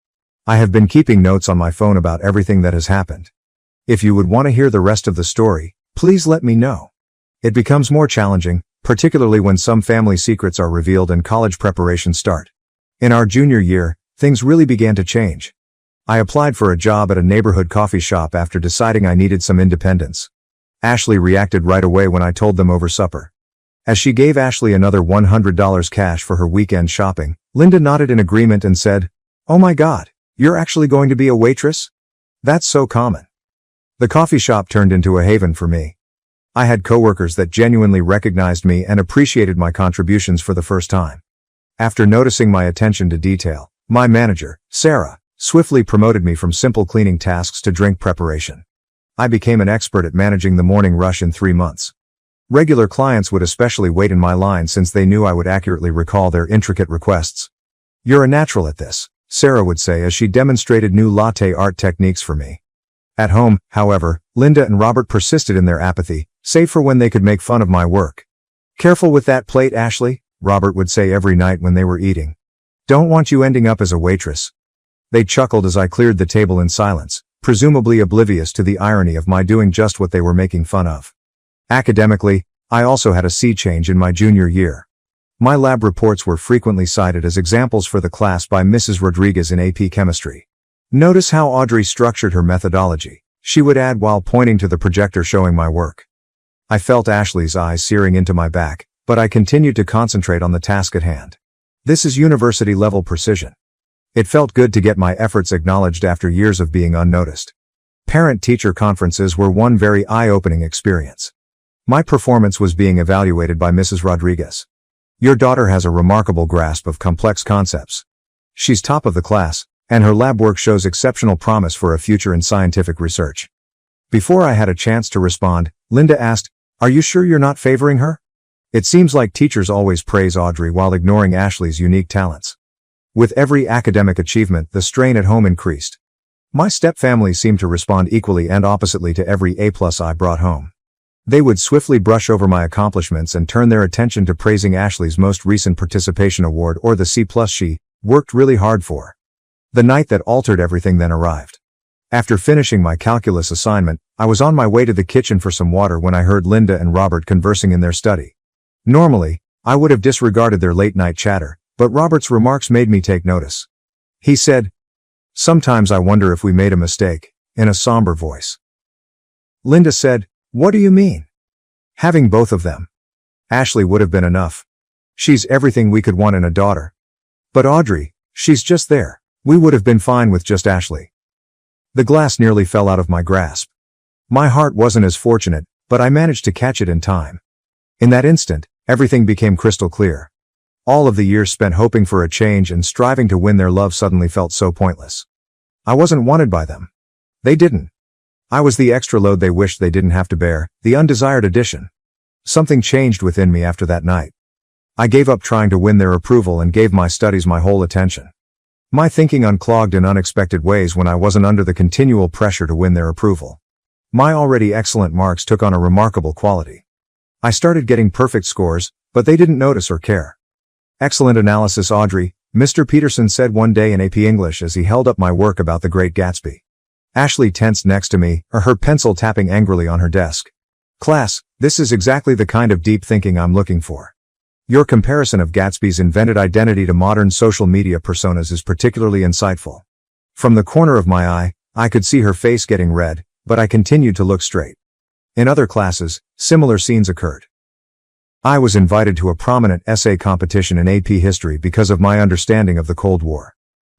Speaker 1: I have been keeping notes on my phone about everything that has happened. If you would want to hear the rest of the story, please let me know. It becomes more challenging, particularly when some family secrets are revealed and college preparations start. In our junior year, things really began to change. I applied for a job at a neighborhood coffee shop after deciding I needed some independence. Ashley reacted right away when I told them over supper. As she gave Ashley another $100 cash for her weekend shopping, Linda nodded in agreement and said, "Oh my God, you're actually going to be a waitress? That's so common." The coffee shop turned into a haven for me. I had coworkers that genuinely recognized me and appreciated my contributions for the first time. After noticing my attention to detail, my manager, Sarah, swiftly promoted me from simple cleaning tasks to drink preparation. I became an expert at managing the morning rush in 3 months. Regular clients would especially wait in my line since they knew I would accurately recall their intricate requests. "You're a natural at this," Sarah would say as she demonstrated new latte art techniques for me. At home, however, Linda and Robert persisted in their apathy, save for when they could make fun of my work. "Careful with that plate, Ashley," Robert would say every night when they were eating. "Don't want you ending up as a waitress." They chuckled as I cleared the table in silence, presumably oblivious to the irony of my doing just what they were making fun of. Academically, I also had a sea change in my junior year. My lab reports were frequently cited as examples for the class by Mrs. Rodriguez in AP Chemistry. "Notice how Audrey structured her methodology," she would add while pointing to the projector showing my work. I felt Ashley's eyes searing into my back, but I continued to concentrate on the task at hand. This is university-level precision. It felt good to get my efforts acknowledged after years of being unnoticed. Parent-teacher conferences were one very eye-opening experience. My performance was being evaluated by Mrs. Rodriguez. "Your daughter has a remarkable grasp of complex concepts. She's top of the class, and her lab work shows exceptional promise for a future in scientific research." Before I had a chance to respond, Linda asked, "Are you sure you're not favoring her? It seems like teachers always praise Audrey while ignoring Ashley's unique talents." With every academic achievement, the strain at home increased. My stepfamily seemed to respond equally and oppositely to every A+ I brought home. They would swiftly brush over my accomplishments and turn their attention to praising Ashley's most recent participation award or the C+ she worked really hard for. The night that altered everything then arrived. After finishing my calculus assignment, I was on my way to the kitchen for some water when I heard Linda and Robert conversing in their study. Normally, I would have disregarded their late-night chatter, but Robert's remarks made me take notice. He said, "Sometimes I wonder if we made a mistake," in a somber voice. Linda said, "What do you mean?" "Having both of them. Ashley would have been enough. She's everything we could want in a daughter. But Audrey, she's just there. We would have been fine with just Ashley." The glass nearly fell out of my grasp. My heart wasn't as fortunate, but I managed to catch it in time. In that instant, everything became crystal clear. All of the years spent hoping for a change and striving to win their love suddenly felt so pointless. I wasn't wanted by them. They didn't. I was the extra load they wished they didn't have to bear, the undesired addition. Something changed within me after that night. I gave up trying to win their approval and gave my studies my whole attention. My thinking unclogged in unexpected ways when I wasn't under the continual pressure to win their approval. My already excellent marks took on a remarkable quality. I started getting perfect scores, but they didn't notice or care. "Excellent analysis, Audrey," Mr. Peterson said one day in AP English as he held up my work about The Great Gatsby. Ashley tensed next to me, her pencil tapping angrily on her desk. "Class, this is exactly the kind of deep thinking I'm looking for. Your comparison of Gatsby's invented identity to modern social media personas is particularly insightful." From the corner of my eye, I could see her face getting red, but I continued to look straight. In other classes, similar scenes occurred. I was invited to a prominent essay competition in AP history because of my understanding of the Cold War.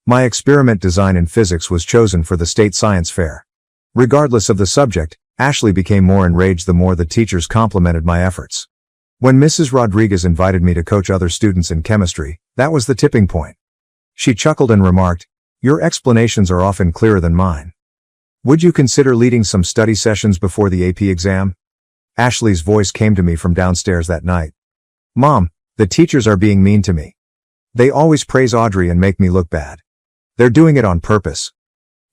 Speaker 1: My experiment design in physics was chosen for the state science fair. Regardless of the subject, Ashley became more enraged the more the teachers complimented my efforts. When Mrs. Rodriguez invited me to coach other students in chemistry, that was the tipping point. She chuckled and remarked, "Your explanations are often clearer than mine. Would you consider leading some study sessions before the AP exam?" Ashley's voice came to me from downstairs that night. "Mom, the teachers are being mean to me. They always praise Audrey and make me look bad. They're doing it on purpose."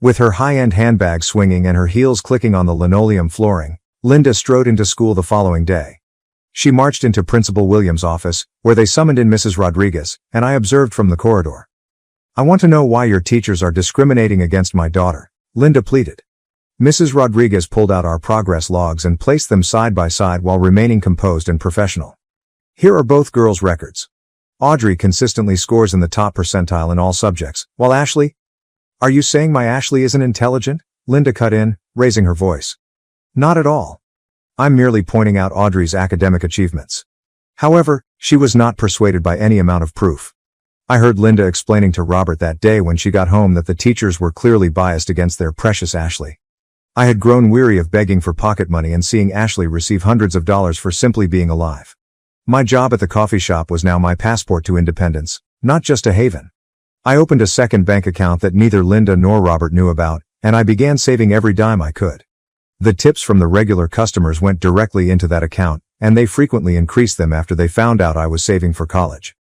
Speaker 1: With her high-end handbag swinging and her heels clicking on the linoleum flooring, Linda strode into school the following day. She marched into Principal Williams' office, where they summoned in Mrs. Rodriguez, and I observed from the corridor. "I want to know why your teachers are discriminating against my daughter," Linda pleaded. Mrs. Rodriguez pulled out our progress logs and placed them side by side while remaining composed and professional. "Here are both girls' records. Audrey consistently scores in the top percentile in all subjects, while Ashley—" "Are you saying my Ashley isn't intelligent?" Linda cut in, raising her voice. "Not at all. I'm merely pointing out Audrey's academic achievements." However, she was not persuaded by any amount of proof. I heard Linda explaining to Robert that day when she got home that the teachers were clearly biased against their precious Ashley. I had grown weary of begging for pocket money and seeing Ashley receive hundreds of dollars for simply being alive. My job at the coffee shop was now my passport to independence, not just a haven. I opened a second bank account that neither Linda nor Robert knew about, and I began saving every dime I could. The tips from the regular customers went directly into that account, and they frequently increased them after they found out I was saving for college.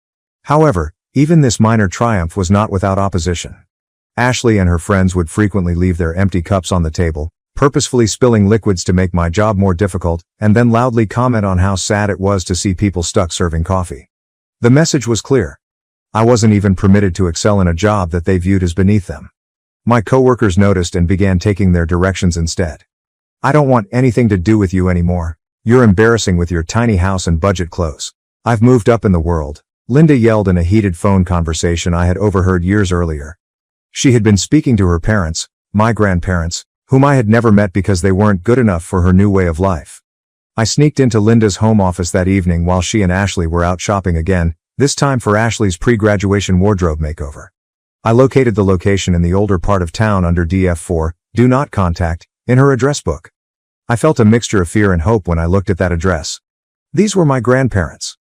Speaker 1: However, even this minor triumph was not without opposition. Ashley and her friends would frequently leave their empty cups on the table, purposefully spilling liquids to make my job more difficult, and then loudly comment on how sad it was to see people stuck serving coffee. The message was clear. I wasn't even permitted to excel in a job that they viewed as beneath them. My coworkers noticed and began taking their directions instead. "I don't want anything to do with you anymore. You're embarrassing with your tiny house and budget clothes. I've moved up in the world," Linda yelled in a heated phone conversation I had overheard years earlier. She had been speaking to her parents, my grandparents, whom I had never met because they weren't good enough for her new way of life. I sneaked into Linda's home office that evening while she and Ashley were out shopping again, this time for Ashley's pre-graduation wardrobe makeover. I located the location in the older part of town under DF4, Do Not Contact, in her address book. I felt a mixture of fear and hope when I looked at that address. These were my grandparents.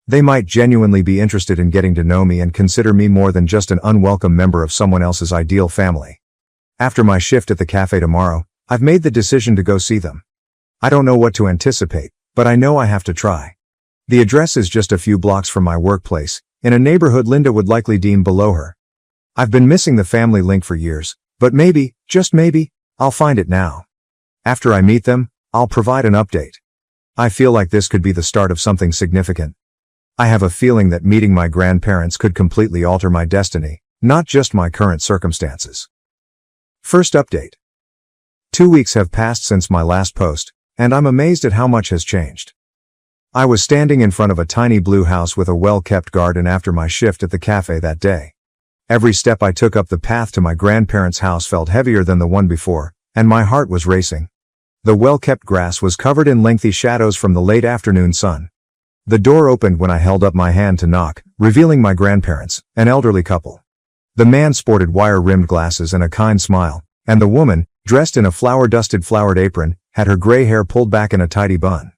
Speaker 1: They might genuinely be interested in getting to know me and consider me more than just an unwelcome member of someone else's ideal family. After my shift at the cafe tomorrow, I've made the decision to go see them. I don't know what to anticipate, but I know I have to try. The address is just a few blocks from my workplace, in a neighborhood Linda would likely deem below her, I've been missing the family link for years, but maybe, just maybe, I'll find it now. After I meet them, I'll provide an update. I feel like this could be the start of something significant. I have a feeling that meeting my grandparents could completely alter my destiny, not just my current circumstances. First update. 2 weeks have passed since my last post, and I'm amazed at how much has changed. I was standing in front of a tiny blue house with a well-kept garden after my shift at the cafe that day. Every step I took up the path to my grandparents' house felt heavier than the one before, and my heart was racing. The well-kept grass was covered in lengthy shadows from the late afternoon sun. The door opened when I held up my hand to knock, revealing my grandparents, an elderly couple. The man sported wire-rimmed glasses and a kind smile, and the woman, dressed in a flour-dusted flowered apron, had her gray hair pulled back in a tidy bun.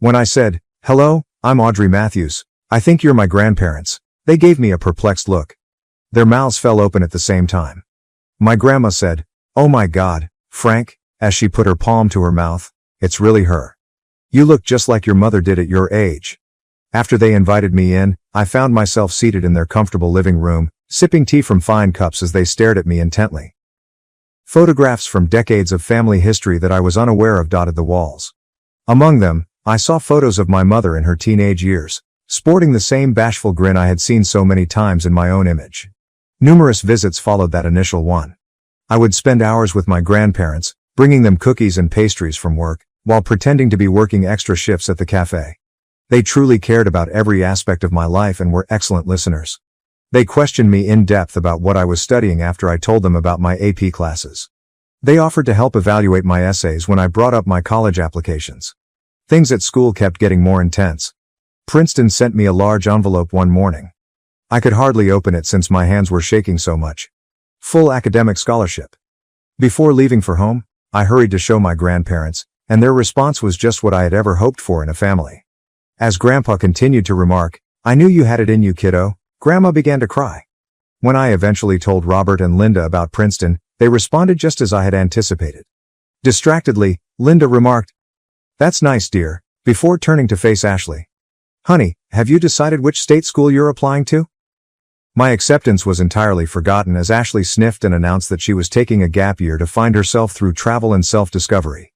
Speaker 1: When I said, "Hello, I'm Audrey Matthews. I think you're my grandparents," they gave me a perplexed look. Their mouths fell open at the same time. My grandma said, "Oh my God, Frank," as she put her palm to her mouth, "it's really her. You look just like your mother did at your age." After they invited me in, I found myself seated in their comfortable living room, sipping tea from fine cups as they stared at me intently. Photographs from decades of family history that I was unaware of dotted the walls. Among them, I saw photos of my mother in her teenage years, sporting the same bashful grin I had seen so many times in my own image. Numerous visits followed that initial one. I would spend hours with my grandparents, bringing them cookies and pastries from work, while pretending to be working extra shifts at the cafe. They truly cared about every aspect of my life and were excellent listeners. They questioned me in depth about what I was studying after I told them about my AP classes. They offered to help evaluate my essays when I brought up my college applications. Things at school kept getting more intense. Princeton sent me a large envelope one morning. I could hardly open it since my hands were shaking so much. Full academic scholarship. Before leaving for home, I hurried to show my grandparents, and their response was just what I had ever hoped for in a family. As Grandpa continued to remark, "I knew you had it in you, kiddo," Grandma began to cry. When I eventually told Robert and Linda about Princeton, they responded just as I had anticipated. Distractedly, Linda remarked, "That's nice, dear," before turning to face Ashley. "Honey, have you decided which state school you're applying to?" My acceptance was entirely forgotten as Ashley sniffed and announced that she was taking a gap year to find herself through travel and self-discovery.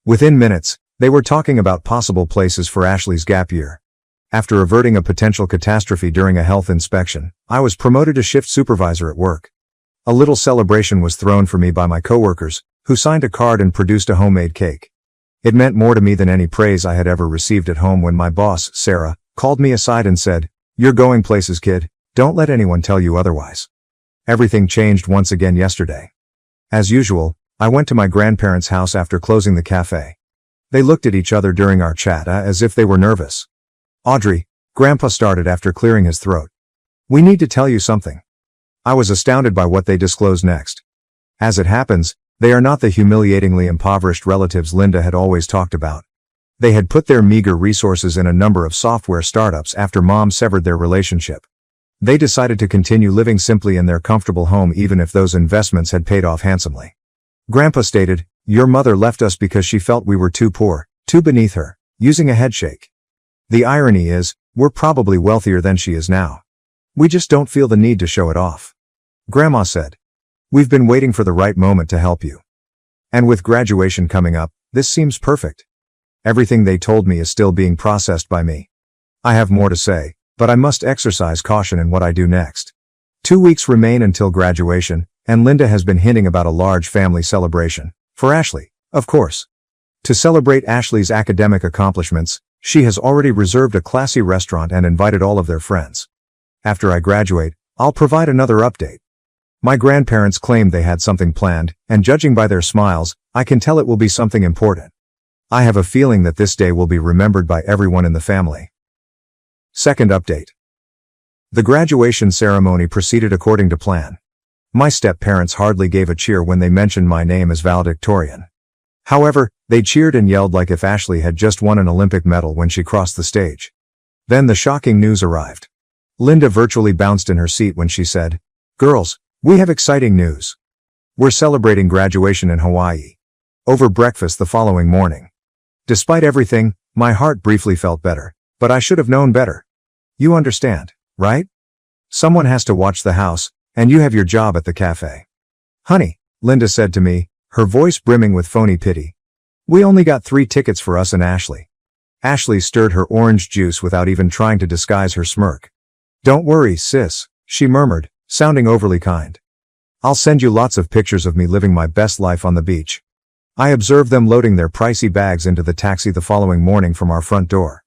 Speaker 1: Within minutes, they were talking about possible places for Ashley's gap year. After averting a potential catastrophe during a health inspection, I was promoted to shift supervisor at work. A little celebration was thrown for me by my coworkers, who signed a card and produced a homemade cake. It meant more to me than any praise I had ever received at home when my boss, Sarah, called me aside and said, "You're going places, kid. Don't let anyone tell you otherwise." Everything changed once again yesterday. As usual, I went to my grandparents' house after closing the cafe. They looked at each other during our chat as if they were nervous. "Audrey," Grandpa started after clearing his throat. "We need to tell you something." I was astounded by what they disclosed next. As it happens, they are not the humiliatingly impoverished relatives Linda had always talked about. They had put their meager resources in a number of software startups after Mom severed their relationship. They decided to continue living simply in their comfortable home even if those investments had paid off handsomely. Grandpa stated, "Your mother left us because she felt we were too poor, too beneath her," using a headshake. "The irony is, we're probably wealthier than she is now. We just don't feel the need to show it off." Grandma said, "We've been waiting for the right moment to help you. And with graduation coming up, this seems perfect." Everything they told me is still being processed by me. I have more to say, but I must exercise caution in what I do next. 2 weeks remain until graduation, and Linda has been hinting about a large family celebration. For Ashley, of course. To celebrate Ashley's academic accomplishments, she has already reserved a classy restaurant and invited all of their friends. After I graduate, I'll provide another update. My grandparents claimed they had something planned, and judging by their smiles, I can tell it will be something important. I have a feeling that this day will be remembered by everyone in the family. Second update. The graduation ceremony proceeded according to plan. My step-parents hardly gave a cheer when they mentioned my name as valedictorian. However, they cheered and yelled like if Ashley had just won an Olympic medal when she crossed the stage. Then the shocking news arrived. Linda virtually bounced in her seat when she said, "Girls, we have exciting news. We're celebrating graduation in Hawaii." Over breakfast the following morning. Despite everything, my heart briefly felt better, but I should have known better. You understand, right? Someone has to watch the house, And you have your job at the cafe. Honey, Linda said to me, her voice brimming with phony pity. We only got 3 tickets for us and Ashley. Ashley stirred her orange juice without even trying to disguise her smirk. Don't worry, sis, she murmured, sounding overly kind. I'll send you lots of pictures of me living my best life on the beach. I observed them loading their pricey bags into the taxi the following morning from our front door.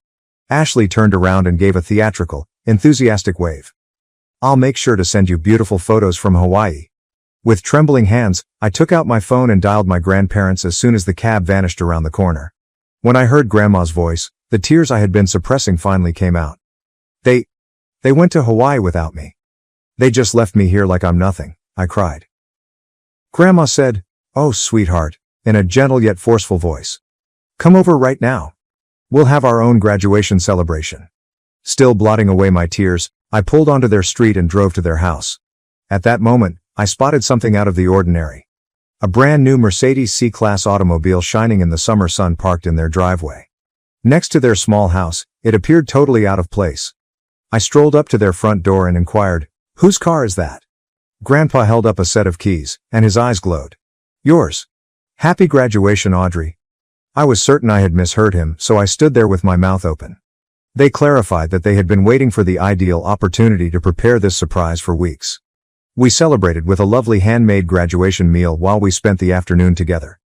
Speaker 1: Ashley turned around and gave a theatrical, enthusiastic wave. I'll make sure to send you beautiful photos from Hawaii. With trembling hands, I took out my phone and dialed my grandparents as soon as the cab vanished around the corner. When I heard Grandma's voice, the tears I had been suppressing finally came out. They went to Hawaii without me. They just left me here like I'm nothing, I cried. Grandma said, "Oh, sweetheart," in a gentle yet forceful voice. "Come over right now. We'll have our own graduation celebration." Still blotting away my tears, I pulled onto their street and drove to their house. At that moment, I spotted something out of the ordinary. A brand new Mercedes C-Class automobile shining in the summer sun parked in their driveway. Next to their small house, it appeared totally out of place. I strolled up to their front door and inquired, "Whose car is that?" Grandpa held up a set of keys, and his eyes glowed. "Yours. Happy graduation, Audrey." I was certain I had misheard him, so I stood there with my mouth open. They clarified that they had been waiting for the ideal opportunity to prepare this surprise for weeks. We celebrated with a lovely handmade graduation meal while we spent the afternoon together.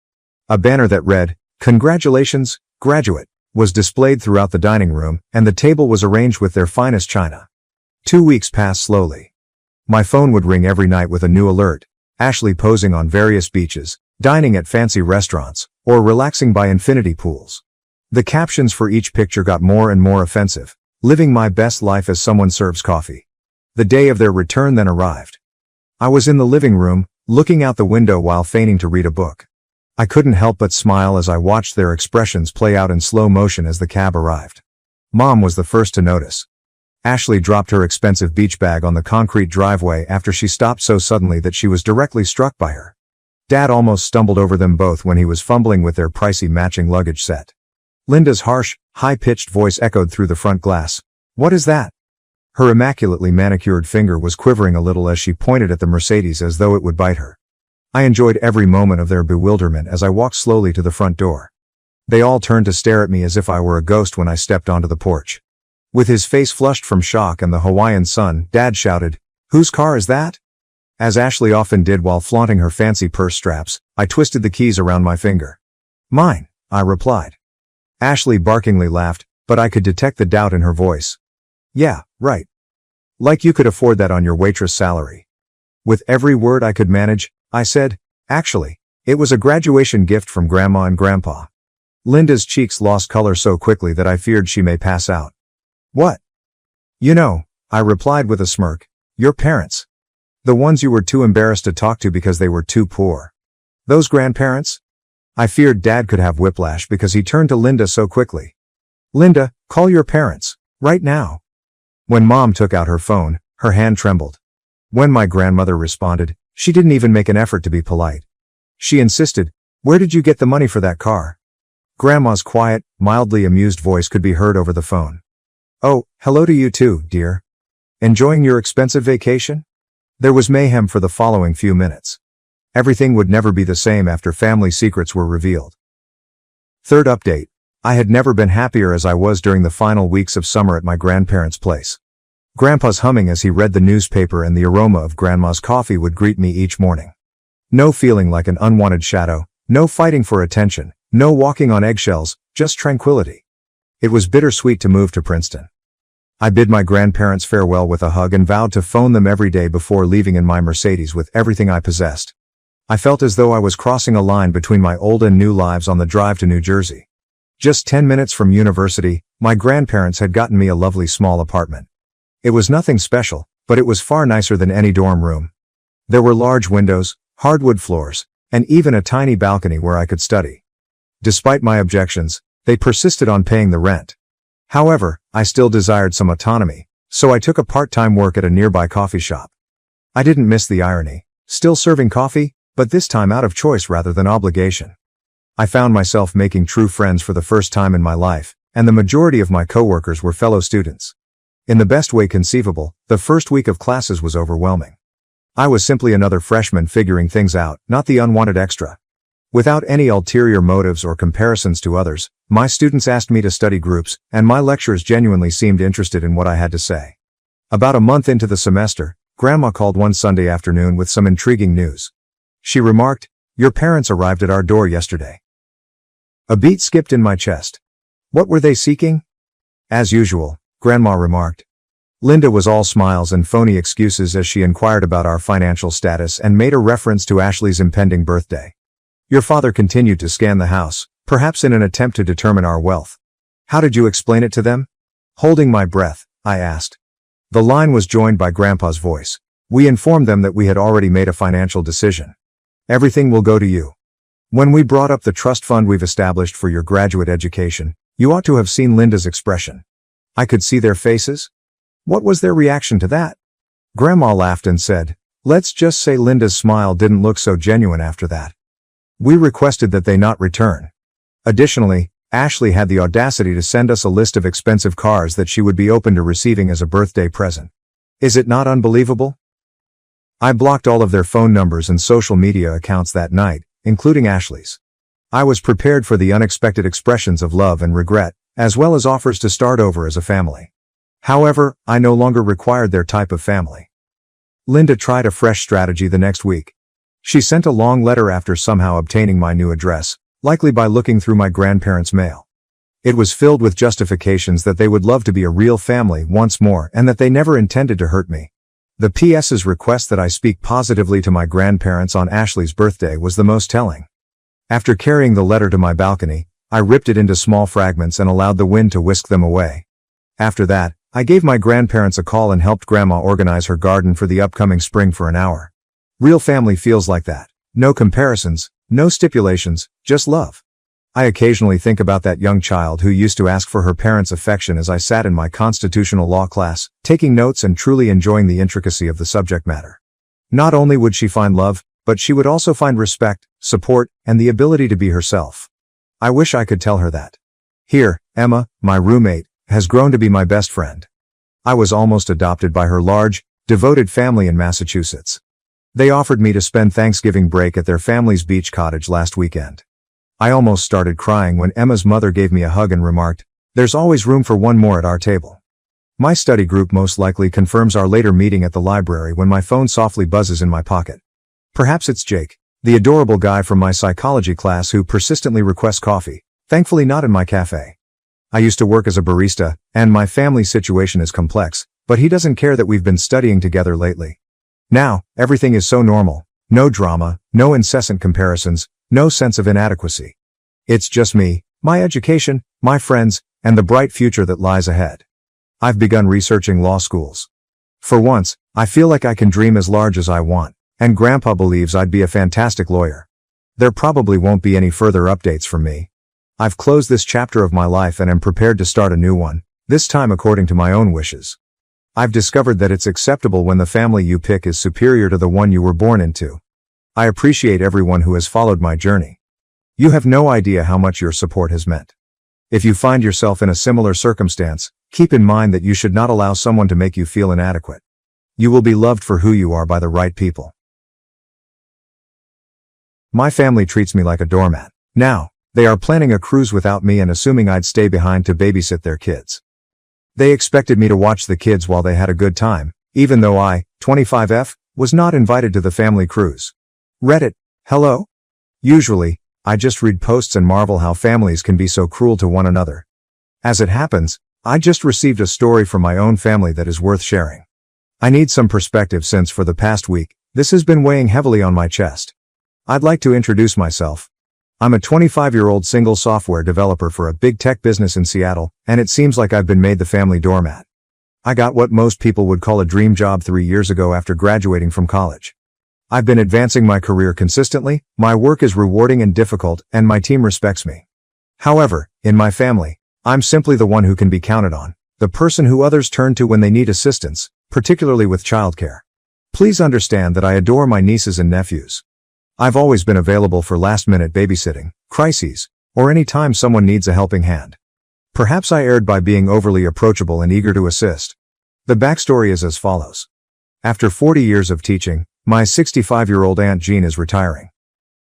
Speaker 1: A banner that read, "Congratulations, graduate," was displayed throughout the dining room, and the table was arranged with their finest china. 2 weeks passed slowly. My phone would ring every night with a new alert, Ashley posing on various beaches, dining at fancy restaurants, or relaxing by infinity pools. The captions for each picture got more and more offensive, living my best life as someone serves coffee. The day of their return then arrived. I was in the living room, looking out the window while feigning to read a book. I couldn't help but smile as I watched their expressions play out in slow motion as the cab arrived. Mom was the first to notice. Ashley dropped her expensive beach bag on the concrete driveway after she stopped so suddenly that she was directly struck by her. Dad almost stumbled over them both when he was fumbling with their pricey matching luggage set. Linda's harsh, high-pitched voice echoed through the front glass. "What is that?" Her immaculately manicured finger was quivering a little as she pointed at the Mercedes as though it would bite her. I enjoyed every moment of their bewilderment as I walked slowly to the front door. They all turned to stare at me as if I were a ghost when I stepped onto the porch. With his face flushed from shock and the Hawaiian sun, Dad shouted, "Whose car is that?" As Ashley often did while flaunting her fancy purse straps, I twisted the keys around my finger. "Mine," I replied. Ashley barkingly laughed, but I could detect the doubt in her voice. "Yeah, right. Like you could afford that on your waitress salary." With every word I could manage, I said, "Actually, it was a graduation gift from Grandma and Grandpa." Linda's cheeks lost color so quickly that I feared she may pass out. "What?" "You know," I replied with a smirk, "your parents. The ones you were too embarrassed to talk to because they were too poor. Those grandparents?" I feared Dad could have whiplash because he turned to Linda so quickly. "Linda, call your parents, right now." When Mom took out her phone, her hand trembled. When my grandmother responded, she didn't even make an effort to be polite. She insisted, "Where did you get the money for that car?" Grandma's quiet, mildly amused voice could be heard over the phone. "Oh, hello to you too, dear. Enjoying your expensive vacation?" There was mayhem for the following few minutes. Everything would never be the same after family secrets were revealed. Third update. I had never been happier as I was during the final weeks of summer at my grandparents' place. Grandpa's humming as he read the newspaper and the aroma of Grandma's coffee would greet me each morning. No feeling like an unwanted shadow, no fighting for attention, no walking on eggshells, just tranquility. It was bittersweet to move to Princeton. I bid my grandparents farewell with a hug and vowed to phone them every day before leaving in my Mercedes with everything I possessed. I felt as though I was crossing a line between my old and new lives on the drive to New Jersey. Just 10 minutes from university, my grandparents had gotten me a lovely small apartment. It was nothing special, but it was far nicer than any dorm room. There were large windows, hardwood floors, and even a tiny balcony where I could study. Despite my objections, they persisted on paying the rent. However, I still desired some autonomy, so I took a part-time work at a nearby coffee shop. I didn't miss the irony, still serving coffee, but this time out of choice rather than obligation. I found myself making true friends for the first time in my life, and the majority of my coworkers were fellow students. In the best way conceivable, the first week of classes was overwhelming. I was simply another freshman figuring things out, not the unwanted extra. Without any ulterior motives or comparisons to others, my students asked me to study groups, and my lecturers genuinely seemed interested in what I had to say. About a month into the semester, Grandma called one Sunday afternoon with some intriguing news. She remarked, "Your parents arrived at our door yesterday." A beat skipped in my chest. What were they seeking? As usual, Grandma remarked. Linda was all smiles and phony excuses as she inquired about our financial status and made a reference to Ashley's impending birthday. Your father continued to scan the house, perhaps in an attempt to determine our wealth. How did you explain it to them? Holding my breath, I asked. The line was joined by Grandpa's voice. We informed them that we had already made a financial decision. Everything will go to you. When we brought up the trust fund we've established for your graduate education, you ought to have seen Linda's expression. I could see their faces. What was their reaction to that? Grandma laughed and said, "Let's just say Linda's smile didn't look so genuine after that." We requested that they not return. Additionally, Ashley had the audacity to send us a list of expensive cars that she would be open to receiving as a birthday present. Is it not unbelievable? I blocked all of their phone numbers and social media accounts that night, including Ashley's. I was prepared for the unexpected expressions of love and regret, as well as offers to start over as a family. However, I no longer required their type of family. Linda tried a fresh strategy the next week. She sent a long letter after somehow obtaining my new address, likely by looking through my grandparents' mail. It was filled with justifications that they would love to be a real family once more and that they never intended to hurt me. The P.S.'s request that I speak positively to my grandparents on Ashley's birthday was the most telling. After carrying the letter to my balcony, I ripped it into small fragments and allowed the wind to whisk them away. After that, I gave my grandparents a call and helped Grandma organize her garden for the upcoming spring for an hour. Real family feels like that. No comparisons, no stipulations, just love. I occasionally think about that young child who used to ask for her parents' affection as I sat in my constitutional law class, taking notes and truly enjoying the intricacy of the subject matter. Not only would she find love, but she would also find respect, support, and the ability to be herself. I wish I could tell her that. Here, Emma, my roommate, has grown to be my best friend. I was almost adopted by her large, devoted family in Massachusetts. They offered me to spend Thanksgiving break at their family's beach cottage last weekend. I almost started crying when Emma's mother gave me a hug and remarked, "There's always room for one more at our table." My study group most likely confirms our later meeting at the library when my phone softly buzzes in my pocket. Perhaps it's Jake, the adorable guy from my psychology class who persistently requests coffee, thankfully not in my cafe. I used to work as a barista, and my family situation is complex, but he doesn't care that we've been studying together lately. Now, everything is so normal, no drama, no incessant comparisons, no sense of inadequacy. It's just me, my education, my friends, and the bright future that lies ahead. I've begun researching law schools. For once, I feel like I can dream as large as I want, and Grandpa believes I'd be a fantastic lawyer. There probably won't be any further updates from me. I've closed this chapter of my life and am prepared to start a new one, this time according to my own wishes. I've discovered that it's acceptable when the family you pick is superior to the one you were born into. I appreciate everyone who has followed my journey. You have no idea how much your support has meant. If you find yourself in a similar circumstance, keep in mind that you should not allow someone to make you feel inadequate. You will be loved for who you are by the right people. My family treats me like a doormat. Now, they are planning a cruise without me and assuming I'd stay behind to babysit their kids. They expected me to watch the kids while they had a good time, even though I, 25F, was not invited to the family cruise. Reddit, hello? Usually, I just read posts and marvel how families can be so cruel to one another. As it happens, I just received a story from my own family that is worth sharing. I need some perspective since for the past week, this has been weighing heavily on my chest. I'd like to introduce myself. I'm a 25-year-old single software developer for a big tech business in Seattle, and it seems like I've been made the family doormat. I got what most people would call a dream job 3 years ago after graduating from college. I've been advancing my career consistently, my work is rewarding and difficult, and my team respects me. However, in my family, I'm simply the one who can be counted on, the person who others turn to when they need assistance, particularly with childcare. Please understand that I adore my nieces and nephews. I've always been available for last-minute babysitting, crises, or any time someone needs a helping hand. Perhaps I erred by being overly approachable and eager to assist. The backstory is as follows. After 40 years of teaching, My 65-year-old Aunt Jean is retiring.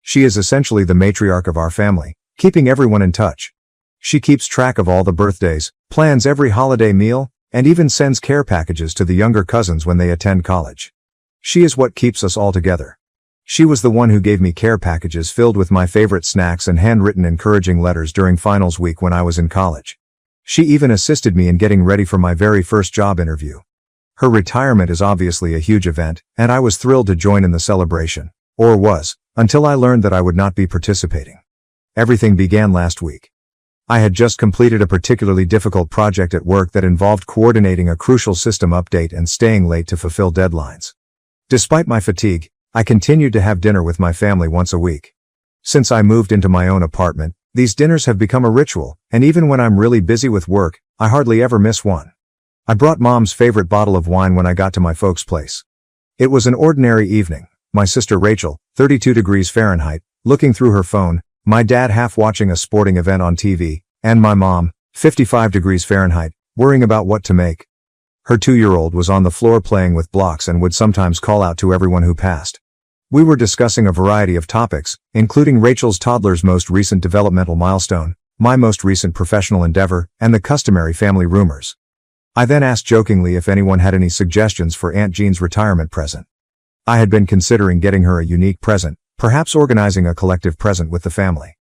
Speaker 1: She is essentially the matriarch of our family, keeping everyone in touch. She keeps track of all the birthdays, plans every holiday meal, and even sends care packages to the younger cousins when they attend college. She is what keeps us all together. She was the one who gave me care packages filled with my favorite snacks and handwritten encouraging letters during finals week when I was in college. She even assisted me in getting ready for my very first job interview. Her retirement is obviously a huge event, and I was thrilled to join in the celebration, or was, until I learned that I would not be participating. Everything began last week. I had just completed a particularly difficult project at work that involved coordinating a crucial system update and staying late to fulfill deadlines. Despite my fatigue, I continued to have dinner with my family once a week. Since I moved into my own apartment, these dinners have become a ritual, and even when I'm really busy with work, I hardly ever miss one. I brought Mom's favorite bottle of wine when I got to my folks' place. It was an ordinary evening. My sister Rachel, 32 degrees Fahrenheit, looking through her phone, my dad half watching a sporting event on TV, and my mom, 55 degrees Fahrenheit, worrying about what to make. Her 2-year-old was on the floor playing with blocks and would sometimes call out to everyone who passed. We were discussing a variety of topics, including Rachel's toddler's most recent developmental milestone, my most recent professional endeavor, and the customary family rumors. I then asked jokingly if anyone had any suggestions for Aunt Jean's retirement present. I had been considering getting her a unique present, perhaps organizing a collective present with the family.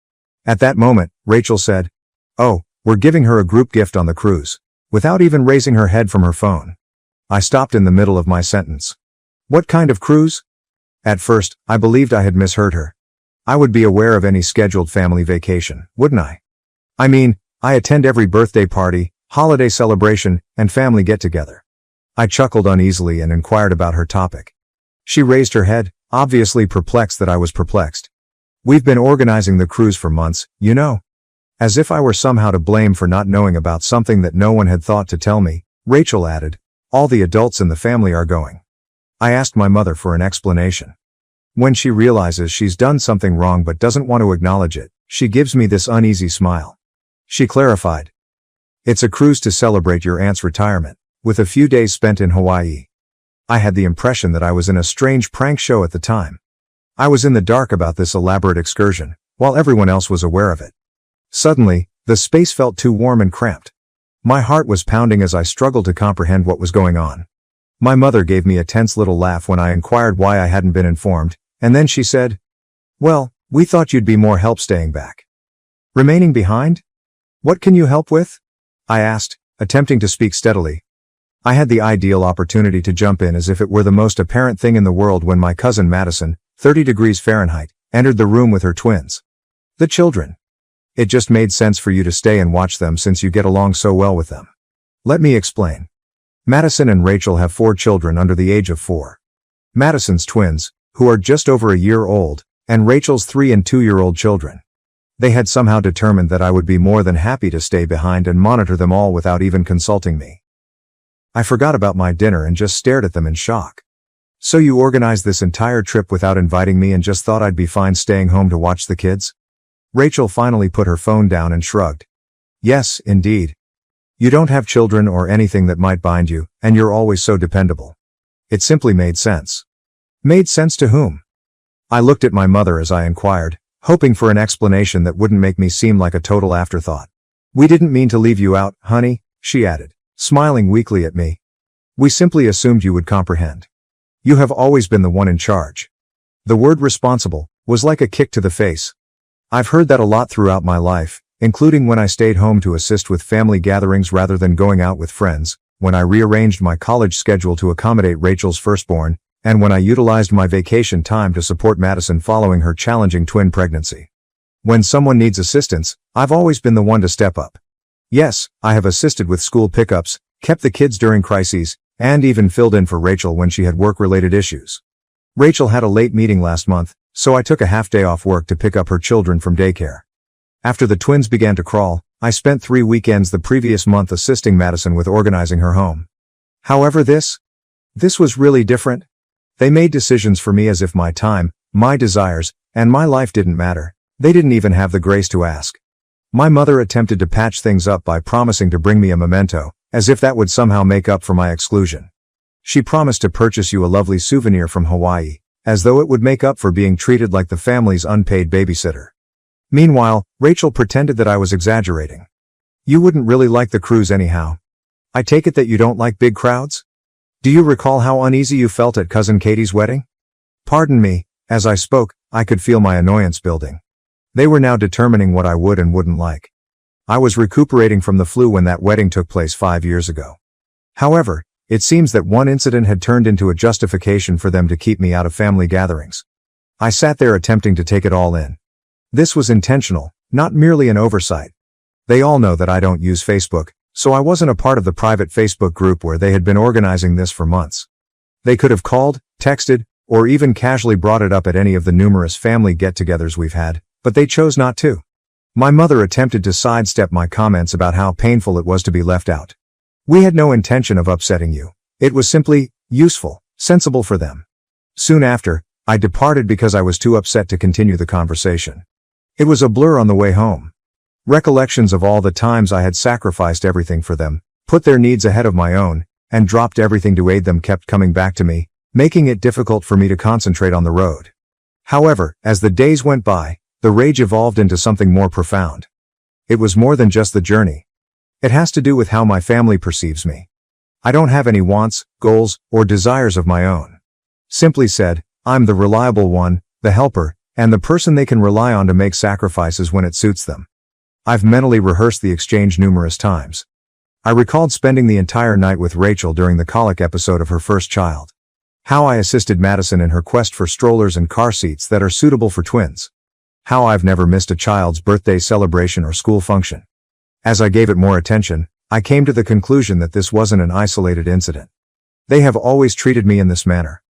Speaker 1: At that moment, Rachel said, "Oh, we're giving her a group gift on the cruise," without even raising her head from her phone. I stopped in the middle of my sentence. What kind of cruise? At first, I believed I had misheard her. I would be aware of any scheduled family vacation, wouldn't I? I mean, I attend every birthday party, holiday celebration, and family get-together. I chuckled uneasily and inquired about her topic. She raised her head, obviously perplexed that I was perplexed. "We've been organizing the cruise for months, you know." As if I were somehow to blame for not knowing about something that no one had thought to tell me, Rachel added, "All the adults in the family are going." I asked my mother for an explanation. When she realizes she's done something wrong but doesn't want to acknowledge it, she gives me this uneasy smile. She clarified, "It's a cruise to celebrate your aunt's retirement, with a few days spent in Hawaii." I had the impression that I was in a strange prank show at the time. I was in the dark about this elaborate excursion, while everyone else was aware of it. Suddenly, the space felt too warm and cramped. My heart was pounding as I struggled to comprehend what was going on. My mother gave me a tense little laugh when I inquired why I hadn't been informed, and then she said, "Well, we thought you'd be more help staying back." "Remaining behind? What can you help with?" I asked, attempting to speak steadily. I had the ideal opportunity to jump in as if it were the most apparent thing in the world when my cousin Madison, 30 degrees Fahrenheit, entered the room with her twins. "The children. It just made sense for you to stay and watch them since you get along so well with them." Let me explain. Madison and Rachel have 4 children under the age of 4. Madison's twins, who are just over a year old, and Rachel's 3 and 2-year-old children. They had somehow determined that I would be more than happy to stay behind and monitor them all without even consulting me. I forgot about my dinner and just stared at them in shock. "So you organized this entire trip without inviting me and just thought I'd be fine staying home to watch the kids?" Rachel finally put her phone down and shrugged. "Yes, indeed. You don't have children or anything that might bind you, and you're always so dependable. It simply made sense." Made sense to whom? I looked at my mother as I inquired, hoping for an explanation that wouldn't make me seem like a total afterthought. "We didn't mean to leave you out, honey," she added, smiling weakly at me. "We simply assumed you would comprehend. You have always been the one in charge." The word responsible was like a kick to the face. I've heard that a lot throughout my life, including when I stayed home to assist with family gatherings rather than going out with friends, when I rearranged my college schedule to accommodate Rachel's firstborn, and when I utilized my vacation time to support Madison following her challenging twin pregnancy. When someone needs assistance, I've always been the one to step up. Yes, I have assisted with school pickups, kept the kids during crises, and even filled in for Rachel when she had work-related issues. Rachel had a late meeting last month, so I took a half-day off work to pick up her children from daycare. After the twins began to crawl, I spent 3 weekends the previous month assisting Madison with organizing her home. However, this was really different. They made decisions for me as if my time, my desires, and my life didn't matter. They didn't even have the grace to ask. My mother attempted to patch things up by promising to bring me a memento, as if that would somehow make up for my exclusion. She promised to purchase you a lovely souvenir from Hawaii, as though it would make up for being treated like the family's unpaid babysitter. Meanwhile, Rachel pretended that I was exaggerating. You wouldn't really like the cruise anyhow. I take it that you don't like big crowds? Do you recall how uneasy you felt at Cousin Katie's wedding? Pardon me, as I spoke, I could feel my annoyance building. They were now determining what I would and wouldn't like. I was recuperating from the flu when that wedding took place 5 years ago. However, it seems that one incident had turned into a justification for them to keep me out of family gatherings. I sat there attempting to take it all in. This was intentional, not merely an oversight. They all know that I don't use Facebook, so I wasn't a part of the private Facebook group where they had been organizing this for months. They could have called, texted, or even casually brought it up at any of the numerous family get-togethers we've had, but they chose not to. My mother attempted to sidestep my comments about how painful it was to be left out. We had no intention of upsetting you. It was simply useful, sensible for them. Soon after, I departed because I was too upset to continue the conversation. It was a blur on the way home. Recollections of all the times I had sacrificed everything for them, put their needs ahead of my own, and dropped everything to aid them kept coming back to me, making it difficult for me to concentrate on the road. However, as the days went by, the rage evolved into something more profound. It was more than just the journey. It has to do with how my family perceives me. I don't have any wants, goals, or desires of my own. Simply said, I'm the reliable one, the helper, and the person they can rely on to make sacrifices when it suits them. I've mentally rehearsed the exchange numerous times. I recalled spending the entire night with Rachel during the colic episode of her first child. How I assisted Madison in her quest for strollers and car seats that are suitable for twins. How I've never missed a child's birthday celebration or school function. As I gave it more attention, I came to the conclusion that this wasn't an isolated incident. They have always treated me in this manner.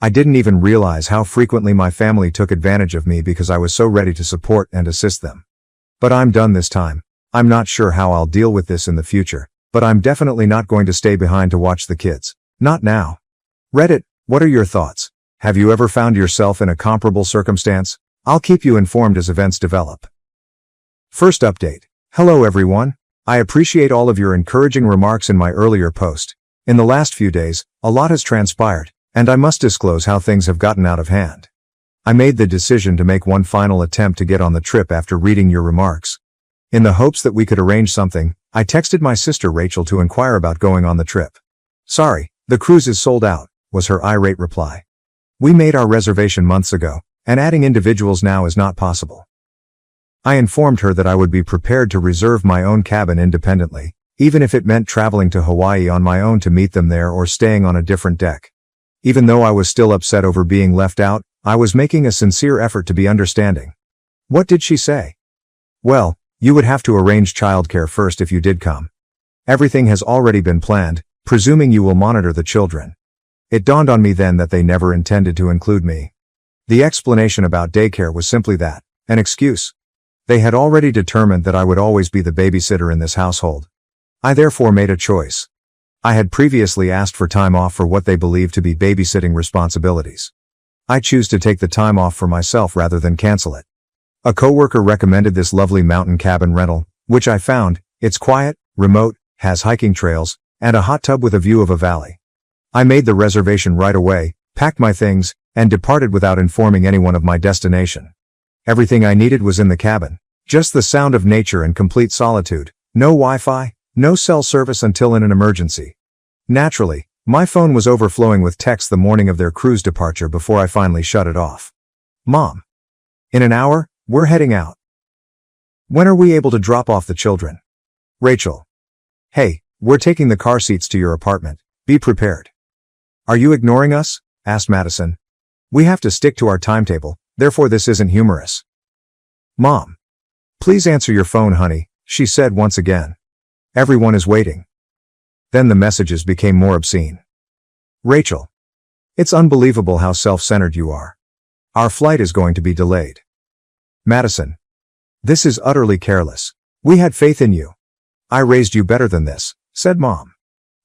Speaker 1: I didn't even realize how frequently my family took advantage of me because I was so ready to support and assist them. But I'm done this time. I'm not sure how I'll deal with this in the future, but I'm definitely not going to stay behind to watch the kids. Not now. Reddit, what are your thoughts? Have you ever found yourself in a comparable circumstance? I'll keep you informed as events develop. First update. Hello everyone. I appreciate all of your encouraging remarks in my earlier post. In the last few days, a lot has transpired, and I must disclose how things have gotten out of hand. I made the decision to make one final attempt to get on the trip after reading your remarks. In the hopes that we could arrange something, I texted my sister Rachel to inquire about going on the trip. Sorry, the cruise is sold out, was her irate reply. We made our reservation months ago, and adding individuals now is not possible. I informed her that I would be prepared to reserve my own cabin independently, even if it meant traveling to Hawaii on my own to meet them there or staying on a different deck. Even though I was still upset over being left out, I was making a sincere effort to be understanding. What did she say? Well, you would have to arrange childcare first if you did come. Everything has already been planned, presuming you will monitor the children. It dawned on me then that they never intended to include me. The explanation about daycare was simply that, an excuse. They had already determined that I would always be the babysitter in this household. I therefore made a choice. I had previously asked for time off for what they believed to be babysitting responsibilities. I choose to take the time off for myself rather than cancel it. A coworker recommended this lovely mountain cabin rental, which I found. It's quiet, remote, has hiking trails, and a hot tub with a view of a valley. I made the reservation right away, packed my things, and departed without informing anyone of my destination. Everything I needed was in the cabin. Just the sound of nature and complete solitude. No Wi-Fi, no cell service until in an emergency. Naturally, my phone was overflowing with texts the morning of their cruise departure before I finally shut it off. Mom. In an hour, we're heading out. When are we able to drop off the children? Rachel. Hey, we're taking the car seats to your apartment. Be prepared. Are you ignoring us? Asked Madison. We have to stick to our timetable, therefore this isn't humorous. Mom. Please answer your phone, honey, she said once again. Everyone is waiting. Then the messages became more obscene. Rachel. It's unbelievable how self-centered you are. Our flight is going to be delayed. Madison. This is utterly careless. We had faith in you. I raised you better than this, said Mom.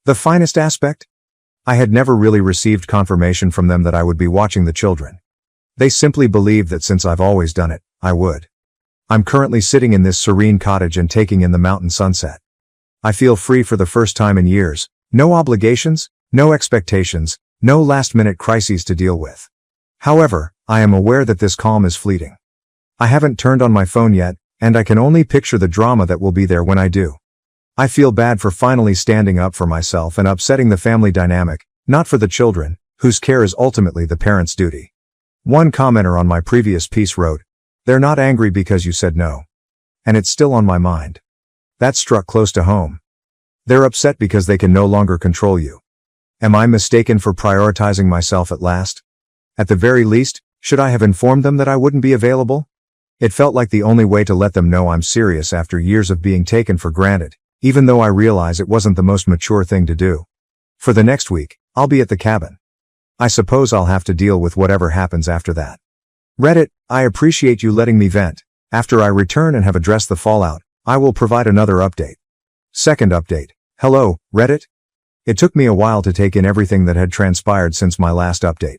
Speaker 1: The finest aspect? I had never really received confirmation from them that I would be watching the children. They simply believed that since I've always done it, I would. I'm currently sitting in this serene cottage and taking in the mountain sunset. I feel free for the first time in years, no obligations, no expectations, no last-minute crises to deal with. However, I am aware that this calm is fleeting. I haven't turned on my phone yet, and I can only picture the drama that will be there when I do. I feel bad for finally standing up for myself and upsetting the family dynamic, not for the children, whose care is ultimately the parents' duty. One commenter on my previous piece wrote, "They're not angry because you said no. And it's still on my mind." That struck close to home. They're upset because they can no longer control you. Am I mistaken for prioritizing myself at last? At the very least, should I have informed them that I wouldn't be available? It felt like the only way to let them know I'm serious after years of being taken for granted, even though I realize it wasn't the most mature thing to do. For the next week, I'll be at the cabin. I suppose I'll have to deal with whatever happens after that. Reddit, I appreciate you letting me vent. After I return and have addressed the fallout, I will provide another update. Second update. Hello, Reddit. It took me a while to take in everything that had transpired since my last update.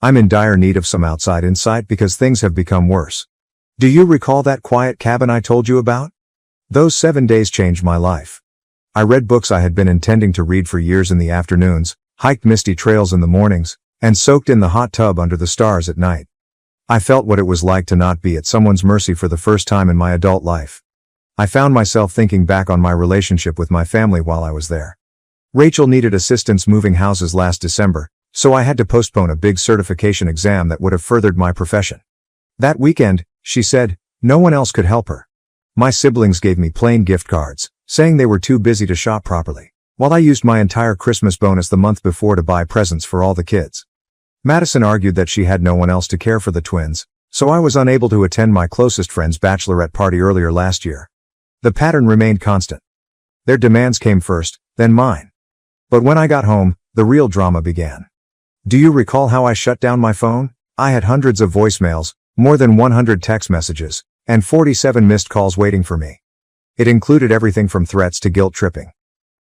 Speaker 1: I'm in dire need of some outside insight because things have become worse. Do you recall that quiet cabin I told you about? Those 7 days changed my life. I read books I had been intending to read for years in the afternoons, hiked misty trails in the mornings, and soaked in the hot tub under the stars at night. I felt what it was like to not be at someone's mercy for the first time in my adult life. I found myself thinking back on my relationship with my family while I was there. Rachel needed assistance moving houses last December, so I had to postpone a big certification exam that would have furthered my profession. That weekend, she said, no one else could help her. My siblings gave me plain gift cards, saying they were too busy to shop properly, while I used my entire Christmas bonus the month before to buy presents for all the kids. Madison argued that she had no one else to care for the twins, so I was unable to attend my closest friend's bachelorette party earlier last year. The pattern remained constant. Their demands came first, then mine. But when I got home, the real drama began. Do you recall how I shut down my phone? I had hundreds of voicemails, more than 100 text messages, and 47 missed calls waiting for me. It included everything from threats to guilt tripping.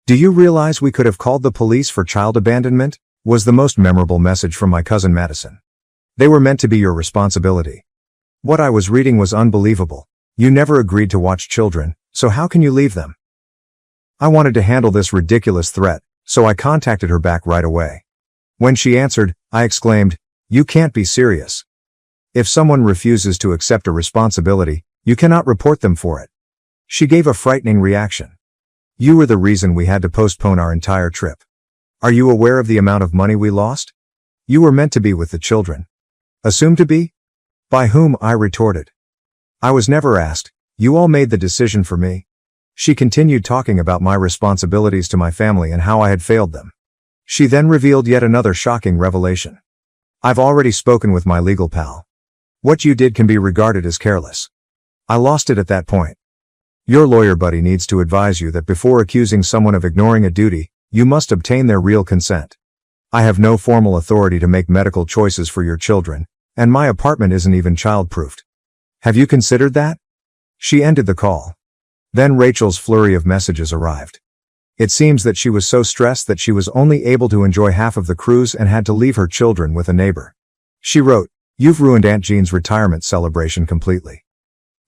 Speaker 1: Do you realize we could have called the police for child abandonment? Was the most memorable message from my cousin Madison. They were meant to be your responsibility. What I was reading was unbelievable. You never agreed to watch children, so how can you leave them? I wanted to handle this ridiculous threat, so I contacted her back right away. When she answered, I exclaimed, "You can't be serious. If someone refuses to accept a responsibility, you cannot report them for it." She gave a frightening reaction. "You were the reason we had to postpone our entire trip. Are you aware of the amount of money we lost? You were meant to be with the children." "Assumed to be? By whom?" I retorted. "I was never asked. You all made the decision for me." She continued talking about my responsibilities to my family and how I had failed them. She then revealed yet another shocking revelation. "I've already spoken with my legal pal. What you did can be regarded as careless." I lost it at that point. "Your lawyer buddy needs to advise you that before accusing someone of ignoring a duty, you must obtain their real consent. I have no formal authority to make medical choices for your children, and my apartment isn't even child-proofed. Have you considered that?" She ended the call. Then Rachel's flurry of messages arrived. It seems that she was so stressed that she was only able to enjoy half of the cruise and had to leave her children with a neighbor. She wrote, "You've ruined Aunt Jean's retirement celebration completely.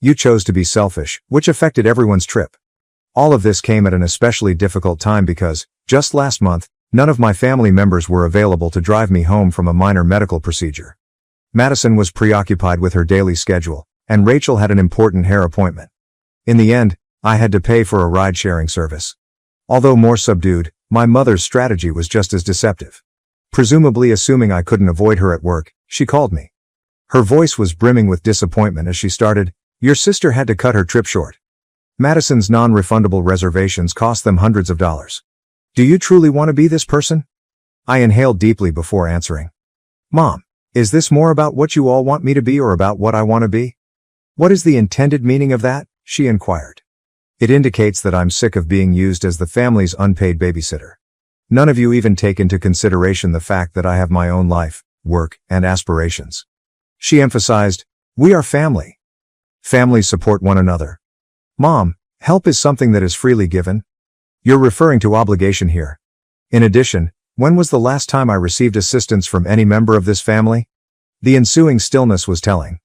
Speaker 1: You chose to be selfish, which affected everyone's trip. All of this came at an especially difficult time because, just last month, none of my family members were available to drive me home from a minor medical procedure. Madison was preoccupied with her daily schedule, and Rachel had an important hair appointment. In the end, I had to pay for a ride-sharing service. Although more subdued, my mother's strategy was just as deceptive. Presumably assuming I couldn't avoid her at work, she called me. Her voice was brimming with disappointment as she started, "Your sister had to cut her trip short. Madison's non-refundable reservations cost them hundreds of dollars. Do you truly want to be this person?" I inhaled deeply before answering. "Mom, is this more about what you all want me to be or about what I want to be?" "What is the intended meaning of that?" she inquired. "It indicates that I'm sick of being used as the family's unpaid babysitter. None of you even take into consideration the fact that I have my own life, work, and aspirations." She emphasized, "We are family. Families support one another. Mom, help is something that is freely given. You're referring to obligation here. In addition, when was the last time I received assistance from any member of this family?" The ensuing stillness was telling.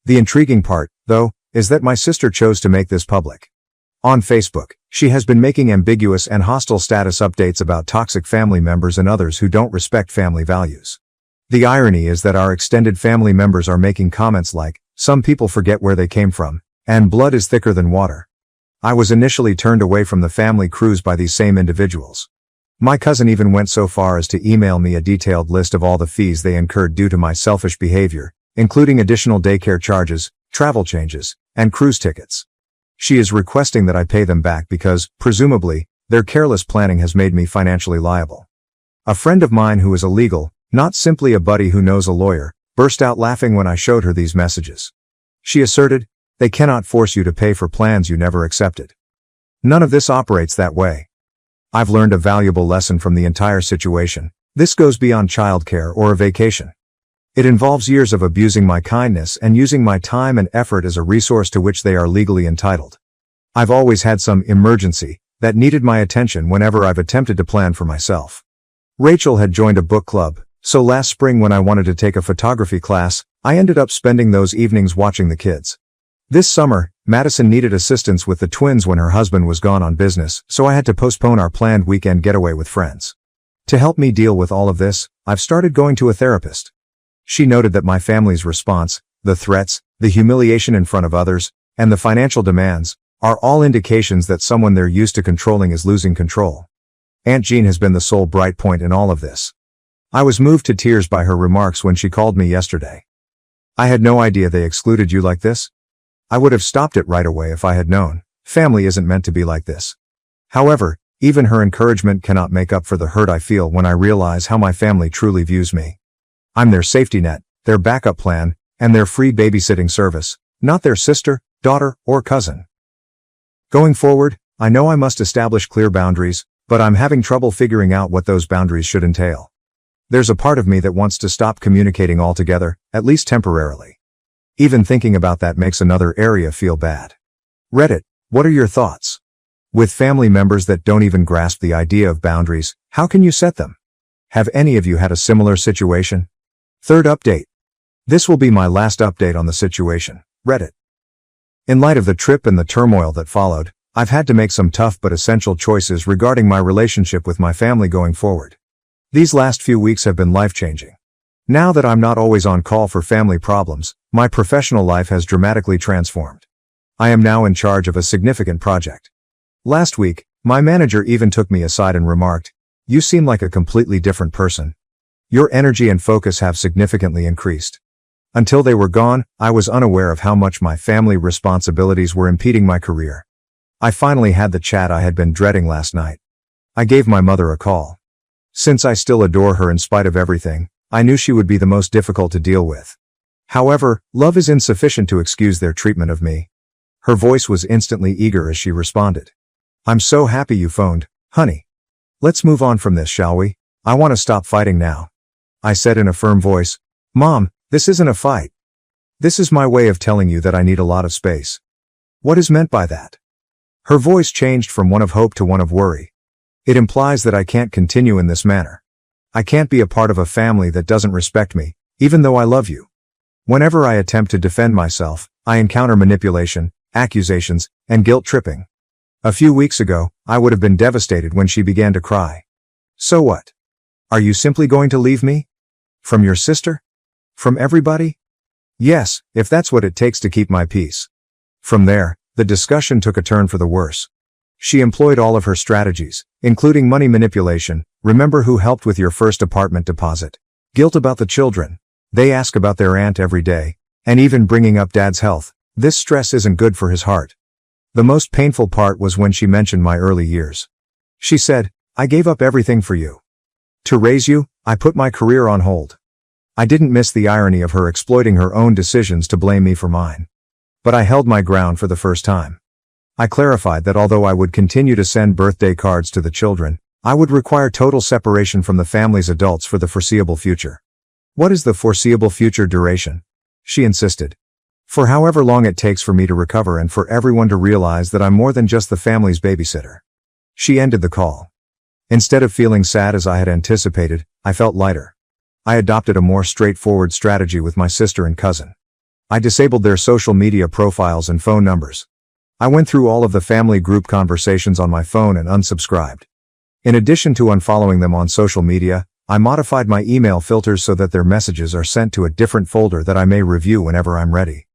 Speaker 1: The intriguing part, though, is that my sister chose to make this public. On Facebook, she has been making ambiguous and hostile status updates about toxic family members and others who don't respect family values. The irony is that our extended family members are making comments like, "Some people forget where they came from," and "blood is thicker than water." I was initially turned away from the family cruise by these same individuals. My cousin even went so far as to email me a detailed list of all the fees they incurred due to my selfish behavior, including additional daycare charges, travel changes, and cruise tickets. She is requesting that I pay them back because, presumably, their careless planning has made me financially liable. A friend of mine who is a legal, not simply a buddy who knows a lawyer, burst out laughing when I showed her these messages. She asserted, "They cannot force you to pay for plans you never accepted. None of this operates that way." I've learned a valuable lesson from the entire situation. This goes beyond childcare or a vacation. It involves years of abusing my kindness and using my time and effort as a resource to which they are legally entitled. I've always had some emergency that needed my attention whenever I've attempted to plan for myself. Rachel had joined a book club, so last spring when I wanted to take a photography class, I ended up spending those evenings watching the kids. This summer, Madison needed assistance with the twins when her husband was gone on business, so I had to postpone our planned weekend getaway with friends. To help me deal with all of this, I've started going to a therapist. She noted that my family's response, the threats, the humiliation in front of others, and the financial demands, are all indications that someone they're used to controlling is losing control. Aunt Jean has been the sole bright point in all of this. I was moved to tears by her remarks when she called me yesterday. "I had no idea they excluded you like this. I would have stopped it right away if I had known. Family isn't meant to be like this." However, even her encouragement cannot make up for the hurt I feel when I realize how my family truly views me. I'm their safety net, their backup plan, and their free babysitting service, not their sister, daughter, or cousin. Going forward, I know I must establish clear boundaries, but I'm having trouble figuring out what those boundaries should entail. There's a part of me that wants to stop communicating altogether, at least temporarily. Even thinking about that makes another area feel bad. Reddit, what are your thoughts? With family members that don't even grasp the idea of boundaries, how can you set them? Have any of you had a similar situation? Third update. This will be my last update on the situation. Reddit. In light of the trip and the turmoil that followed, I've had to make some tough but essential choices regarding my relationship with my family going forward. These last few weeks have been life-changing. Now that I'm not always on call for family problems, my professional life has dramatically transformed. I am now in charge of a significant project. Last week, my manager even took me aside and remarked, "You seem like a completely different person. Your energy and focus have significantly increased." Until they were gone, I was unaware of how much my family responsibilities were impeding my career. I finally had the chat I had been dreading last night. I gave my mother a call. Since I still adore her in spite of everything, I knew she would be the most difficult to deal with. However, love is insufficient to excuse their treatment of me. Her voice was instantly eager as she responded. "I'm so happy you phoned, honey. Let's move on from this, shall we? I want to stop fighting now." I said in a firm voice, "Mom, this isn't a fight. This is my way of telling you that I need a lot of space." "What is meant by that?" Her voice changed from one of hope to one of worry. "It implies that I can't continue in this manner. I can't be a part of a family that doesn't respect me, even though I love you. Whenever I attempt to defend myself, I encounter manipulation, accusations, and guilt tripping." A few weeks ago, I would have been devastated when she began to cry. "So what? Are you simply going to leave me? From your sister? From everybody?" "Yes, if that's what it takes to keep my peace." From there, the discussion took a turn for the worse. She employed all of her strategies, including money manipulation. "Remember who helped with your first apartment deposit? Guilt about the children. They ask about their aunt every day. And even bringing up dad's health. This stress isn't good for his heart." The most painful part was when she mentioned my early years. She said, "I gave up everything for you. To raise you, I put my career on hold." I didn't miss the irony of her exploiting her own decisions to blame me for mine. But I held my ground for the first time. I clarified that although I would continue to send birthday cards to the children, I would require total separation from the family's adults for the foreseeable future. "What is the foreseeable future duration?" she insisted. "For however long it takes for me to recover and for everyone to realize that I'm more than just the family's babysitter." She ended the call. Instead of feeling sad as I had anticipated, I felt lighter. I adopted a more straightforward strategy with my sister and cousin. I disabled their social media profiles and phone numbers. I went through all of the family group conversations on my phone and unsubscribed. In addition to unfollowing them on social media, I modified my email filters so that their messages are sent to a different folder that I may review whenever I'm ready.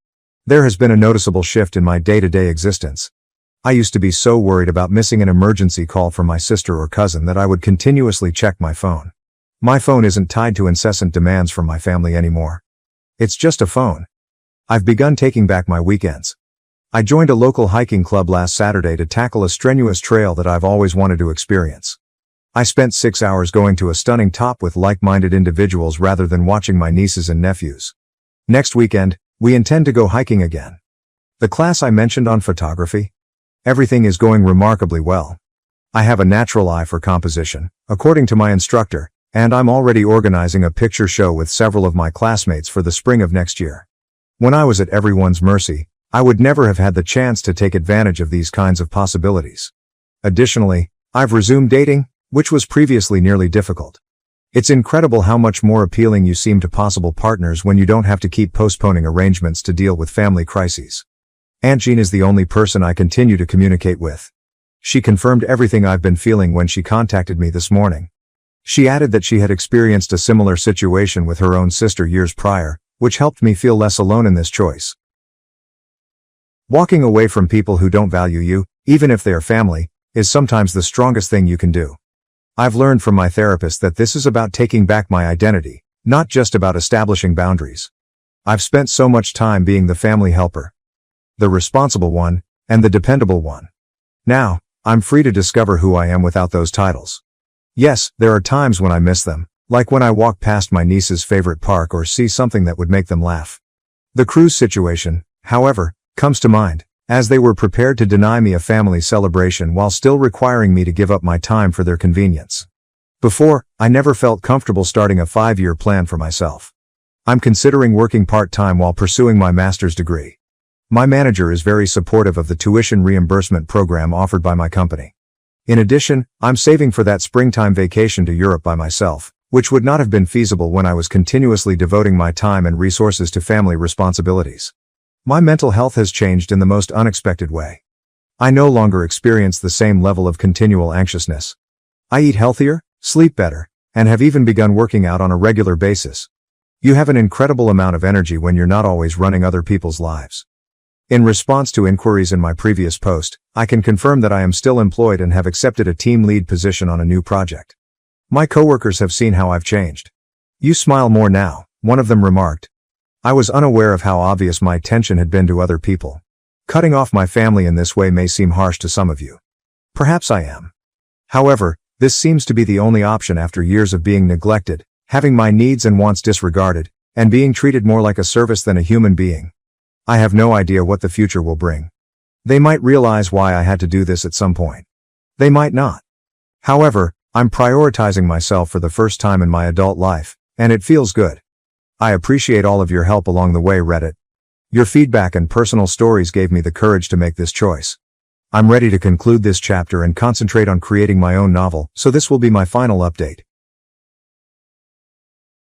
Speaker 1: There has been a noticeable shift in my day-to-day existence. I used to be so worried about missing an emergency call from my sister or cousin that I would continuously check my phone. My phone isn't tied to incessant demands from my family anymore. It's just a phone. I've begun taking back my weekends. I joined a local hiking club last Saturday to tackle a strenuous trail that I've always wanted to experience. I spent 6 hours going to a stunning top with like-minded individuals rather than watching my nieces and nephews. Next weekend, we intend to go hiking again. The class I mentioned on photography? Everything is going remarkably well. I have a natural eye for composition, according to my instructor, and I'm already organizing a picture show with several of my classmates for the spring of next year. When I was at everyone's mercy, I would never have had the chance to take advantage of these kinds of possibilities. Additionally, I've resumed dating, which was previously nearly difficult. It's incredible how much more appealing you seem to possible partners when you don't have to keep postponing arrangements to deal with family crises. Aunt Jean is the only person I continue to communicate with. She confirmed everything I've been feeling when she contacted me this morning. She added that she had experienced a similar situation with her own sister years prior, which helped me feel less alone in this choice. Walking away from people who don't value you, even if they are family, is sometimes the strongest thing you can do. I've learned from my therapist that this is about taking back my identity, not just about establishing boundaries. I've spent so much time being the family helper, the responsible one, and the dependable one. Now, I'm free to discover who I am without those titles. Yes, there are times when I miss them, like when I walk past my niece's favorite park or see something that would make them laugh. The cruise situation, however, comes to mind, as they were prepared to deny me a family celebration while still requiring me to give up my time for their convenience. Before, I never felt comfortable starting a 5-year plan for myself. I'm considering working part-time while pursuing my master's degree. My manager is very supportive of the tuition reimbursement program offered by my company. In addition, I'm saving for that springtime vacation to Europe by myself, which would not have been feasible when I was continuously devoting my time and resources to family responsibilities. My mental health has changed in the most unexpected way. I no longer experience the same level of continual anxiousness. I eat healthier, sleep better, and have even begun working out on a regular basis. You have an incredible amount of energy when you're not always running other people's lives. In response to inquiries in my previous post, I can confirm that I am still employed and have accepted a team lead position on a new project. My coworkers have seen how I've changed. You smile more now, one of them remarked. I was unaware of how obvious my attention had been to other people. Cutting off my family in this way may seem harsh to some of you. Perhaps I am. However, this seems to be the only option after years of being neglected, having my needs and wants disregarded, and being treated more like a service than a human being. I have no idea what the future will bring. They might realize why I had to do this at some point. They might not. However, I'm prioritizing myself for the first time in my adult life, and it feels good. I appreciate all of your help along the way, Reddit. Your feedback and personal stories gave me the courage to make this choice. I'm ready to conclude this chapter and concentrate on creating my own novel, so this will be my final update.